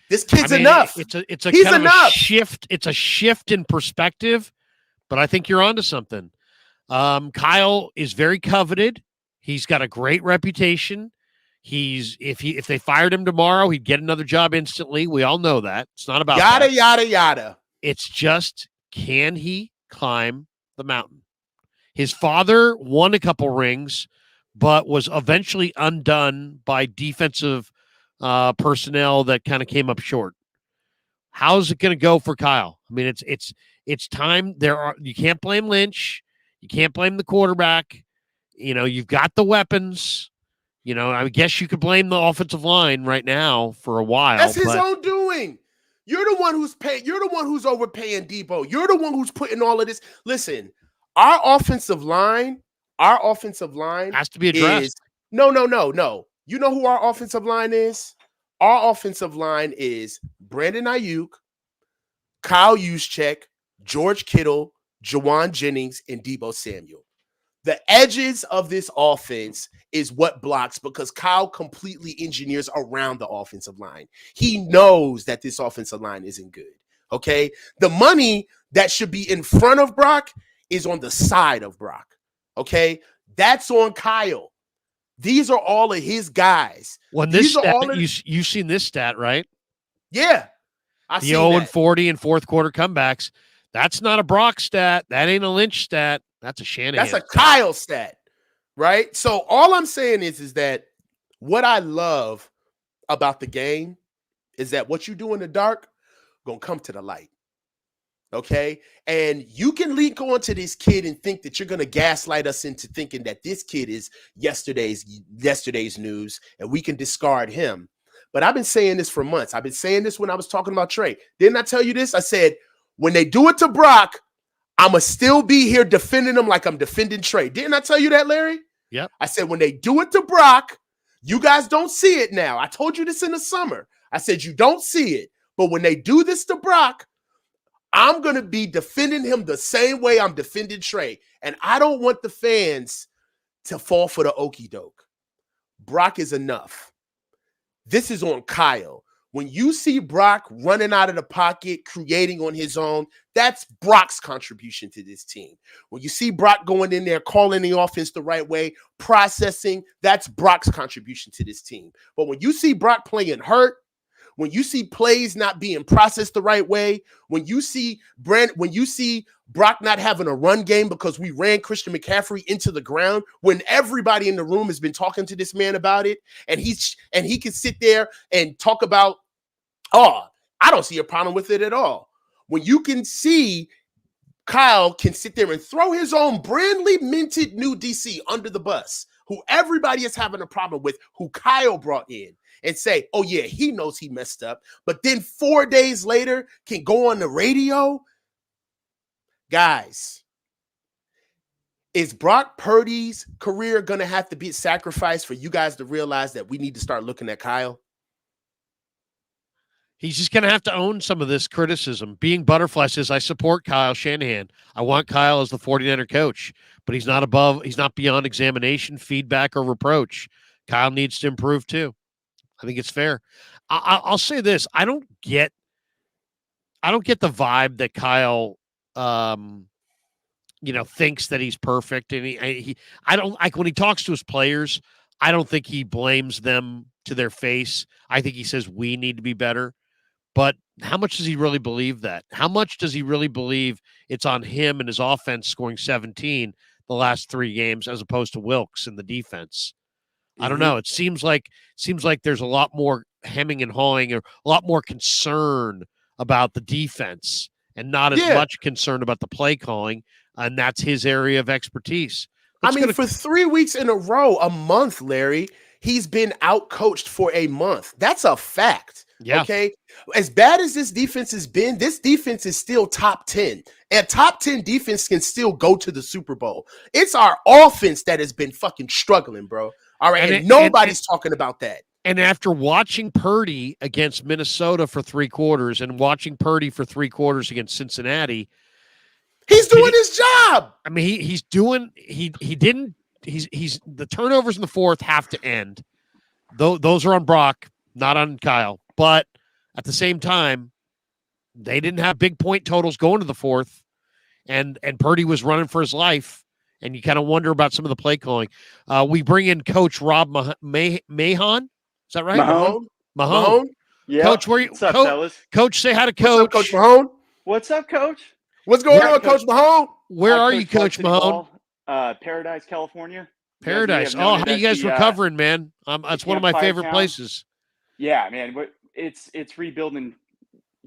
This kid's enough. It's a He's kind enough. Of a shift. It's a shift in perspective, but I think you're onto something. Kyle is very coveted. He's got a great reputation. If they fired him tomorrow, he'd get another job instantly. We all know that. It's not about yada. It's just, can he climb the mountain? His father won a couple rings, but was eventually undone by defensive personnel that kind of came up short. How's it going to go for Kyle? I mean, it's time. You can't blame Lynch. You can't blame the quarterback. You know, you've got the weapons. You know, I guess you could blame the offensive line right now for a while. That's his own doing. You're the one who's paying. You're the one who's overpaying Debo. You're the one who's putting all of this. Listen, our offensive line has to be addressed. No. You know who our offensive line is? Our offensive line is Brandon Ayuk, Kyle Juszczyk, George Kittle, Jawan Jennings, and Debo Samuel. The edges of this offense is what blocks, because Kyle completely engineers around the offensive line. He knows that this offensive line isn't good, okay? The money that should be in front of Brock is on the side of Brock, okay? That's on Kyle. These are all of his guys. You've seen this stat, right? Yeah. The 0-40 in fourth quarter comebacks. That's not a Brock stat. That ain't a Lynch stat. That's a Shanahan. That's a Kyle stat, right? So all I'm saying is that what I love about the game is that what you do in the dark gonna come to the light, okay? And you can link on to this kid and think that you're gonna gaslight us into thinking that this kid is yesterday's news and we can discard him. But I've been saying this for months. I've been saying this when I was talking about Trey. Didn't I tell you this? I said, when they do it to Brock, I'm going to still be here defending him like I'm defending Trey. Didn't I tell you that, Larry? Yep. I said, when they do it to Brock, you guys don't see it now. I told you this in the summer. I said, you don't see it. But when they do this to Brock, I'm going to be defending him the same way I'm defending Trey. And I don't want the fans to fall for the okie doke. Brock is enough. This is on Kyle. When you see Brock running out of the pocket, creating on his own, that's Brock's contribution to this team. When you see Brock going in there, calling the offense the right way, processing, that's Brock's contribution to this team. But when you see Brock playing hurt, when you see plays not being processed the right way, when you see Brock not having a run game because we ran Christian McCaffrey into the ground, when everybody in the room has been talking to this man about it, and he can sit there and talk about, oh, I don't see a problem with it at all. When you can see Kyle can sit there and throw his own brandly minted new DC under the bus, who everybody is having a problem with, who Kyle brought in, and say, oh, yeah, he knows he messed up, but then 4 days later can go on the radio? Guys, is Brock Purdy's career going to have to be sacrificed for you guys to realize that we need to start looking at Kyle? He's just going to have to own some of this criticism. Being Butterfly says, I support Kyle Shanahan. I want Kyle as the 49er coach, but he's not beyond examination, feedback, or reproach. Kyle needs to improve too. I think it's fair. I'll say this. I don't get the vibe that Kyle, thinks that he's perfect. And I don't like when he talks to his players. I don't think he blames them to their face. I think he says we need to be better. But how much does he really believe that? How much does he really believe it's on him and his offense scoring 17 the last 3 games as opposed to Wilkes in the defense? I don't know. It seems like there's a lot more hemming and hawing, or a lot more concern about the defense and not as much concern about the play calling, and that's his area of expertise. For 3 weeks in a row, a month, Larry, he's been out-coached for a month. That's a fact. Yeah. Okay. As bad as this defense has been, this defense is still top 10. And top 10 defense can still go to the Super Bowl. It's our offense that has been fucking struggling, bro. All right. And nobody's talking about that. And after watching Purdy against Minnesota for 3 quarters and watching Purdy for 3 quarters against Cincinnati, he's doing his job. I mean, he's the turnovers in the fourth have to end. Those are on Brock, not on Kyle. But at the same time, they didn't have big point totals going to the fourth, and Purdy was running for his life, and you kind of wonder about some of the play calling. We bring in Coach Rob Mahon. Is that right? Mahone. Yeah. Coach, what's up, fellas? Coach, say hi to Coach. What's up, Coach Mahone? What's up, Coach? What's going on, Coach Mahone? Where are you, Coach Mahone? Paradise, California. Paradise. How you guys recovering, man? That's one of my favorite places. Yeah, man. It's rebuilding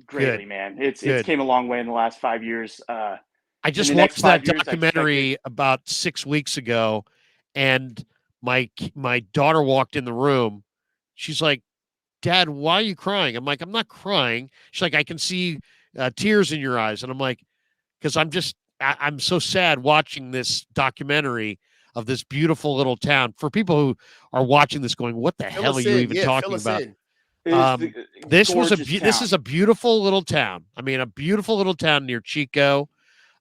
greatly, man. It's came a long way in the last 5 years. I just watched that documentary about 6 weeks ago, and my daughter walked in the room. She's like, "Dad, why are you crying?" I'm like, "I'm not crying." She's like, "I can see tears in your eyes," and I'm like, "Because I'm so sad watching this documentary of this beautiful little town." For people who are watching this, going, "What the hell are you even talking about?" This is a beautiful little town. I mean, a beautiful little town near Chico,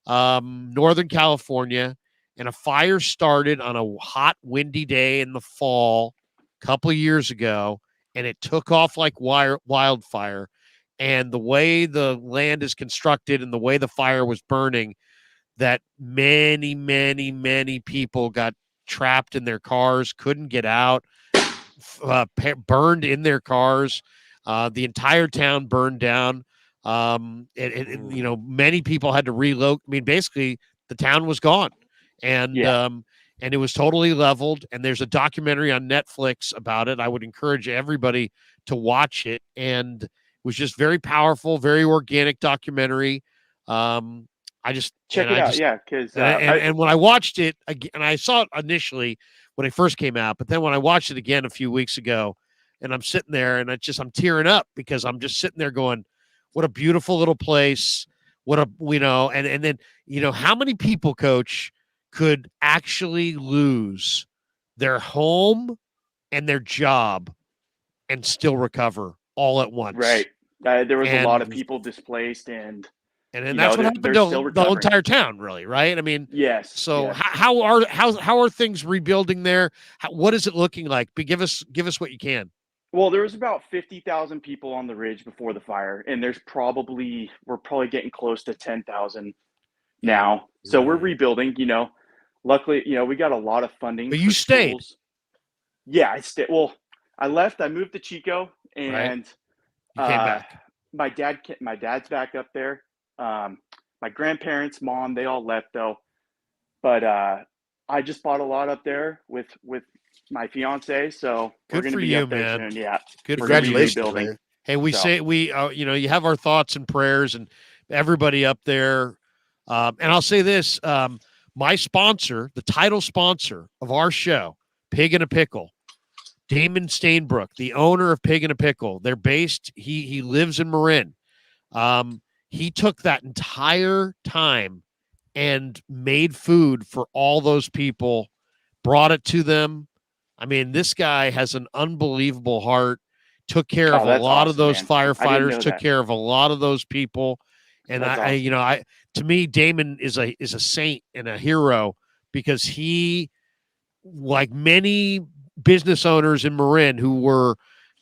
Northern California, and a fire started on a hot, windy day in the fall a couple of years ago, and it took off like wildfire. And the way the land is constructed and the way the fire was burning, that many, many, many people got trapped in their cars, couldn't get out, burned in their cars. The entire town burned down. Many people had to relocate. I mean, basically, the town was gone, and it was totally leveled. And there's a documentary on Netflix about it. I would encourage everybody to watch it. And it was just very powerful, very organic documentary. I just check it out. Yeah, because and when I watched it again, and I saw it initially when it first came out, but then when I watched it again a few weeks ago, and I'm sitting there and I'm tearing up because I'm just sitting there going, what a beautiful little place. And then, how many people, Coach, could actually lose their home and their job and still recover all at once? Right. There was a lot of people displaced, and that's what happened to the whole entire town, really, right? I mean, yes. So yes. How are things rebuilding there? What is it looking like? Give us what you can. Well, there was about 50,000 people on the ridge before the fire, and we're probably getting close to 10,000 now. So we're rebuilding. Luckily, we got a lot of funding. But you stayed. Schools. Yeah, I stayed. Well, I left. I moved to Chico, and you came back. My dad's back up there. My grandparents, mom, they all left though. But I just bought a lot up there with my fiance, so we're going to be up there soon. Yeah, good. Congratulations, man. Hey, you have our thoughts and prayers and everybody up there. And I'll say this: my sponsor, the title sponsor of our show, Pig in a Pickle. Damon Stainbrook, the owner of Pig in a Pickle. They're based, he lives in Marin. He took that entire time and made food for all those people, brought it to them. I mean, this guy has an unbelievable heart, took care of a lot of those firefighters, took care of a lot of those people. And to me, Damon is a saint and a hero, because he, like many business owners in Marin who were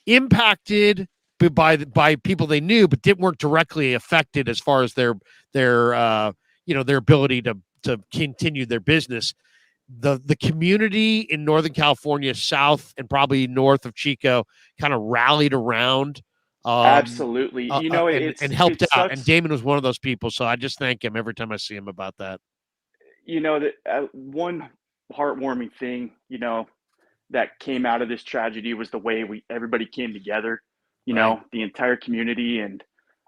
impacted by people they knew, but weren't directly affected as far as their ability to continue their business. The community in Northern California, south and probably north of Chico, kind of rallied around. Absolutely. And helped out. And Damon was one of those people. So I just thank him every time I see him about that. That one heartwarming thing, that came out of this tragedy was the way everybody came together, the entire community. And,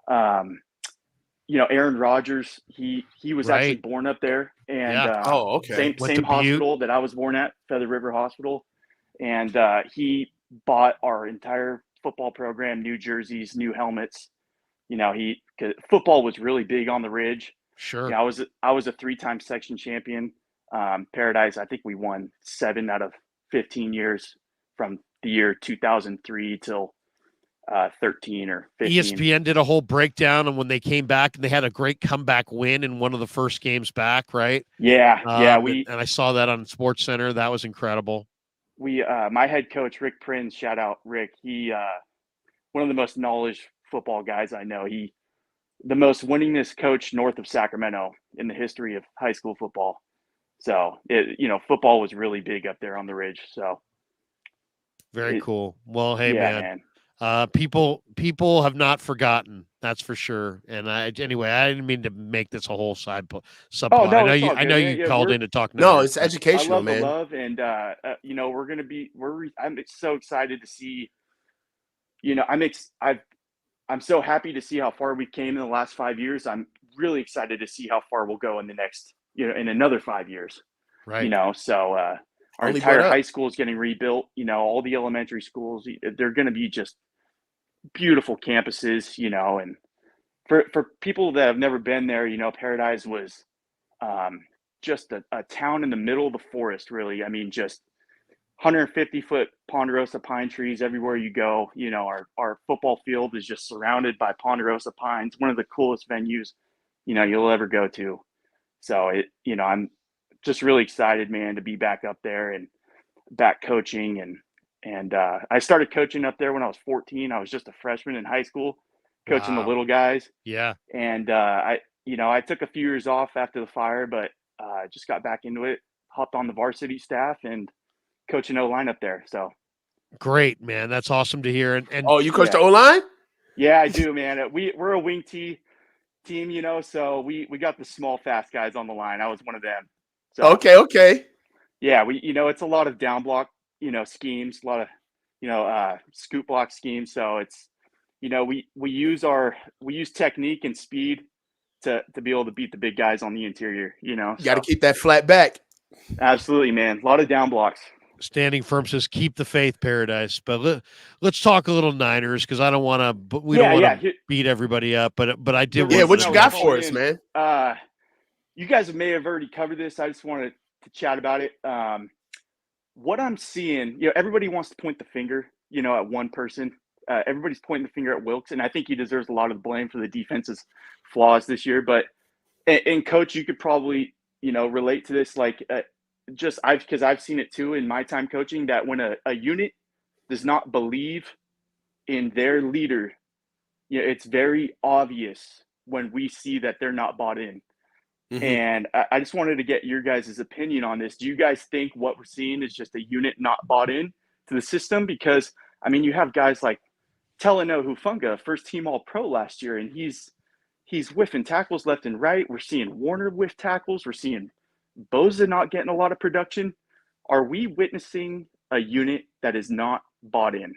Aaron Rodgers, he was actually born up there, and same hospital that I was born at, Feather River Hospital. And he bought our entire football program, new jerseys, new helmets. Football was really big on the Ridge. Sure. I was a 3-time section champion. Paradise, I think we won 7 out of 15 years from the year 2003 till 13 or 15. ESPN did a whole breakdown on when they came back, and they had a great comeback win in one of the first games back, right? Yeah. And I saw that on Sports Center. That was incredible. My head coach, Rick Prinz, shout out Rick. He, one of the most knowledgeable football guys I know. The most winningest coach north of Sacramento in the history of high school football. So football was really big up there on the Ridge. So very cool. Well, hey, man. People have not forgotten. That's for sure. And I didn't mean to make this a whole subplot. Oh, no, I know you called in to talk. No, it's educational, I love man. The love, and I'm so excited to see. I'm so happy to see how far we came in the last 5 years. I'm really excited to see how far we'll go in the next, in another 5 years. Right. So our entire high school is getting rebuilt. All the elementary schools, they're going to be just beautiful campuses. And for people that have never been there, Paradise was just a town in the middle of the forest. Really, I mean, just 150-foot ponderosa pine trees everywhere you go. Our football field is just surrounded by ponderosa pines. One of the coolest venues, you'll ever go to. So I'm just really excited, man, to be back up there and back coaching. And I started coaching up there when I was 14. I was just a freshman in high school, coaching the little guys. Yeah. And I took a few years off after the fire, but just got back into it, hopped on the varsity staff and coaching O-line up there. So great, man. That's awesome to hear. And you coach the O-line? Yeah, I do, man. We're a wing team, so we got the small, fast guys on the line. I was one of them. So okay. Yeah, it's a lot of down block, schemes, a lot of, scoop block schemes. So it's, we use technique and speed to be able to beat the big guys on the interior, You got to keep that flat back. Absolutely, man. A lot of down blocks. Standing Firm says, keep the faith, Paradise. But let's talk a little Niners, because I don't want to. We don't want to beat everybody up. But I did. Yeah, what you got for us, man? You guys may have already covered this. I just wanted to chat about it. What I'm seeing, everybody wants to point the finger, at one person. Everybody's pointing the finger at Wilkes, and I think he deserves a lot of the blame for the defense's flaws this year. But and Coach, you could probably relate to this, like. Because I've seen it too in my time coaching, that when a unit does not believe in their leader, it's very obvious when we see that they're not bought in. Mm-hmm. And I just wanted to get your guys' opinion on this. Do you guys think what we're seeing is just a unit not bought in to the system? Because, I mean, you have guys like Teleno Hufunga, first team All-Pro last year, and he's whiffing tackles left and right. We're seeing Warner whiff tackles. We're seeing Bosa not getting a lot of production. Are we witnessing a unit that is not bought in?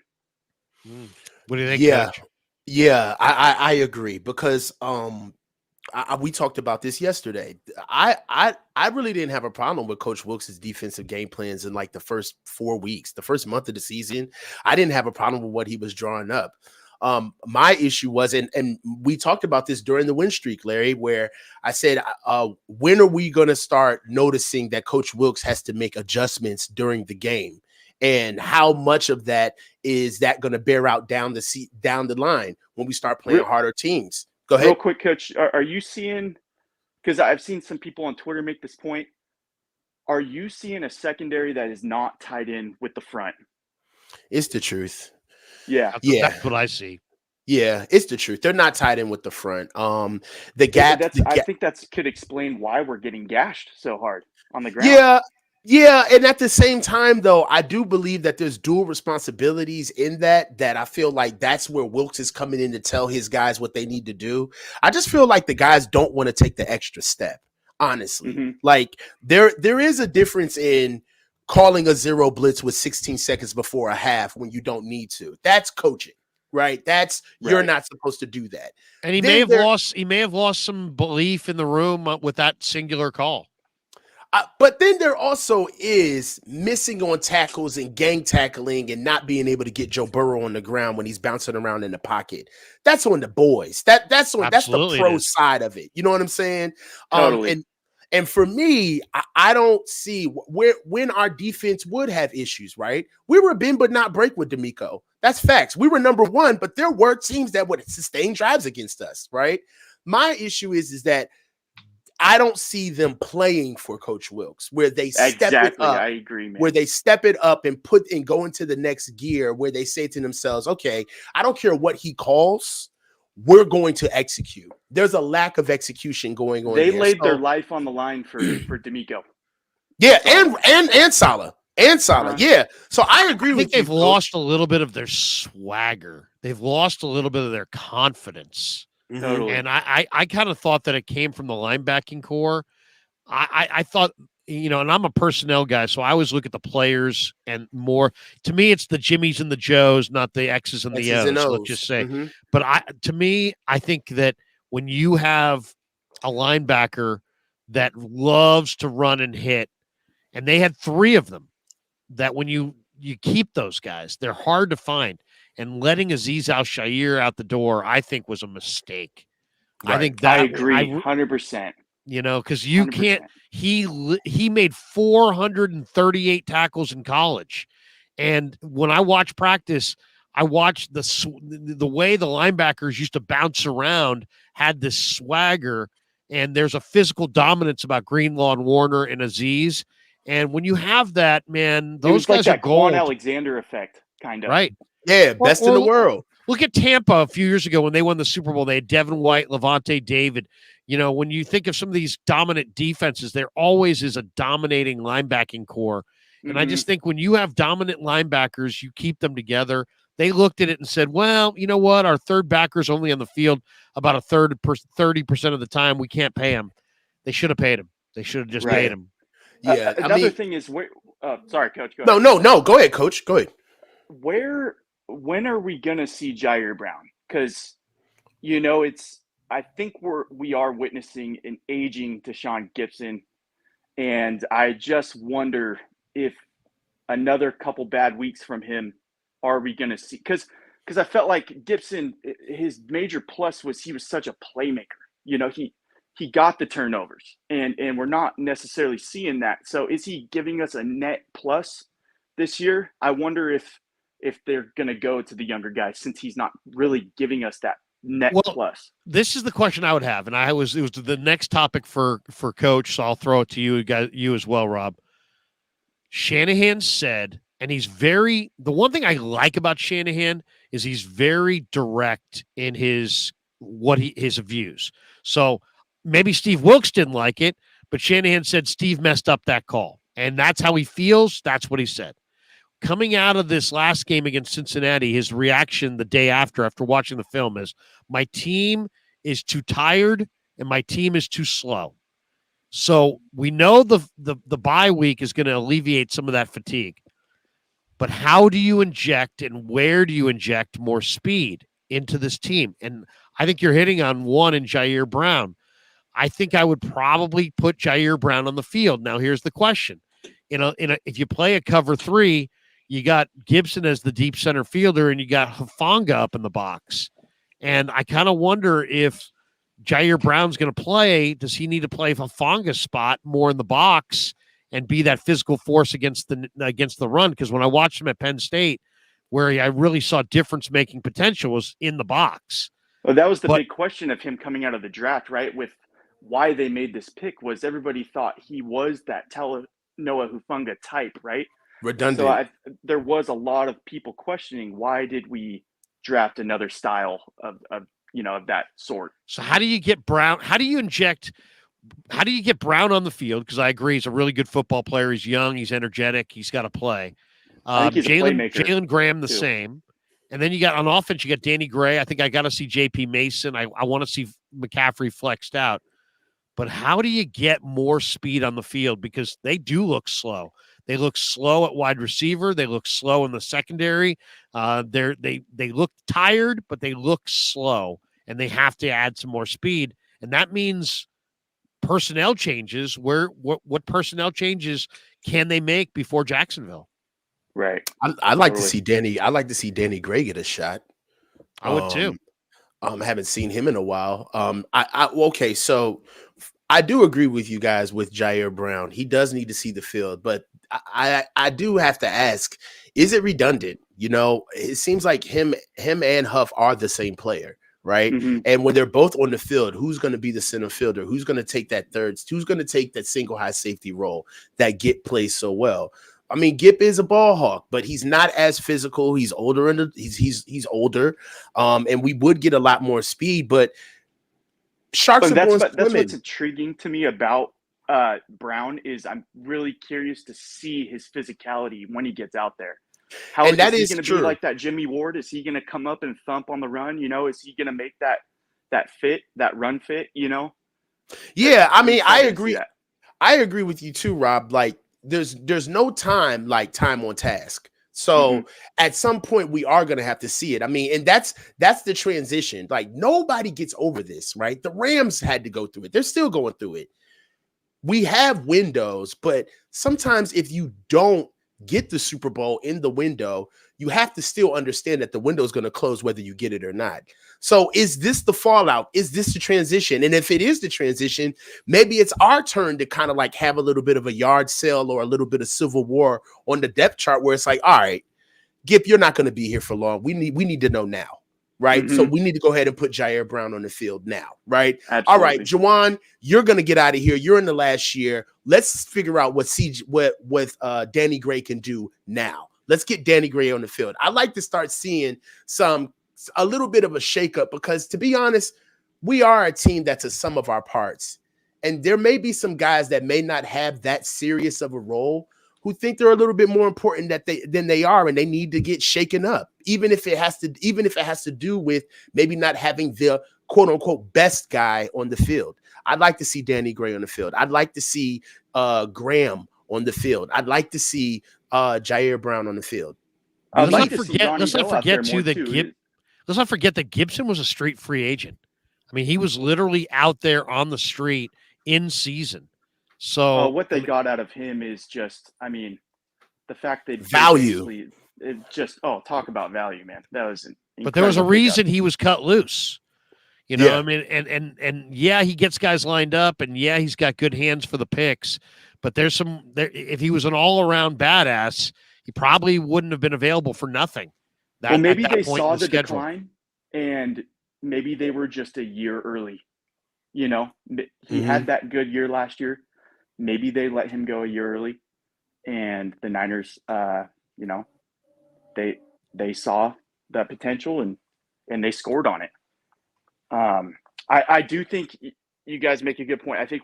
What do you think, Yeah. Coach? Yeah, I agree, because We talked about this yesterday. I really didn't have a problem with Coach Wilks' defensive game plans in like the first 4 weeks, the first month of the season. I didn't have a problem with what he was drawing up. My issue was, and we talked about this during the win streak, Larry, where I said, when are we going to start noticing that Coach Wilks has to make adjustments during the game? And how much of that is that going to bear out down the line when we start playing harder teams? Go ahead. Real quick, Coach, are you seeing, because I've seen some people on Twitter make this point, are you seeing a secondary that is not tied in with the front? It's the truth. Yeah. That's what I see. Yeah, it's the truth. They're not tied in with the front. The gap. I think that could explain why we're getting gashed so hard on the ground. Yeah, and at the same time, though, I do believe that there's dual responsibilities in that I feel like that's where Wilks is coming in to tell his guys what they need to do. I just feel like the guys don't want to take the extra step, honestly. Mm-hmm. Like there is a difference in calling a zero blitz with 16 seconds before a half when you don't need to. That's coaching, right? You're not supposed to do that. And he may have lost some belief in the room with that singular call. But then there also is missing on tackles and gang tackling and not being able to get Joe Burrow on the ground when he's bouncing around in the pocket. That's on the boys. That's the pro side of it. You know what I'm saying? Totally. And for me, I don't see when our defense would have issues, right? We were bend but not break with D'Amico. That's facts. We were number one, but there were teams that would sustain drives against us, right? My issue is that I don't see them playing for Coach Wilks where they step it up. I agree, man. Where they step it up and go into the next gear where they say to themselves, okay, I don't care what he calls, we're going to execute. There's a lack of execution going on. They laid their life on the line for D'Amico. Yeah, and Salah. And Salah, yeah. So I agree with you. I think they've lost a little bit of their swagger. They've lost a little bit of their confidence. Totally. And I kind of thought that it came from the linebacking core. I thought, and I'm a personnel guy, so I always look at the players and more. To me, it's the Jimmies and the Joes, not the X's and the O's. Let's just say. Mm-hmm. But I think that when you have a linebacker that loves to run and hit, and they had 3 of them, that when you keep those guys, they're hard to find. And letting Azeez Al-Shaair out the door, I think, was a mistake. Right. I think that I agree 100%. Because you 100%. Can't. He made 438 tackles in college, and when I watch practice, I watched the way the linebackers used to bounce around, had this swagger, and there's a physical dominance about Greenlaw and Warner and Azeez. And when you have that, man, those guys like are gold. Quan Alexander effect, kind of. Right. Yeah, best in the world. Look at Tampa a few years ago when they won the Super Bowl. They had Devin White, Levante David. When you think of some of these dominant defenses, there always is a dominating linebacking core. And I just think when you have dominant linebackers, you keep them together. They looked at it and said, well, you know what? Our third backer's only on the field about 30% of the time. We can't pay him. They should have paid him. They should have just paid him. Yeah. Another thing is, sorry, Coach. Go ahead. No. Go ahead, Coach. Go ahead. When are we gonna see Jair Brown? Because I think we are witnessing an aging Deshaun Gibson, and I just wonder if another couple bad weeks from him are we gonna see? Because I felt like Gibson, his major plus was he was such a playmaker. He got the turnovers, and we're not necessarily seeing that. So is he giving us a net plus this year? I wonder if they're going to go to the younger guys since he's not really giving us that net plus. This is the question I would have, and it was the next topic for Coach, so I'll throw it to you as well, Rob. Shanahan said, and the one thing I like about Shanahan is he's very direct in his views. So maybe Steve Wilks didn't like it, but Shanahan said Steve messed up that call, and that's how he feels. That's what he said. Coming out of this last game against Cincinnati, his reaction the day after watching the film is, my team is too tired and my team is too slow. So we know the bye week is going to alleviate some of that fatigue. But how do you inject and where do you inject more speed into this team? And I think you're hitting on one in Jair Brown. I think I would probably put Jair Brown on the field. Now, here's the question. If you play a cover 3, you got Gibson as the deep center fielder, and you got Hufanga up in the box. And I kind of wonder if Jair Brown's going to play. Does he need to play Hufanga's spot more in the box and be that physical force against the run? Because when I watched him at Penn State, where I really saw difference-making potential was in the box. Well, that was the big question of him coming out of the draft, right? With why they made this pick was everybody thought he was that Noah Hufanga type, right? Redundant. So there was a lot of people questioning, why did we draft another style of that sort? So how do you get Brown? How do you get Brown on the field? Because I agree, he's a really good football player. He's young, he's energetic, he's got to play. I think he's a playmaker. Jalen Graham the same. And then you got on offense, you got Danny Gray. I think I got to see J.P. Mason. I want to see McCaffrey flexed out. But how do you get more speed on the field? Because they do look slow. They look slow at wide receiver. They look slow in the secondary. They look tired, but they look slow, and they have to add some more speed. And that means personnel changes. What personnel changes can they make before Jacksonville? Right. I'd like to see Danny. I'd like to see Danny Gray get a shot. I would too. Haven't seen him in a while. Okay, so I do agree with you guys with Jair Brown. He does need to see the field, but I do have to ask: is it redundant? It seems like him and Huff are the same player, right? Mm-hmm. And when they're both on the field, who's going to be the center fielder? Who's going to take that third? Who's going to take that single high safety role that Gip plays so well? I mean, Gip is a ball hawk, but he's not as physical. He's older, and he's older, and we would get a lot more speed. But Sharks are born swimming. That's what's intriguing to me about Brown is I'm really curious to see his physicality when he gets out there. How is he going to be like that Jimmy Ward? Is he going to come up and thump on the run? Is he going to make that run fit? Yeah, I mean, I agree. I agree with you too, Rob. Like, there's no time like time on task. So at some point we are going to have to see it. I mean, and that's the transition. Like, nobody gets over this, right? The Rams had to go through it. They're still going through it. We have windows, but sometimes if you don't get the Super Bowl in the window, you have to still understand that the window is going to close whether you get it or not. So is this the fallout? Is this the transition? And if it is the transition, maybe it's our turn to kind of like have a little bit of a yard sale or a little bit of civil war on the depth chart where it's like, all right, Gip, you're not going to be here for long. We need to know now, right? So we need to go ahead and put Jair Brown on the field now, right? Absolutely. All right, Juwan, you're going to get out of here. You're in the last year. Let's figure out what Danny Gray can do now. Let's get Danny Gray on the field. I like to start seeing a little bit of a shakeup because, to be honest, we are a team that's a sum of our parts. And there may be some guys that may not have that serious of a role who think they're a little bit more important than they are, and they need to get shaken up, even if it has to do with maybe not having the quote unquote best guy on the field. I'd like to see Danny Gray on the field. I'd like to see Graham on the field. I'd like to see Jair Brown on the field. Let's not forget that Gibson was a straight free agent. I mean, he was literally out there on the street in season. So what they got out of him is just, I mean, the fact that value. Talk about value, man. That was but there was a reason he was cut loose. I mean, and yeah, he gets guys lined up, and yeah, he's got good hands for the picks. But if he was an all-around badass, he probably wouldn't have been available for nothing. Maybe they saw the decline, and maybe they were just a year early. He had that good year last year. Maybe they let him go a year early, and the Niners, they saw the potential and they scored on it. I do think you guys make a good point. I think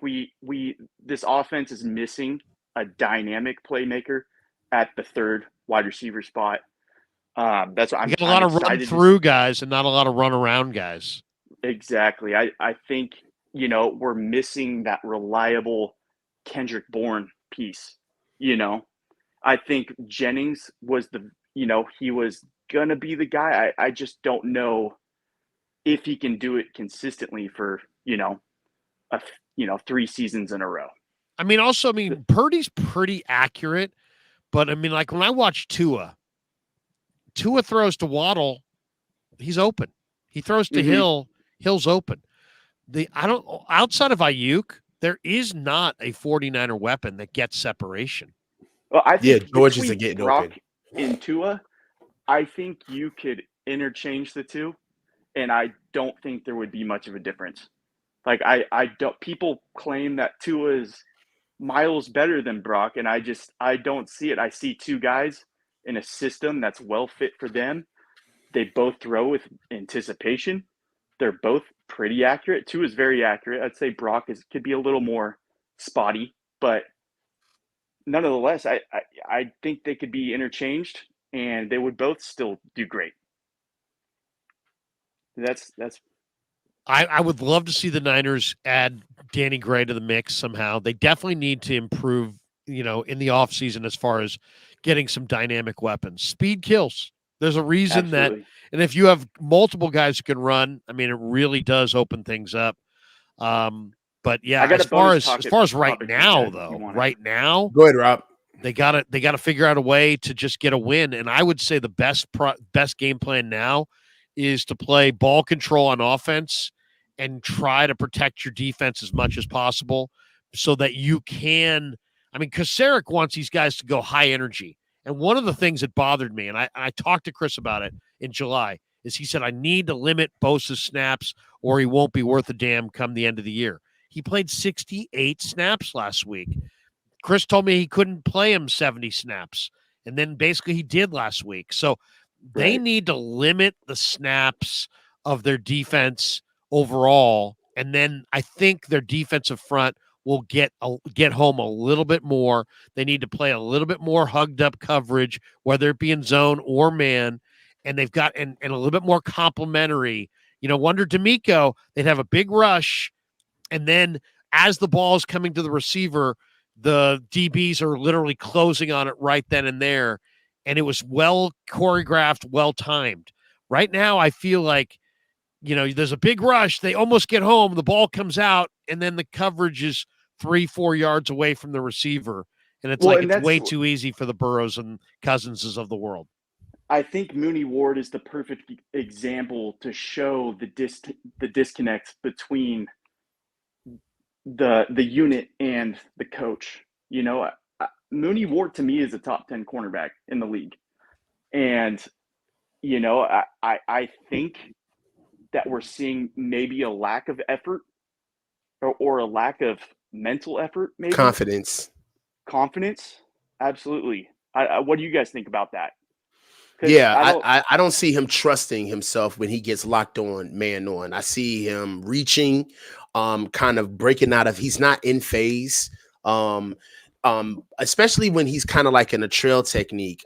this offense is missing a dynamic playmaker at the third wide receiver spot. That's what I'm. You get a lot of run through guys and not a lot of run around guys. Exactly. I think we're missing that reliable Kendrick Bourne piece. I think Jennings was he was gonna be the guy. I just don't know if he can do it consistently for 3 seasons in a row. I mean, also, Purdy's pretty accurate, but like when I watch Tua throws to Waddle, he's open. He throws to Hill, Hill's open. Outside of Ayuk, there is not a 49er weapon that gets separation. Well, I think George is getting Brock open. and Tua, I think you could interchange the two, and I don't think there would be much of a difference. Like I don't. People claim that Tua is miles better than Brock, and I don't see it. I see two guys in a system that's well fit for them. They both throw with anticipation. They're both pretty accurate. Tua is very accurate. I'd say Brock could be a little more spotty, but nonetheless, I think they could be interchanged, and they would both still do great. That's. I would love to see the Niners add Danny Gray to the mix somehow. They definitely need to improve, in the offseason as far as getting some dynamic weapons. Speed kills. There's a reason Absolutely. and if you have multiple guys who can run, it really does open things up. But yeah, as far as right now, go ahead, Rob. They gotta figure out a way to just get a win. And I would say the best game plan now is to play ball control on offense and try to protect your defense as much as possible so that you can because Sarek wants these guys to go high energy. And one of the things that bothered me, and I talked to Chris about it in July, is he said, I need to limit Bosa's snaps or he won't be worth a damn come the end of the year. He played 68 snaps last week. Chris told me he couldn't play him 70 snaps. And then basically he did last week. So they need to limit the snaps of their defense overall. And then I think their defensive front will get home a little bit more. They need to play a little bit more hugged up coverage, whether it be in zone or man. And they've got and a little bit more complimentary. Wonder D'Amico, they'd have a big rush. And then as the ball is coming to the receiver, the DBs are literally closing on it right then and there. And it was well choreographed, well timed. Right now, I feel like, there's a big rush. They almost get home. The ball comes out, and then the coverage is 3-4 yards away from the receiver. And it's it's way too easy for the Burrows and Cousinses of the world. I think Mooney Ward is the perfect example to show the disconnect between the unit and the coach. Mooney Ward to me is a top 10 cornerback in the league. And, I think that we're seeing maybe a lack of effort or a lack of mental effort, maybe. Confidence. Absolutely. What do you guys think about that? Yeah, I don't see him trusting himself when he gets locked on, man on. I see him reaching, kind of breaking out of, he's not in phase. Especially when he's kind of like in a trail technique.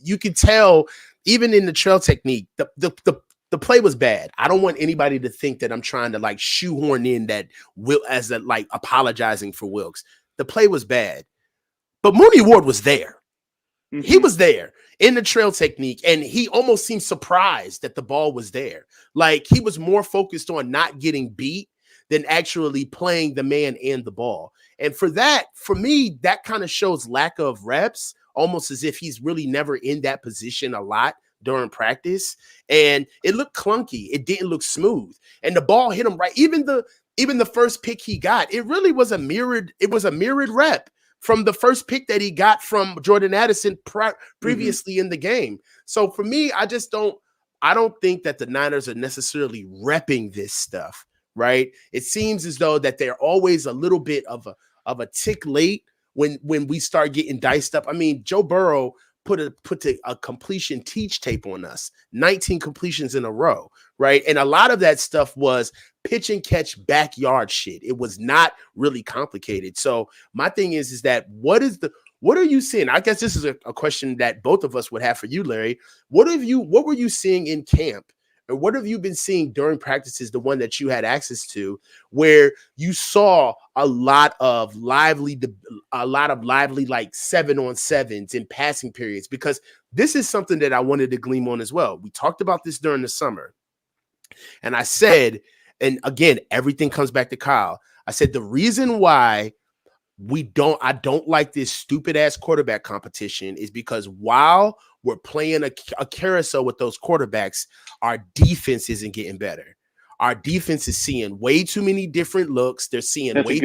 You can tell even in the trail technique, the play was bad. I don't want anybody to think that I'm trying to like shoehorn in that apologizing for Wilkes. The play was bad, but Mooney Ward was there. Mm-hmm. He was there in the trail technique, and he almost seemed surprised that the ball was there. Like he was more focused on not getting beat than actually playing the man and the ball. And for me, that kind of shows lack of reps, almost as if he's really never in that position a lot during practice. And it looked clunky. It didn't look smooth. And the ball hit him right. Even the first pick he got, it really was a mirrored rep from the first pick that he got from Jordan Addison previously in the game. So for me, I don't think that the Niners are necessarily repping this stuff. Right. It seems as though that they're always a little bit of a tick late when we start getting diced up. Joe Burrow put a completion teach tape on us, 19 completions in a row. Right. And a lot of that stuff was pitch and catch backyard shit. It was not really complicated. So my thing is that what are you seeing? I guess this is a question that both of us would have for you, Larry. What were you seeing in camp? Or what have you been seeing during practices, the one that you had access to, where you saw a lot of lively like 7-on-7s in passing periods? Because this is something that I wanted to gleam on as well. We talked about this during the summer. And I said, and again, everything comes back to Kyle. I said the reason why I don't like this stupid ass quarterback competition is because while we're playing a carousel with those quarterbacks, our defense isn't getting better. Our defense is seeing way too many different looks. They're seeing way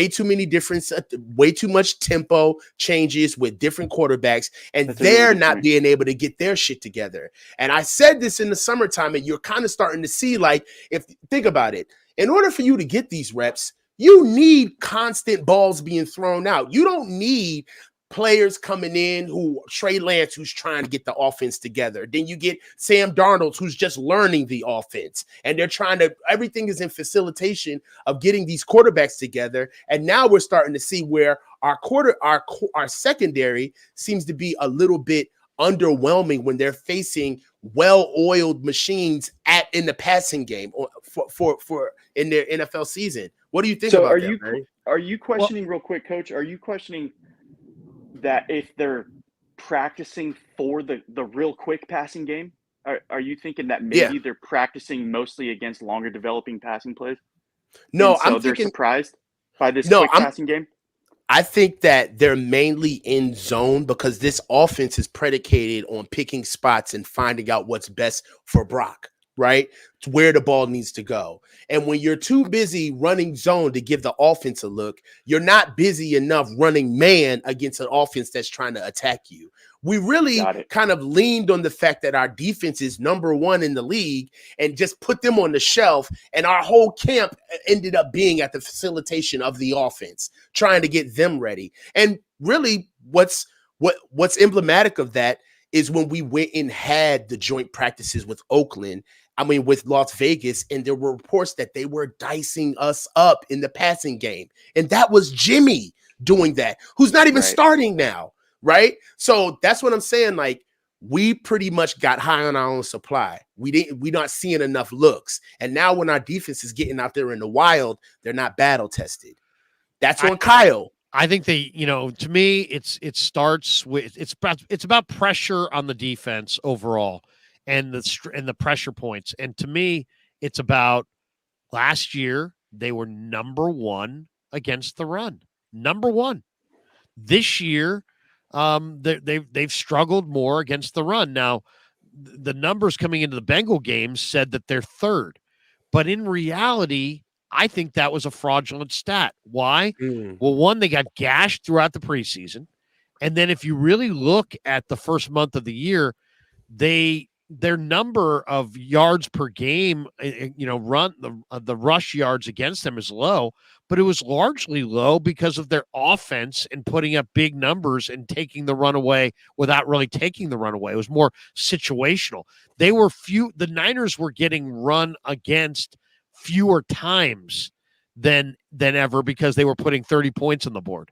too much tempo changes with different quarterbacks, and they're not being able to get their shit together. And I said this in the summertime, and you're kind of starting to see, like, if think about it, in order for you to get these reps, you need constant balls being thrown out. You don't need players coming in who Trey Lance, who's trying to get the offense together. Then you get Sam Darnold, who's just learning the offense, and they're trying to, everything is in facilitation of getting these quarterbacks together. And now we're starting to see where our secondary seems to be a little bit underwhelming when they're facing well-oiled machines in the passing game or for in their NFL season. What do you think about that? Are you questioning, real quick, Coach? Are you questioning that if they're practicing for the real quick passing game? Are you thinking that maybe they're practicing mostly against longer developing passing plays? No, so they're surprised by this quick passing game? I think that they're mainly in zone because this offense is predicated on picking spots and finding out what's best for Brock, right? To where the ball needs to go. And when you're too busy running zone to give the offense a look, you're not busy enough running man against an offense that's trying to attack you. We really kind of leaned on the fact that our defense is number one in the league and just put them on the shelf. And our whole camp ended up being at the facilitation of the offense, trying to get them ready. And really what's emblematic of that is when we went and had the joint practices with with Las Vegas, and there were reports that they were dicing us up in the passing game. And that was Jimmy doing that, who's not even starting now, right? So that's what I'm saying. Like, we pretty much got high on our own supply. We're not seeing enough looks. And now when our defense is getting out there in the wild, they're not battle tested. That's on Kyle. I think to me, it starts with it's about pressure on the defense overall and the pressure points. And to me, it's about last year they were number one against the run, number one. This year, they've struggled more against the run. Now, the numbers coming into the Bengal games said that they're third, but in reality, I think that was a fraudulent stat. Why? Well, one, they got gashed throughout the preseason. And then if you really look at the first month of the year, their number of yards per game, the rush yards against them is low, but it was largely low because of their offense and putting up big numbers and taking the run away without really taking the run away. It was more situational. The Niners were getting run against fewer times than ever because they were putting 30 points on the board.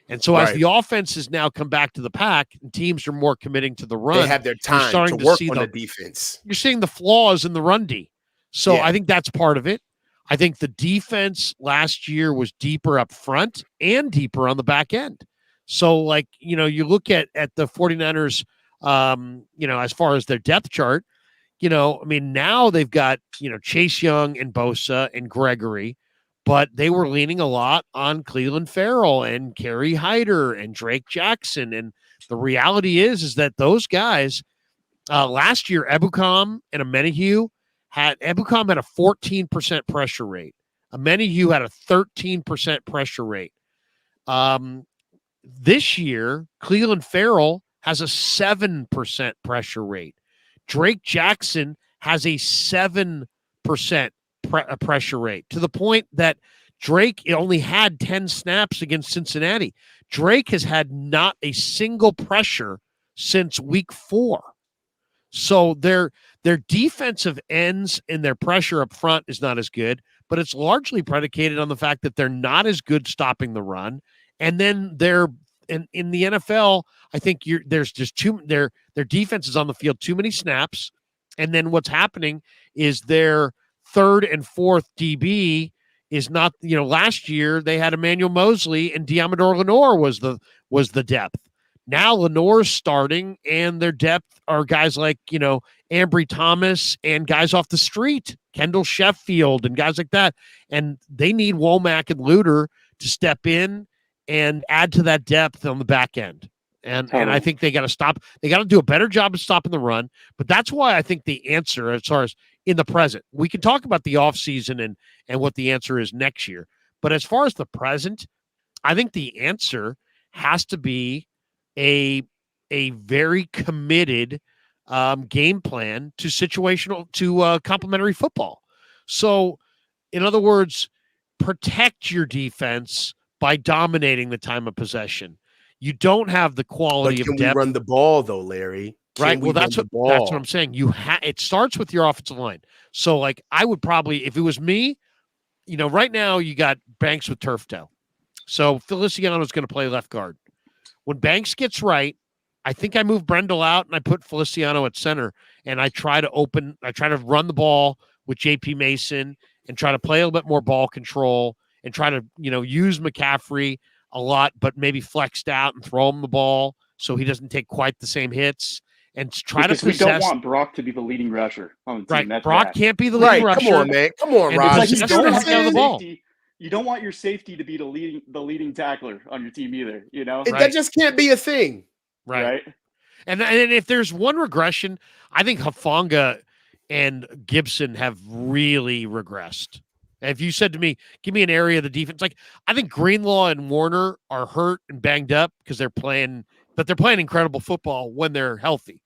And so as the offense has now come back to the pack and teams are more committing to the run, they have their time to work on the defense. You're seeing the flaws in the run D. So I think that's part of it. I think the defense last year was deeper up front and deeper on the back end. So you look at the 49ers, as far as their depth chart, now they've got, Chase Young and Bosa and Gregory, but they were leaning a lot on Cleveland Farrell and Kerry Hyder and Drake Jackson. And the reality is that those guys last year, Ebukam and Amenahue had a 14% pressure rate. Amenahue had a 13% pressure rate. This year, Cleveland Farrell has a 7% pressure rate. Drake Jackson has a 7% pressure rate, to the point that Drake only had 10 snaps against Cincinnati. Drake has had not a single pressure since week 4. So their defensive ends and their pressure up front is not as good, but it's largely predicated on the fact that they're not as good stopping the run. And then in the NFL, I think there's just their defense is on the field too many snaps. And then what's happening is their third and fourth DB is not, last year they had Emmanuel Mosley and Deommodore Lenoir was the depth. Now Lenoir's starting, and their depth are guys like, Ambry Thomas and guys off the street, Kendall Sheffield and guys like that. And they need Womack and Luter to step in and add to that depth on the back end. And I think they got to stop. They got to do a better job of stopping the run. But that's why I think the answer, as far as in the present, we can talk about the offseason and what the answer is next year. But as far as the present, I think the answer has to be a very committed game plan to complementary football. So, in other words, protect your defense by dominating the time of possession. You don't have the quality of depth. Can we run the ball though, Larry? Right. Well, that's what I'm saying. It starts with your offensive line. So, like, I would probably, if it was me, right now you got Banks with turf toe. So Feliciano is going to play left guard. When Banks gets right, I think I move Brendel out and I put Feliciano at center, and I try to run the ball with JP Mason and try to play a little bit more ball control and try to, use McCaffrey a lot, but maybe flexed out and throw him the ball so he doesn't take quite the same hits, and try because to possess. We don't want Brock to be the leading rusher on the team. Right. That's Brock can't be the leading rusher. Come on, man. Come on, Rob. You don't want your safety to be the leading tackler on your team either, That just can't be a thing. Right. And if there's one regression, I think Hufanga and Gibson have really regressed. If you said to me, give me an area of the defense, like I think Greenlaw and Warner are hurt and banged up because they're playing incredible football when they're healthy.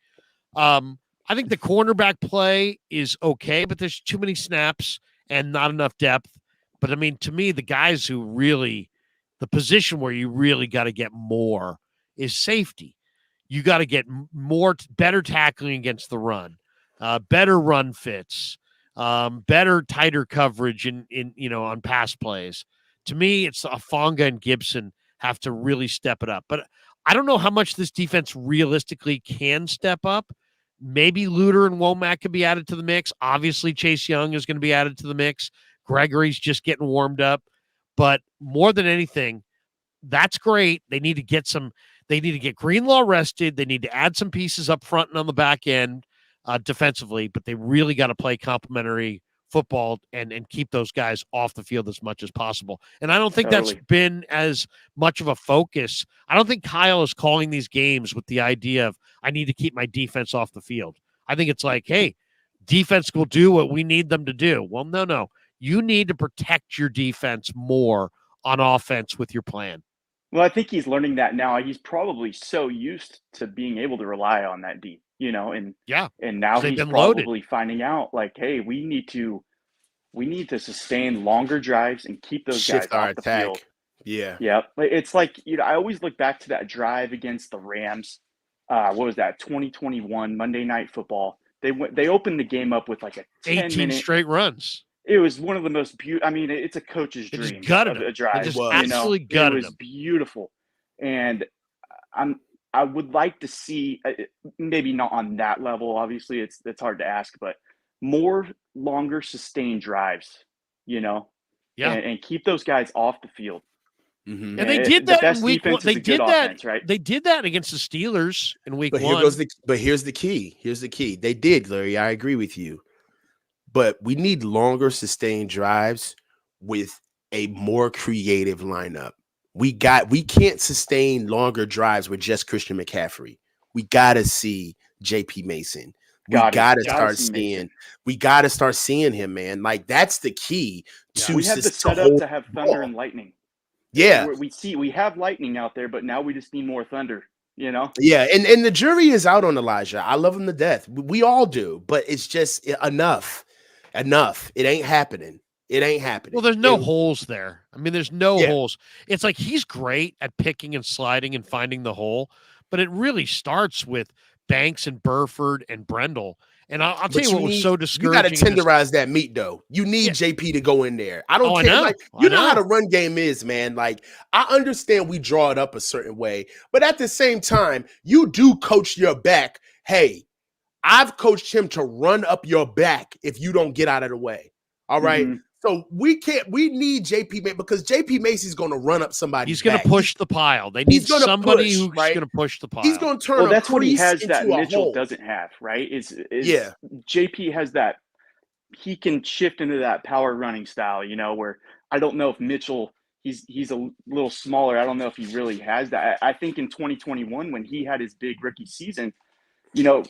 I think the cornerback play is okay, but there's too many snaps and not enough depth. But I mean, to me, the guys who really, the position where you really got to get more is safety. You got to get better tackling against the run, better run fits, better, tighter coverage on pass plays. To me, it's Hufanga and Gibson have to really step it up. But I don't know how much this defense realistically can step up. Maybe Luter and Womack could be added to the mix. Obviously, Chase Young is going to be added to the mix. Gregory's just getting warmed up. But more than anything, that's great. They need to get Greenlaw rested. They need to add some pieces up front and on the back end defensively, but they really got to play complementary football and keep those guys off the field as much as possible. And I don't think that's been as much of a focus. I don't think Kyle is calling these games with the idea of I need to keep my defense off the field. I think it's like, hey, defense will do what we need them to do. Well, no. You need to protect your defense more on offense with your plan. Well, I think he's learning that now. He's probably so used to being able to rely on that D, and now he's probably finding out like, hey, we need to sustain longer drives and keep those guys off the field. Yeah. Yeah. It's like, I always look back to that drive against the Rams. What was that? 2021 Monday Night Football. They opened the game up with like a 18 straight runs. It was one of the most beautiful. I mean, it's a coach's dream of a drive. It absolutely gutted It was beautiful, and I would like to see, maybe not on that level. Obviously, it's hard to ask, but more longer sustained drives. And keep those guys off the field. Mm-hmm. And they did that in week 1. They did that, offense, right? They did that against the Steelers in week 1. Here's the key. They did, Larry. I agree with you. But we need longer sustained drives with a more creative lineup. We can't sustain longer drives with just Christian McCaffrey. We got to see JP Mason. We got to start seeing him, man. Like that's the key to we have the setup to have thunder and lightning. Yeah. We have lightning out there, but now we just need more thunder. Yeah, and the jury is out on Elijah. I love him to death. We all do, but it's just enough. It ain't happening. Well, there's no holes there. I mean, there's no holes. It's like he's great at picking and sliding and finding the hole, but it really starts with Banks and Burford and Brendel. And I'll tell you what was so discouraging. You got to tenderize that meat, though. You need JP to go in there. I don't care. I know how the run game is, man. Like, I understand we draw it up a certain way, but at the same time, you do coach your back. Hey, I've coached him to run up your back if you don't get out of the way. All right. Mm-hmm. So we need JP Macy because JP Macy's going to run up somebody. He's going to push the pile. They need somebody who's going to push the pile. He's going to turn. Well, that's what he has that Mitchell hole. doesn't have, right? JP has that. He can shift into that power running style, where I don't know if Mitchell. He's a little smaller. I don't know if he really has that. I think in 2021 when he had his big rookie season,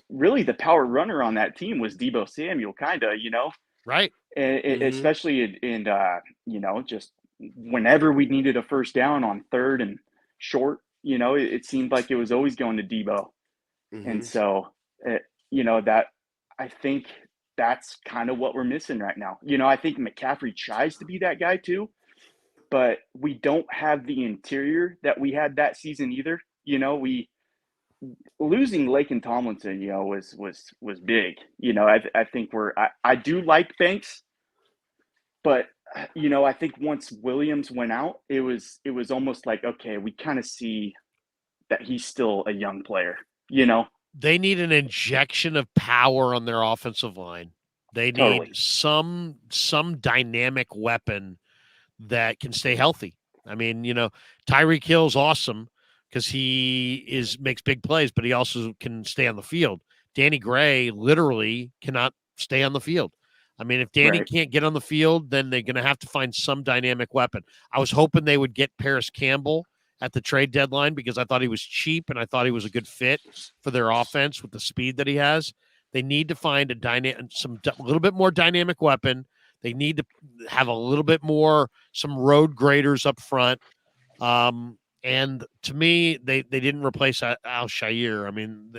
really the power runner on that team was Deebo Samuel, kind of, Right. And especially in just whenever we needed a first down on third and short, it seemed like it was always going to Deebo. And so, that I think that's kind of what we're missing right now. I think McCaffrey tries to be that guy too, but we don't have the interior that we had that season either. We losing Lake and Tomlinson, was big. I think I do like Banks, but I think once Williams went out, it was almost like, okay, we kind of see that he's still a young player. They need an injection of power on their offensive line. They need some dynamic weapon that can stay healthy. I mean, Tyreek Hill's awesome because he makes big plays, but he also can stay on the field. Danny Gray literally cannot stay on the field. I mean, if Danny can't get on the field, then they're going to have to find some dynamic weapon. I was hoping they would get Paris Campbell at the trade deadline because I thought he was cheap and I thought he was a good fit for their offense with the speed that he has. They need to find a little bit more dynamic weapon. They need to have a little bit more, some road graders up front. And to me, they didn't replace Al-Shaair. I mean,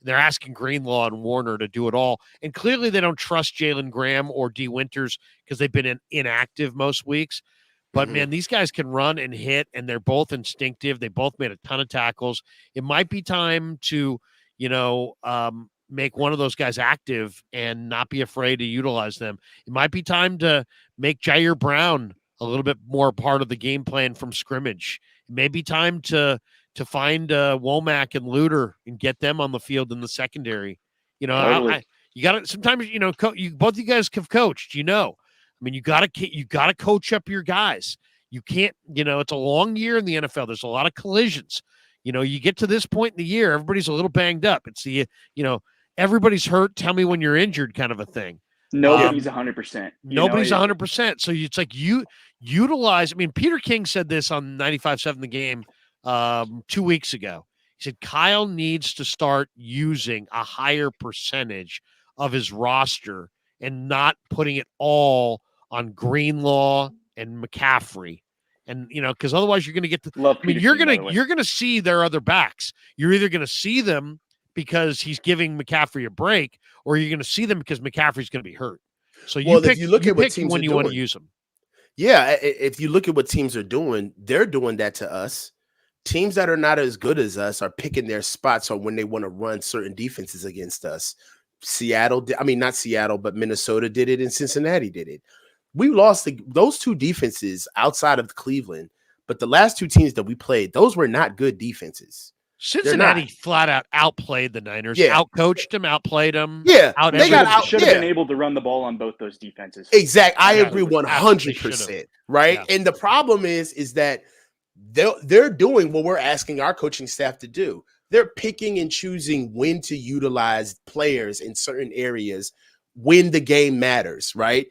they're asking Greenlaw and Warner to do it all. And clearly they don't trust Jalen Graham or D. Winters because they've been inactive most weeks. But, man, these guys can run and hit, and they're both instinctive. They both made a ton of tackles. It might be time to, make one of those guys active and not be afraid to utilize them. It might be time to make Jair Brown a little bit more part of the game plan from scrimmage. It may be time to find Womack and Luter and get them on the field in the secondary. Totally. You got to sometimes, both of you guys have coached, I mean, you got to coach up your guys. You can't, it's a long year in the NFL. There's a lot of collisions. You get to this point in the year, everybody's a little banged up. It's everybody's hurt. Tell me when you're injured kind of a thing. Nobody's 100%. Nobody's 100%. So it's like you utilize. I mean, Peter King said this on 95.7 The Game 2 weeks ago. He said Kyle needs to start using a higher percentage of his roster and not putting it all on Greenlaw and McCaffrey. And, because otherwise you're going to get you're going to see their other backs. You're either going to see them because he's giving McCaffrey a break, or you're going to see them because McCaffrey's going to be hurt. So if you look at what teams when you want to use them. Yeah, if you look at what teams are doing, they're doing that to us. Teams that are not as good as us are picking their spots on when they want to run certain defenses against us. Not Seattle, but Minnesota did it and Cincinnati did it. We lost those two defenses outside of Cleveland, but the last two teams that we played, those were not good defenses. Cincinnati flat out outplayed the Niners, outcoached them, outplayed them. Yeah, should have been able to run the ball on both those defenses. Exactly, I agree 100%. Right, and the problem is that they're doing what we're asking our coaching staff to do. They're picking and choosing when to utilize players in certain areas when the game matters. Right,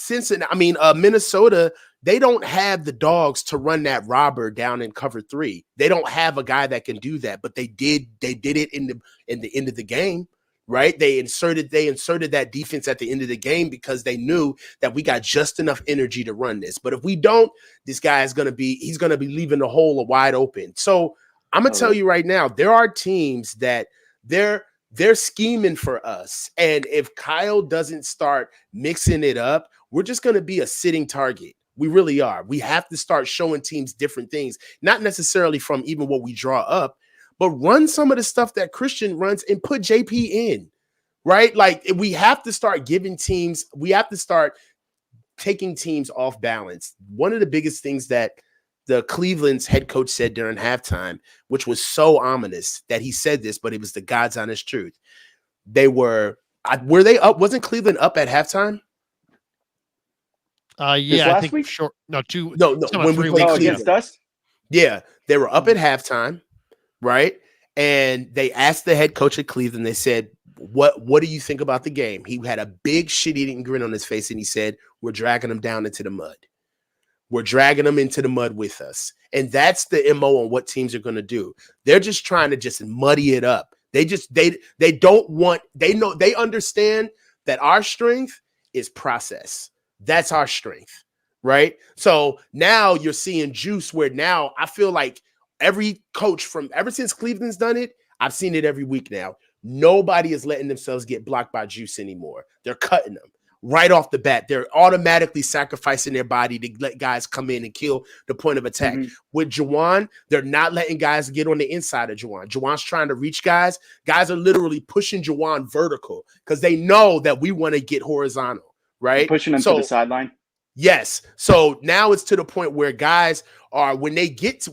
Minnesota. They don't have the dogs to run that robber down in cover 3. They don't have a guy that can do that, but they did it in the end of the game, right? They inserted that defense at the end of the game because they knew that we got just enough energy to run this. But if we don't, this guy is going to be leaving the hole wide open. So I'm going to tell you right now, there are teams that they're scheming for us. And if Kyle doesn't start mixing it up, we're just going to be a sitting target. We really are. We have to start showing teams different things, not necessarily from even what we draw up, but run some of the stuff that Christian runs and put JP in, right? Like we have to start taking teams off balance. One of the biggest things that the Cleveland's head coach said during halftime, which was so ominous that he said this, but it was the God's honest truth. Were they up? Wasn't Cleveland up at halftime? Yeah, I last think week? short. No, two. No, when we 3 played weeks against ago. us? Yeah, they were up at halftime, right? And they asked the head coach at Cleveland. They said, "What do you think about the game?" He had a big shit-eating grin on his face, and he said, "We're dragging them down into the mud. We're dragging them into the mud with us." And that's the MO on what teams are going to do. They're just trying to just muddy it up. They don't want. They know, they understand that our strength is process. That's our strength. Right. So now you're seeing juice where now I feel like every coach from ever since Cleveland's done it, I've seen it every week now. Nobody is letting themselves get blocked by juice anymore. They're cutting them right off the bat. They're automatically sacrificing their body to let guys come in and kill the point of attack. Mhm. With Juwan, they're not letting guys get on the inside of Juwan. Juwan's trying to reach guys. Guys are literally pushing Juwan vertical because they know that we want to get horizontal, right? Pushing them to the sideline. Yes. So now it's to the point where guys are when they get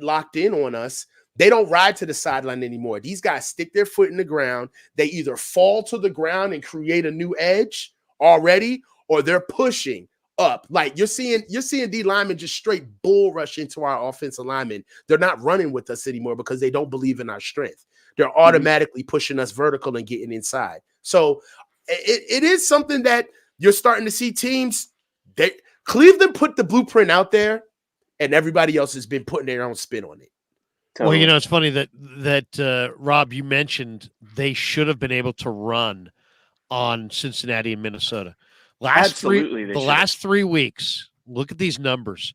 locked in on us, they don't ride to the sideline anymore. These guys stick their foot in the ground. They either fall to the ground and create a new edge already, or they're pushing up. Like you're seeing D linemen just straight bull rush into our offensive linemen. They're not running with us anymore because they don't believe in our strength. They're automatically pushing us vertical and getting inside. So it is something that you're starting to see teams. Cleveland put the blueprint out there, and everybody else has been putting their own spin on it. Totally. Well, it's funny that Rob, you mentioned they should have been able to run on Cincinnati and Minnesota. Last 3 weeks, look at these numbers.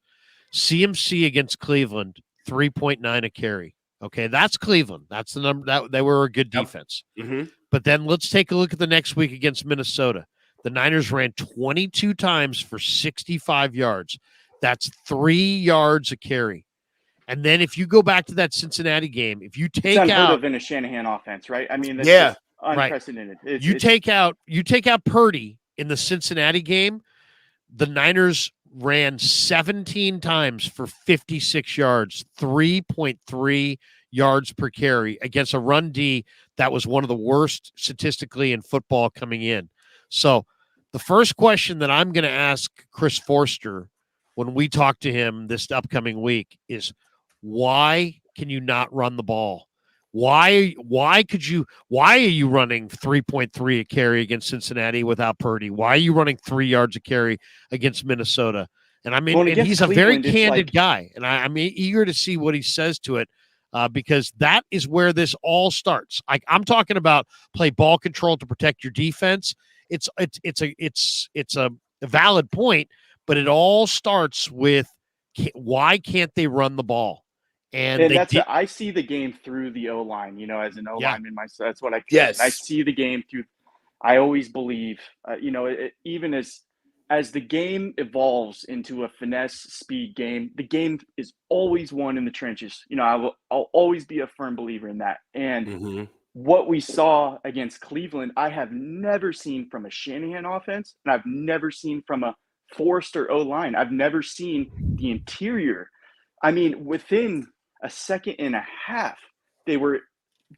CMC against Cleveland, 3.9 a carry. Okay, that's Cleveland. That's the number that they were a good defense. Mm-hmm. But then let's take a look at the next week against Minnesota. The Niners ran 22 times for 65 yards. That's 3 yards a carry. And then if you go back to that Cincinnati game, if you take it's unheard out of in a Shanahan offense, right? I mean, that's just unprecedented. Right. You take out Purdy in the Cincinnati game, the Niners ran 17 times for 56 yards, 3.3 yards per carry against a run D that was one of the worst statistically in football coming in. So the first question that I'm going to ask Chris Forster when we talk to him this upcoming week is, why can you not run the ball? Why are you running 3.3 a carry against Cincinnati without Purdy? Why are you running 3 yards a carry against Minnesota? And I mean, and he's a very candid guy, and I'm eager to see what he says to it, because that is where this all starts. I'm talking about play ball control to protect your defense. It's a valid point, but it all starts with why can't they run the ball? And I see the game through the O line. As an O lineman myself, that's what I. Yes, I see the game through. I always believe, even as the game evolves into a finesse speed game, the game is always won in the trenches. I'll always be a firm believer in that. And what we saw against Cleveland, I have never seen from a Shanahan offense, and I've never seen from a Forrester O line. I've never seen the interior. I mean, within a second and a half, they were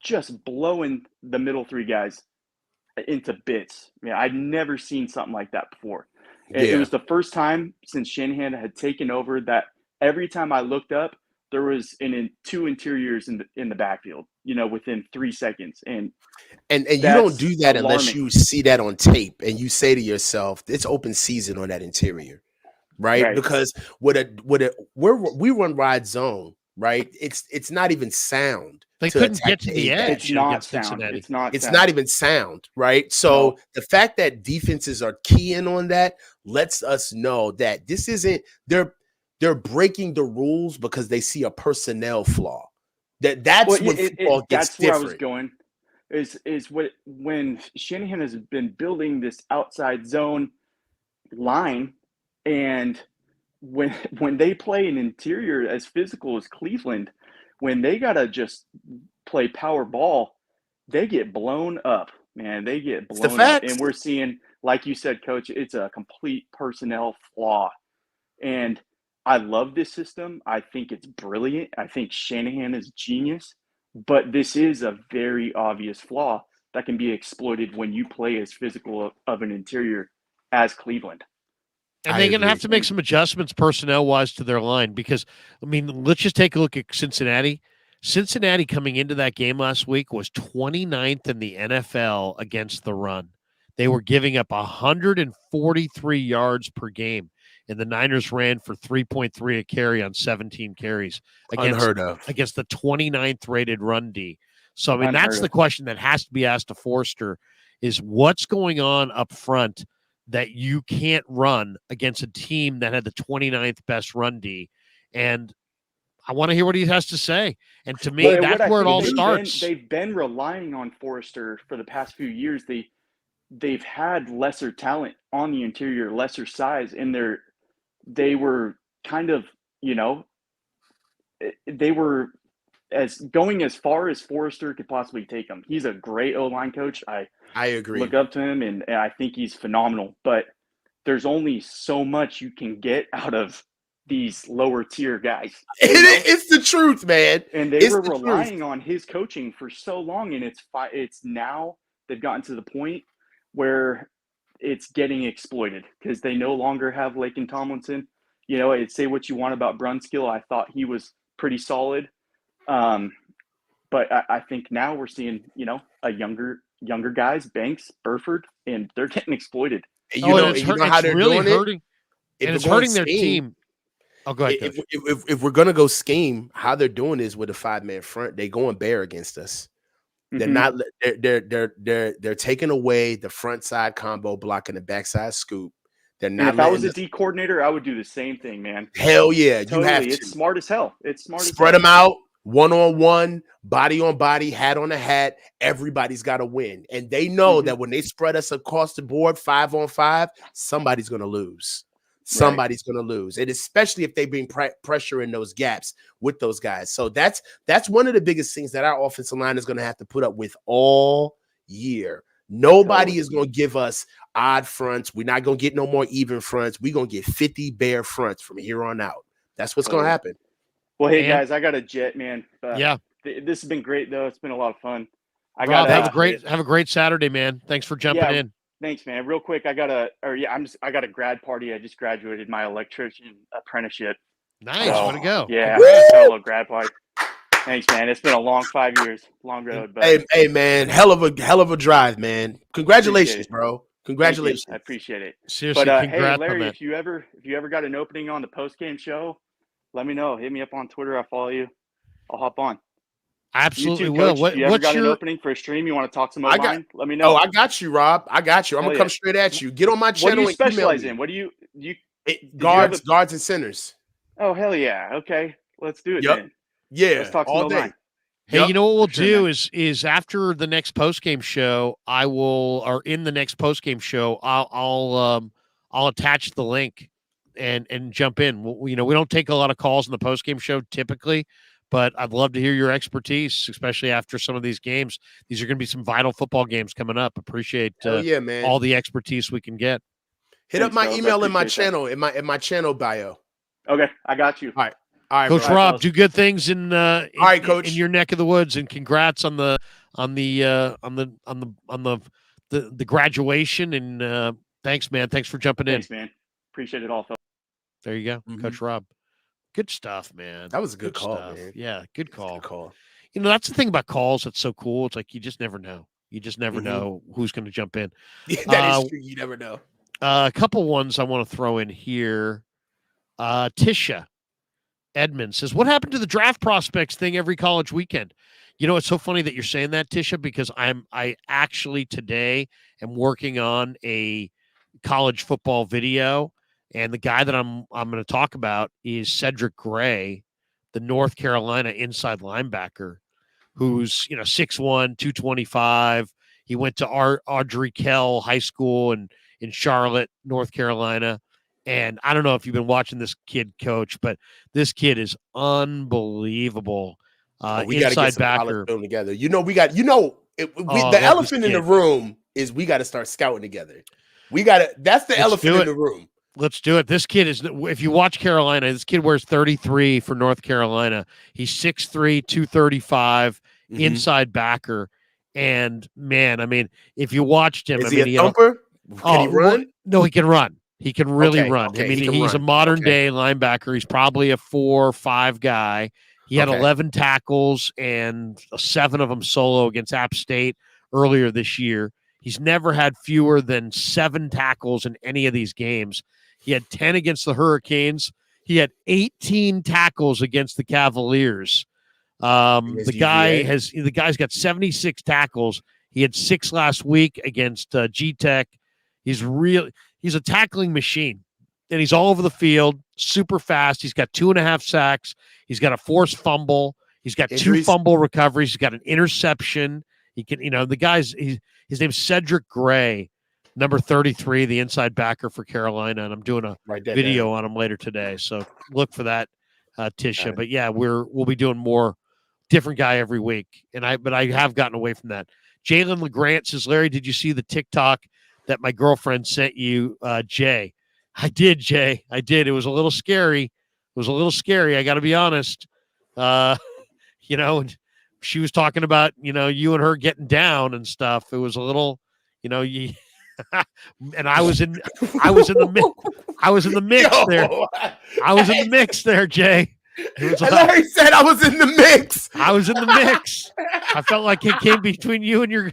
just blowing the middle three guys into bits. I'd never seen something like that before. It was the first time since Shanahan had taken over that every time I looked up, there was two interiors in the backfield, within 3 seconds. And you don't do that unless you see that on tape and you say to yourself, it's open season on that interior, right? Because we run ride zone, right? It's not even sound. They couldn't get to the edge. It's not sound. It's not even sound, right? So the fact that defenses are keying on that lets us know that this isn't they're breaking the rules because they see a personnel flaw. That's when football gets different. That's where I was going. Is when Shanahan has been building this outside zone line, and when they play an interior as physical as Cleveland, when they gotta just play power ball, they get blown up, man. They get blown up, and we're seeing, like you said, Coach, it's a complete personnel flaw. And I love this system. I think it's brilliant. I think Shanahan is genius, but this is a very obvious flaw that can be exploited when you play as physical of an interior as Cleveland. And they're going to have to make some adjustments personnel-wise to their line because, I mean, let's just take a look at Cincinnati. Cincinnati coming into that game last week was 29th in the NFL against the run. They were giving up 143 yards per game, and the Niners ran for 3.3 a carry on 17 carries against the 29th rated run D. So, I mean, that's the question that has to be asked to Forrester is what's going on up front that you can't run against a team that had the 29th best run D. And I want to hear what he has to say. And to me, that's where it all starts. They've been relying on Forrester for the past few years. They've had lesser talent on the interior, lesser size, and they were kind of, they were going as far as Forrester could possibly take them. He's a great O-line coach. I agree. Look up to him, and I think he's phenomenal. But there's only so much you can get out of these lower tier guys. It's the truth, man. And they were relying on his coaching for so long, and it's now they've gotten to the point where it's getting exploited because they no longer have Laken Tomlinson. Say what you want about Brunskill. I thought he was pretty solid. But I think now we're seeing, a younger guys, Banks, Burford, and they're getting exploited. You know how they're really hurting it? And it's hurting their team. Oh, go ahead. If we're gonna go scheme, how they're doing is with a 5-man front. They going bare against us. They're not. They're taking away the front side combo, blocking the backside scoop. They're not. And if I was a D coordinator, I would do the same thing, man. Hell yeah, totally. You have to. It's smart as hell. It's smart. Spread them out, 1-on-1, body on body, hat on a hat. Everybody's got to win, and they know that when they spread us across the board, 5-on-5, somebody's gonna lose. Somebody's going to lose, and especially if they bring pressure in those gaps with those guys. So that's one of the biggest things that our offensive line is going to have to put up with all year. Nobody is going to give us odd fronts. We're not going to get no more even fronts. We're going to get 50 bare fronts from here on out. That's what's going to happen. Well, hey, guys, I got a jet, man. Yeah. This has been great, though. It's been a lot of fun. Rob, have a great Saturday, man. Thanks for jumping in. Thanks, man. Real quick, I got a grad party. I just graduated my electrician apprenticeship. Nice, way to go! Yeah, solo grad party. Thanks, man. It's been a long 5 years, long road. But hey, man, hell of a drive, man. Congratulations, bro. Congratulations. I appreciate it. Seriously, but congrats hey, Larry, on if you ever got an opening on the post game show, let me know. Hit me up on Twitter. I'll follow you. I'll hop on. Absolutely you too, will. If you ever got an opening for a stream, you want to talk some O-line, let me know. Oh, I got you, Rob. I got you. I'm going to come straight at you. Get on my channel. What do you specialize in? What do you guards and centers. Oh, hell yeah. Okay. Let's do it then. Yeah. Let's talk some O-line. Hey, you know what we'll do is after the next post-game show, in the next post-game show, I'll attach the link and jump in. We don't take a lot of calls in the post-game show typically, but I'd love to hear your expertise, especially after some of these games. These are going to be some vital football games coming up. Appreciate man. all the expertise we can get. Hit up my email in my channel, in my channel bio. Okay, I got you. All right, Coach Rob, do good things in Coach. in your neck of the woods, and congrats on the graduation. And thanks, man. Thanks for jumping in. Thanks, man. Appreciate it all, fellas. There you go, Coach Rob. Good stuff, man. That was a good call, stuff. man. Yeah, good call. Good call. That's the thing about calls that's so cool. It's like you just never know. You just never know who's going to jump in. Yeah, that is true. You never know. A couple ones I want to throw in here. Tisha Edmond says, what happened to the draft prospects thing every college weekend? It's so funny that you're saying that, Tisha, because I actually today am working on a college football video. And the guy that I'm going to talk about is Cedric Gray, the North Carolina inside linebacker, who's 6'1", 225. He went to Audrey Kell High School in Charlotte, North Carolina. And I don't know if you've been watching this kid, Coach, but this kid is unbelievable. We inside backer together. The elephant in the room is we got to start scouting together. That's the elephant in the room. Let's do it. This kid is, if you watch Carolina, this kid wears 33 for North Carolina. He's 6'3", 235, inside backer. And man, I mean, if you watched him, is he a thumper? Can he run? No, he can run. He can really run. Okay, I mean, he's a modern day linebacker. He's probably a 4 or 5 guy. He had 11 tackles and 7 of them solo against App State earlier this year. He's never had fewer than 7 tackles in any of these games. He had 10 against the Hurricanes. He had 18 tackles against the Cavaliers. The guy's got 76 tackles. He had 6 last week against G-Tech. He's a tackling machine, and he's all over the field, super fast. He's got 2.5 sacks. He's got a forced fumble. He's got Injuries. 2 fumble recoveries. He's got an interception. He can, his name's Cedric Gray, number 33, the inside backer for Carolina, and I'm doing a video on him later today. So look for that, Tisha. But yeah, we'll be doing more different guy every week, but I have gotten away from that. Jalen LeGrant says, Larry, did you see the TikTok that my girlfriend sent you, Jay? I did, Jay. I did. It was a little scary. I got to be honest. And she was talking about, you and her getting down and stuff. It was a little, and I was in the mix there. I was in the mix there, Jay. Larry said I was in the mix. I was in the mix. I felt like it came between you and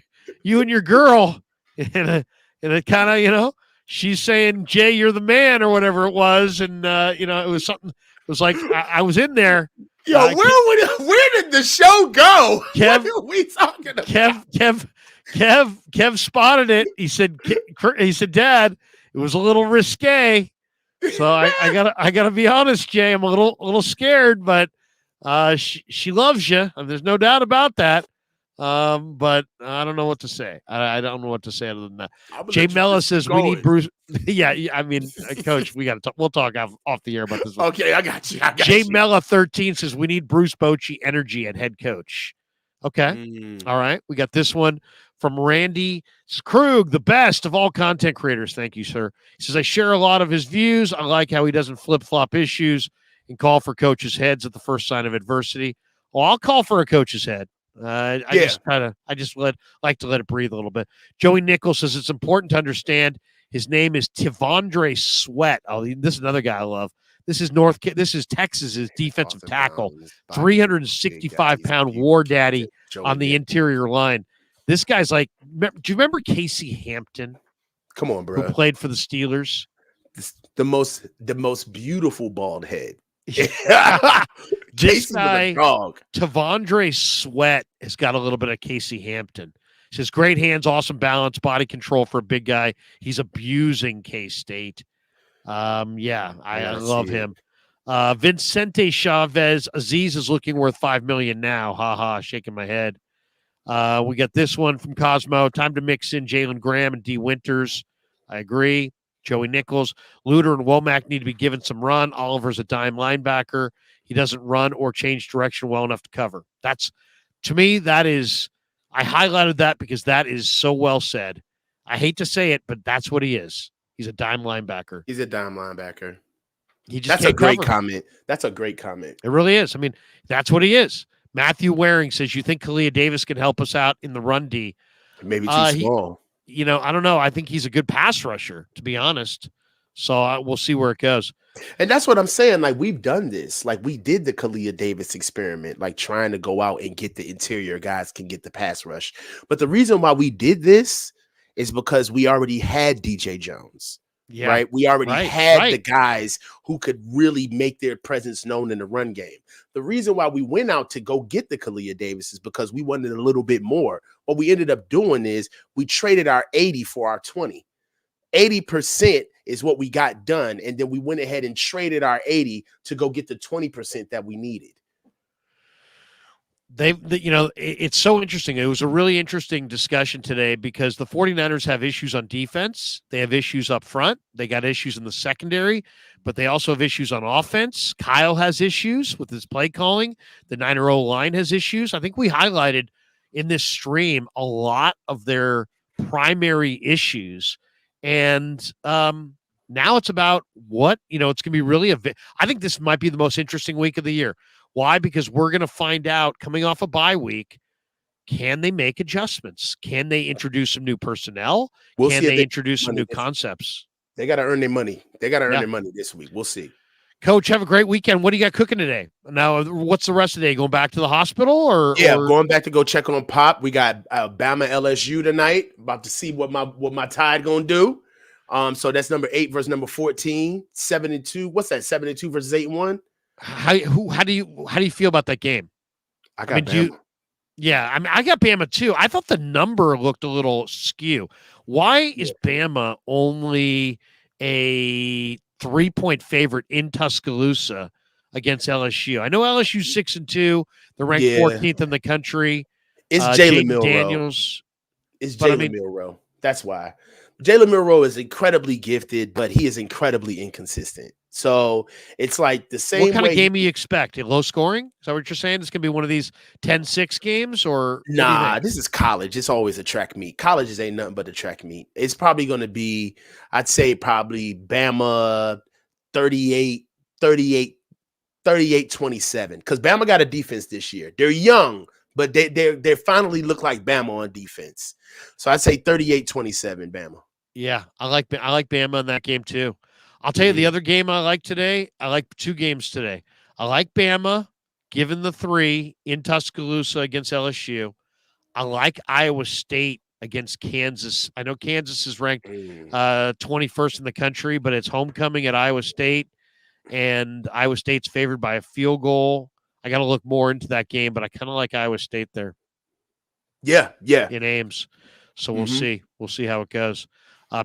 your girl, and it kind of, she's saying, Jay, you're the man, or whatever it was, and it was something. It was like I was in there. Yo, where did the show go? Kev, what are we talking about? Kev spotted it. He said, Dad, it was a little risque. So I gotta be honest, Jay. I'm a little scared, but she loves you. There's no doubt about that. But I don't know what to say. I don't know what to say other than that. Jay Mella says we need Bruce. Yeah, I mean, Coach, we got to talk. We'll talk off the air about this one. Okay, I got you. Jay Mella 13 says we need Bruce Bochy energy at head coach. Okay, all right. We got this one from Randy Krueg, the best of all content creators. Thank you, sir. He says I share a lot of his views. I like how he doesn't flip flop issues and call for coaches' heads at the first sign of adversity. Well, I'll call for a coach's head. I just like to let it breathe a little bit. Joey Nichols says it's important to understand his name is Tivondre Sweat. Oh, this is another guy I love. This is Texas's defensive tackle, 365-pound war daddy on the interior line. This guy's like, do you remember Casey Hampton? Come on, bro. Who played for the Steelers? The most beautiful bald head. This guy, Tivondre Sweat, has got a little bit of Casey Hampton. He says, great hands, awesome balance, body control for a big guy. He's abusing K-State. I love him. Vincente Chavez, Aziz is looking worth $5 million now. Ha, shaking my head. We got this one from Cosmo. Time to mix in Jalen Graham and D. Winters. I agree. Joey Nichols. Luter and Womack need to be given some run. Oliver's a dime linebacker. He doesn't run or change direction well enough to cover. To me, I highlighted that because that is so well said. I hate to say it, but that's what he is. He's a dime linebacker. He's a dime linebacker. That's a great comment. That's a great comment. It really is. I mean, that's what he is. Matthew Waring says, you think Kalia Davis can help us out in the run D? Maybe too small. I don't know. I think he's a good pass rusher, to be honest. So we'll see where it goes. And that's what I'm saying. Like, we've done this. Like, we did the Kalia Davis experiment, like trying to go out and get the interior guys can get the pass rush. But the reason why we did this is because we already had DJ Jones. Yeah, right. We already had the guys who could really make their presence known in the run game. The reason why we went out to go get the Kalia Davis is because we wanted a little bit more. What we ended up doing is we traded our 80 for our 20. 80% is what we got done. And then we went ahead and traded our 80 to go get the 20% that we needed. It's so interesting. It was a really interesting discussion today because the 49ers have issues on defense. They have issues up front. They got issues in the secondary, but they also have issues on offense. Kyle has issues with his play calling. The Niner O-line has issues. I think we highlighted in this stream a lot of their primary issues. And now it's about what, it's going to be really I think this might be the most interesting week of the year. Why? Because we're going to find out coming off a bye week, can they make adjustments? Can they introduce some new personnel? Can they introduce some new concepts? They got to earn their money. They got to earn their money this week. We'll see. Coach, have a great weekend. What do you got cooking today? Now, what's the rest of the day? Going back to the hospital or? Going back to go check on Pop. We got Bama LSU tonight. About to see what my Tide gonna do. So that's number 8 versus number 14, 7-2. What's that? 7-2 versus 8-1. How do you feel about that game? I got Bama. I got Bama too. I thought the number looked a little skew. Why is Bama only a 3-point favorite in Tuscaloosa against LSU? I know LSU's 6-2. They're ranked 14th in the country. It's Jalen Milroe. Daniels. It's Jalen Milroe. That's why. Jalen Milroe is incredibly gifted, but he is incredibly inconsistent. So it's like the same. What kind of game do you expect? Low scoring? Is that what you're saying? It's going to be one of these 10-6 games? Or nah, this is college. It's always a track meet. Colleges ain't nothing but a track meet. It's probably going to be, I'd say probably Bama 38-27. Because Bama got a defense this year. They're young, but they finally look like Bama on defense. So I'd say 38-27 Bama. Yeah, I like Bama in that game too. I'll tell you the other game I like today. I like 2 games today. I like Bama, given the 3 in Tuscaloosa against LSU. I like Iowa State against Kansas. I know Kansas is ranked 21st in the country, but it's homecoming at Iowa State, and Iowa State's favored by a field goal. I got to look more into that game, but I kind of like Iowa State there. Yeah. In Ames. So we'll see. We'll see how it goes.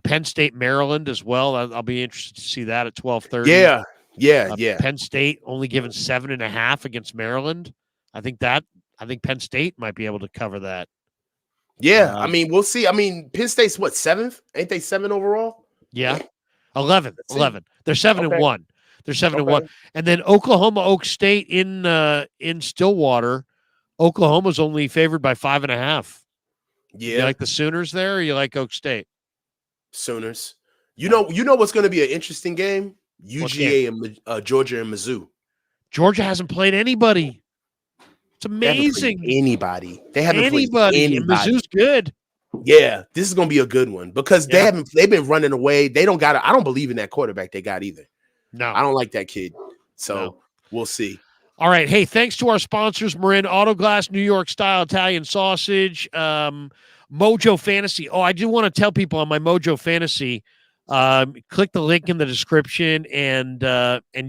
Penn State, Maryland as well. I'll be interested to see that at 12:30. Yeah. Penn State only given 7.5 against Maryland. I think Penn State might be able to cover that. Yeah, I mean, we'll see. I mean, Penn State's what, 7th? Ain't they 7 overall? Yeah, 11. They're 7-1. They're 7-1. And then Oklahoma, Oak State in Stillwater. Oklahoma's only favored by 5.5. Yeah, you like the Sooners there, or you like Oak State? Sooners. You know what's going to be an interesting game? UGA and Georgia and Mizzou. Georgia hasn't played anybody. It's amazing. They haven't played anybody. And Mizzou's good. Yeah, this is going to be a good one because they've been running away. They don't got I don't believe in that quarterback they got either. No. I don't like that kid. So we'll see. All right. Hey, thanks to our sponsors, Marin Autoglass, New York Style Italian Sausage, Mojo Fantasy. Oh, I do want to tell people on my Mojo Fantasy, click the link in the description and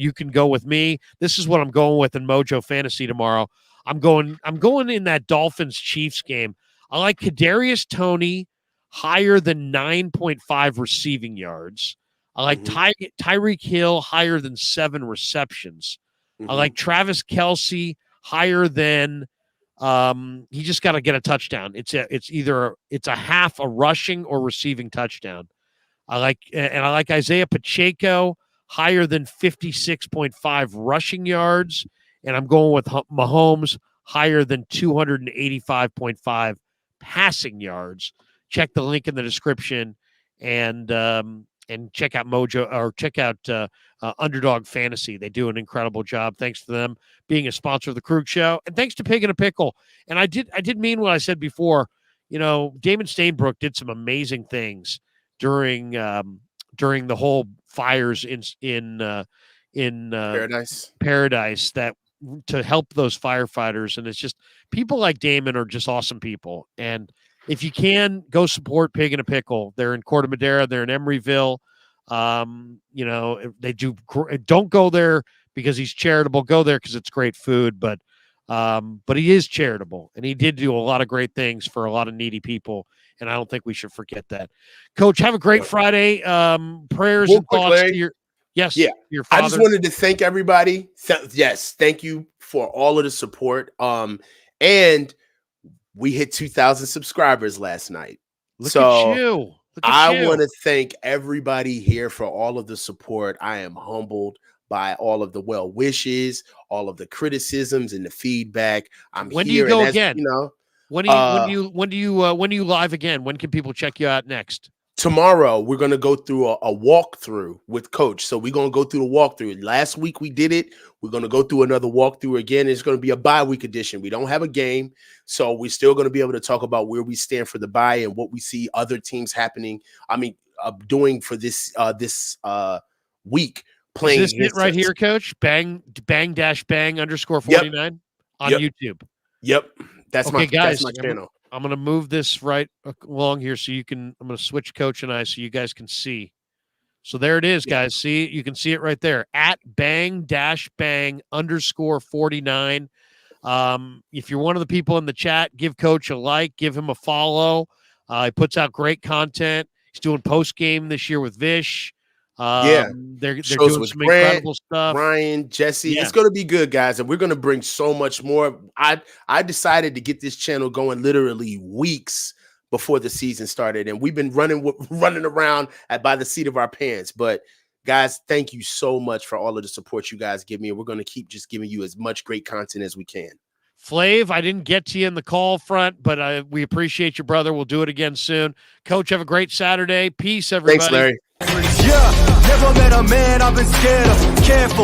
you can go with me. This is what I'm going with in Mojo Fantasy tomorrow. I'm going in that Dolphins Chiefs game. I like Kadarius Toney higher than 9.5 receiving yards. I like Tyreek Hill higher than 7 receptions. I like Travis Kelce higher than he just got to get a touchdown. It's either a half a rushing or receiving touchdown. I like Isaiah Pacheco higher than 56.5 rushing yards, and I'm going with Mahomes higher than 285.5 passing yards. Check the link in the description and check out Mojo or check out Underdog Fantasy. They do an incredible job. Thanks to them being a sponsor of the Krueg Show, and thanks to Pig and a Pickle. And I did mean what I said before. You know, Damon Stainbrook did some amazing things during the whole fires in Paradise that to help those firefighters. And it's just people like Damon are just awesome people. And if you can, go support Pig and a Pickle. They're in Corte Madera. They're in Emeryville. You know, they do. Don't go there because he's charitable. Go there because it's great food. But he is charitable, and he did do a lot of great things for a lot of needy people. And I don't think we should forget that. Coach, have a great Friday. Prayers and thoughts to your your father. I just wanted to thank everybody. Thank you for all of the support. And we hit 2,000 subscribers last night. Look at you. I want to thank everybody here for all of the support. I am humbled by all of the well wishes, all of the criticisms and the feedback. When do you go again? You know, when do you live again? When can people check you out next? Tomorrow, we're going to go through a walkthrough with Coach. So we're going to go through the walkthrough. Last week we did it. We're going to go through another walkthrough again. It's going to be a bye week edition. We don't have a game. So we're still going to be able to talk about where we stand for the bye and what we see other teams happening. doing for this week. Playing is this it right here, Coach? Bang _49 on YouTube. Yep, that's okay, guys. That's my channel. I'm going to move this right along here so you can. I'm going to switch Coach and I so you guys can see. So there it is, guys. See, you can see it right there at bang _49. If you're one of the people in the chat, give Coach a like, give him a follow. He puts out great content. He's doing post game this year with Vish. They're doing some incredible stuff. Ryan, Jesse, it's going to be good, guys, and we're going to bring so much more. I decided to get this channel going literally weeks before the season started, and we've been running around by the seat of our pants. But guys, thank you so much for all of the support you guys give me, and we're going to keep just giving you as much great content as we can. Flav, I didn't get to you in the call front, but we appreciate you, brother. We'll do it again soon. Coach, have a great Saturday. Peace, everybody. Thanks, Larry. Yeah, never met a man I've been scared of. Careful.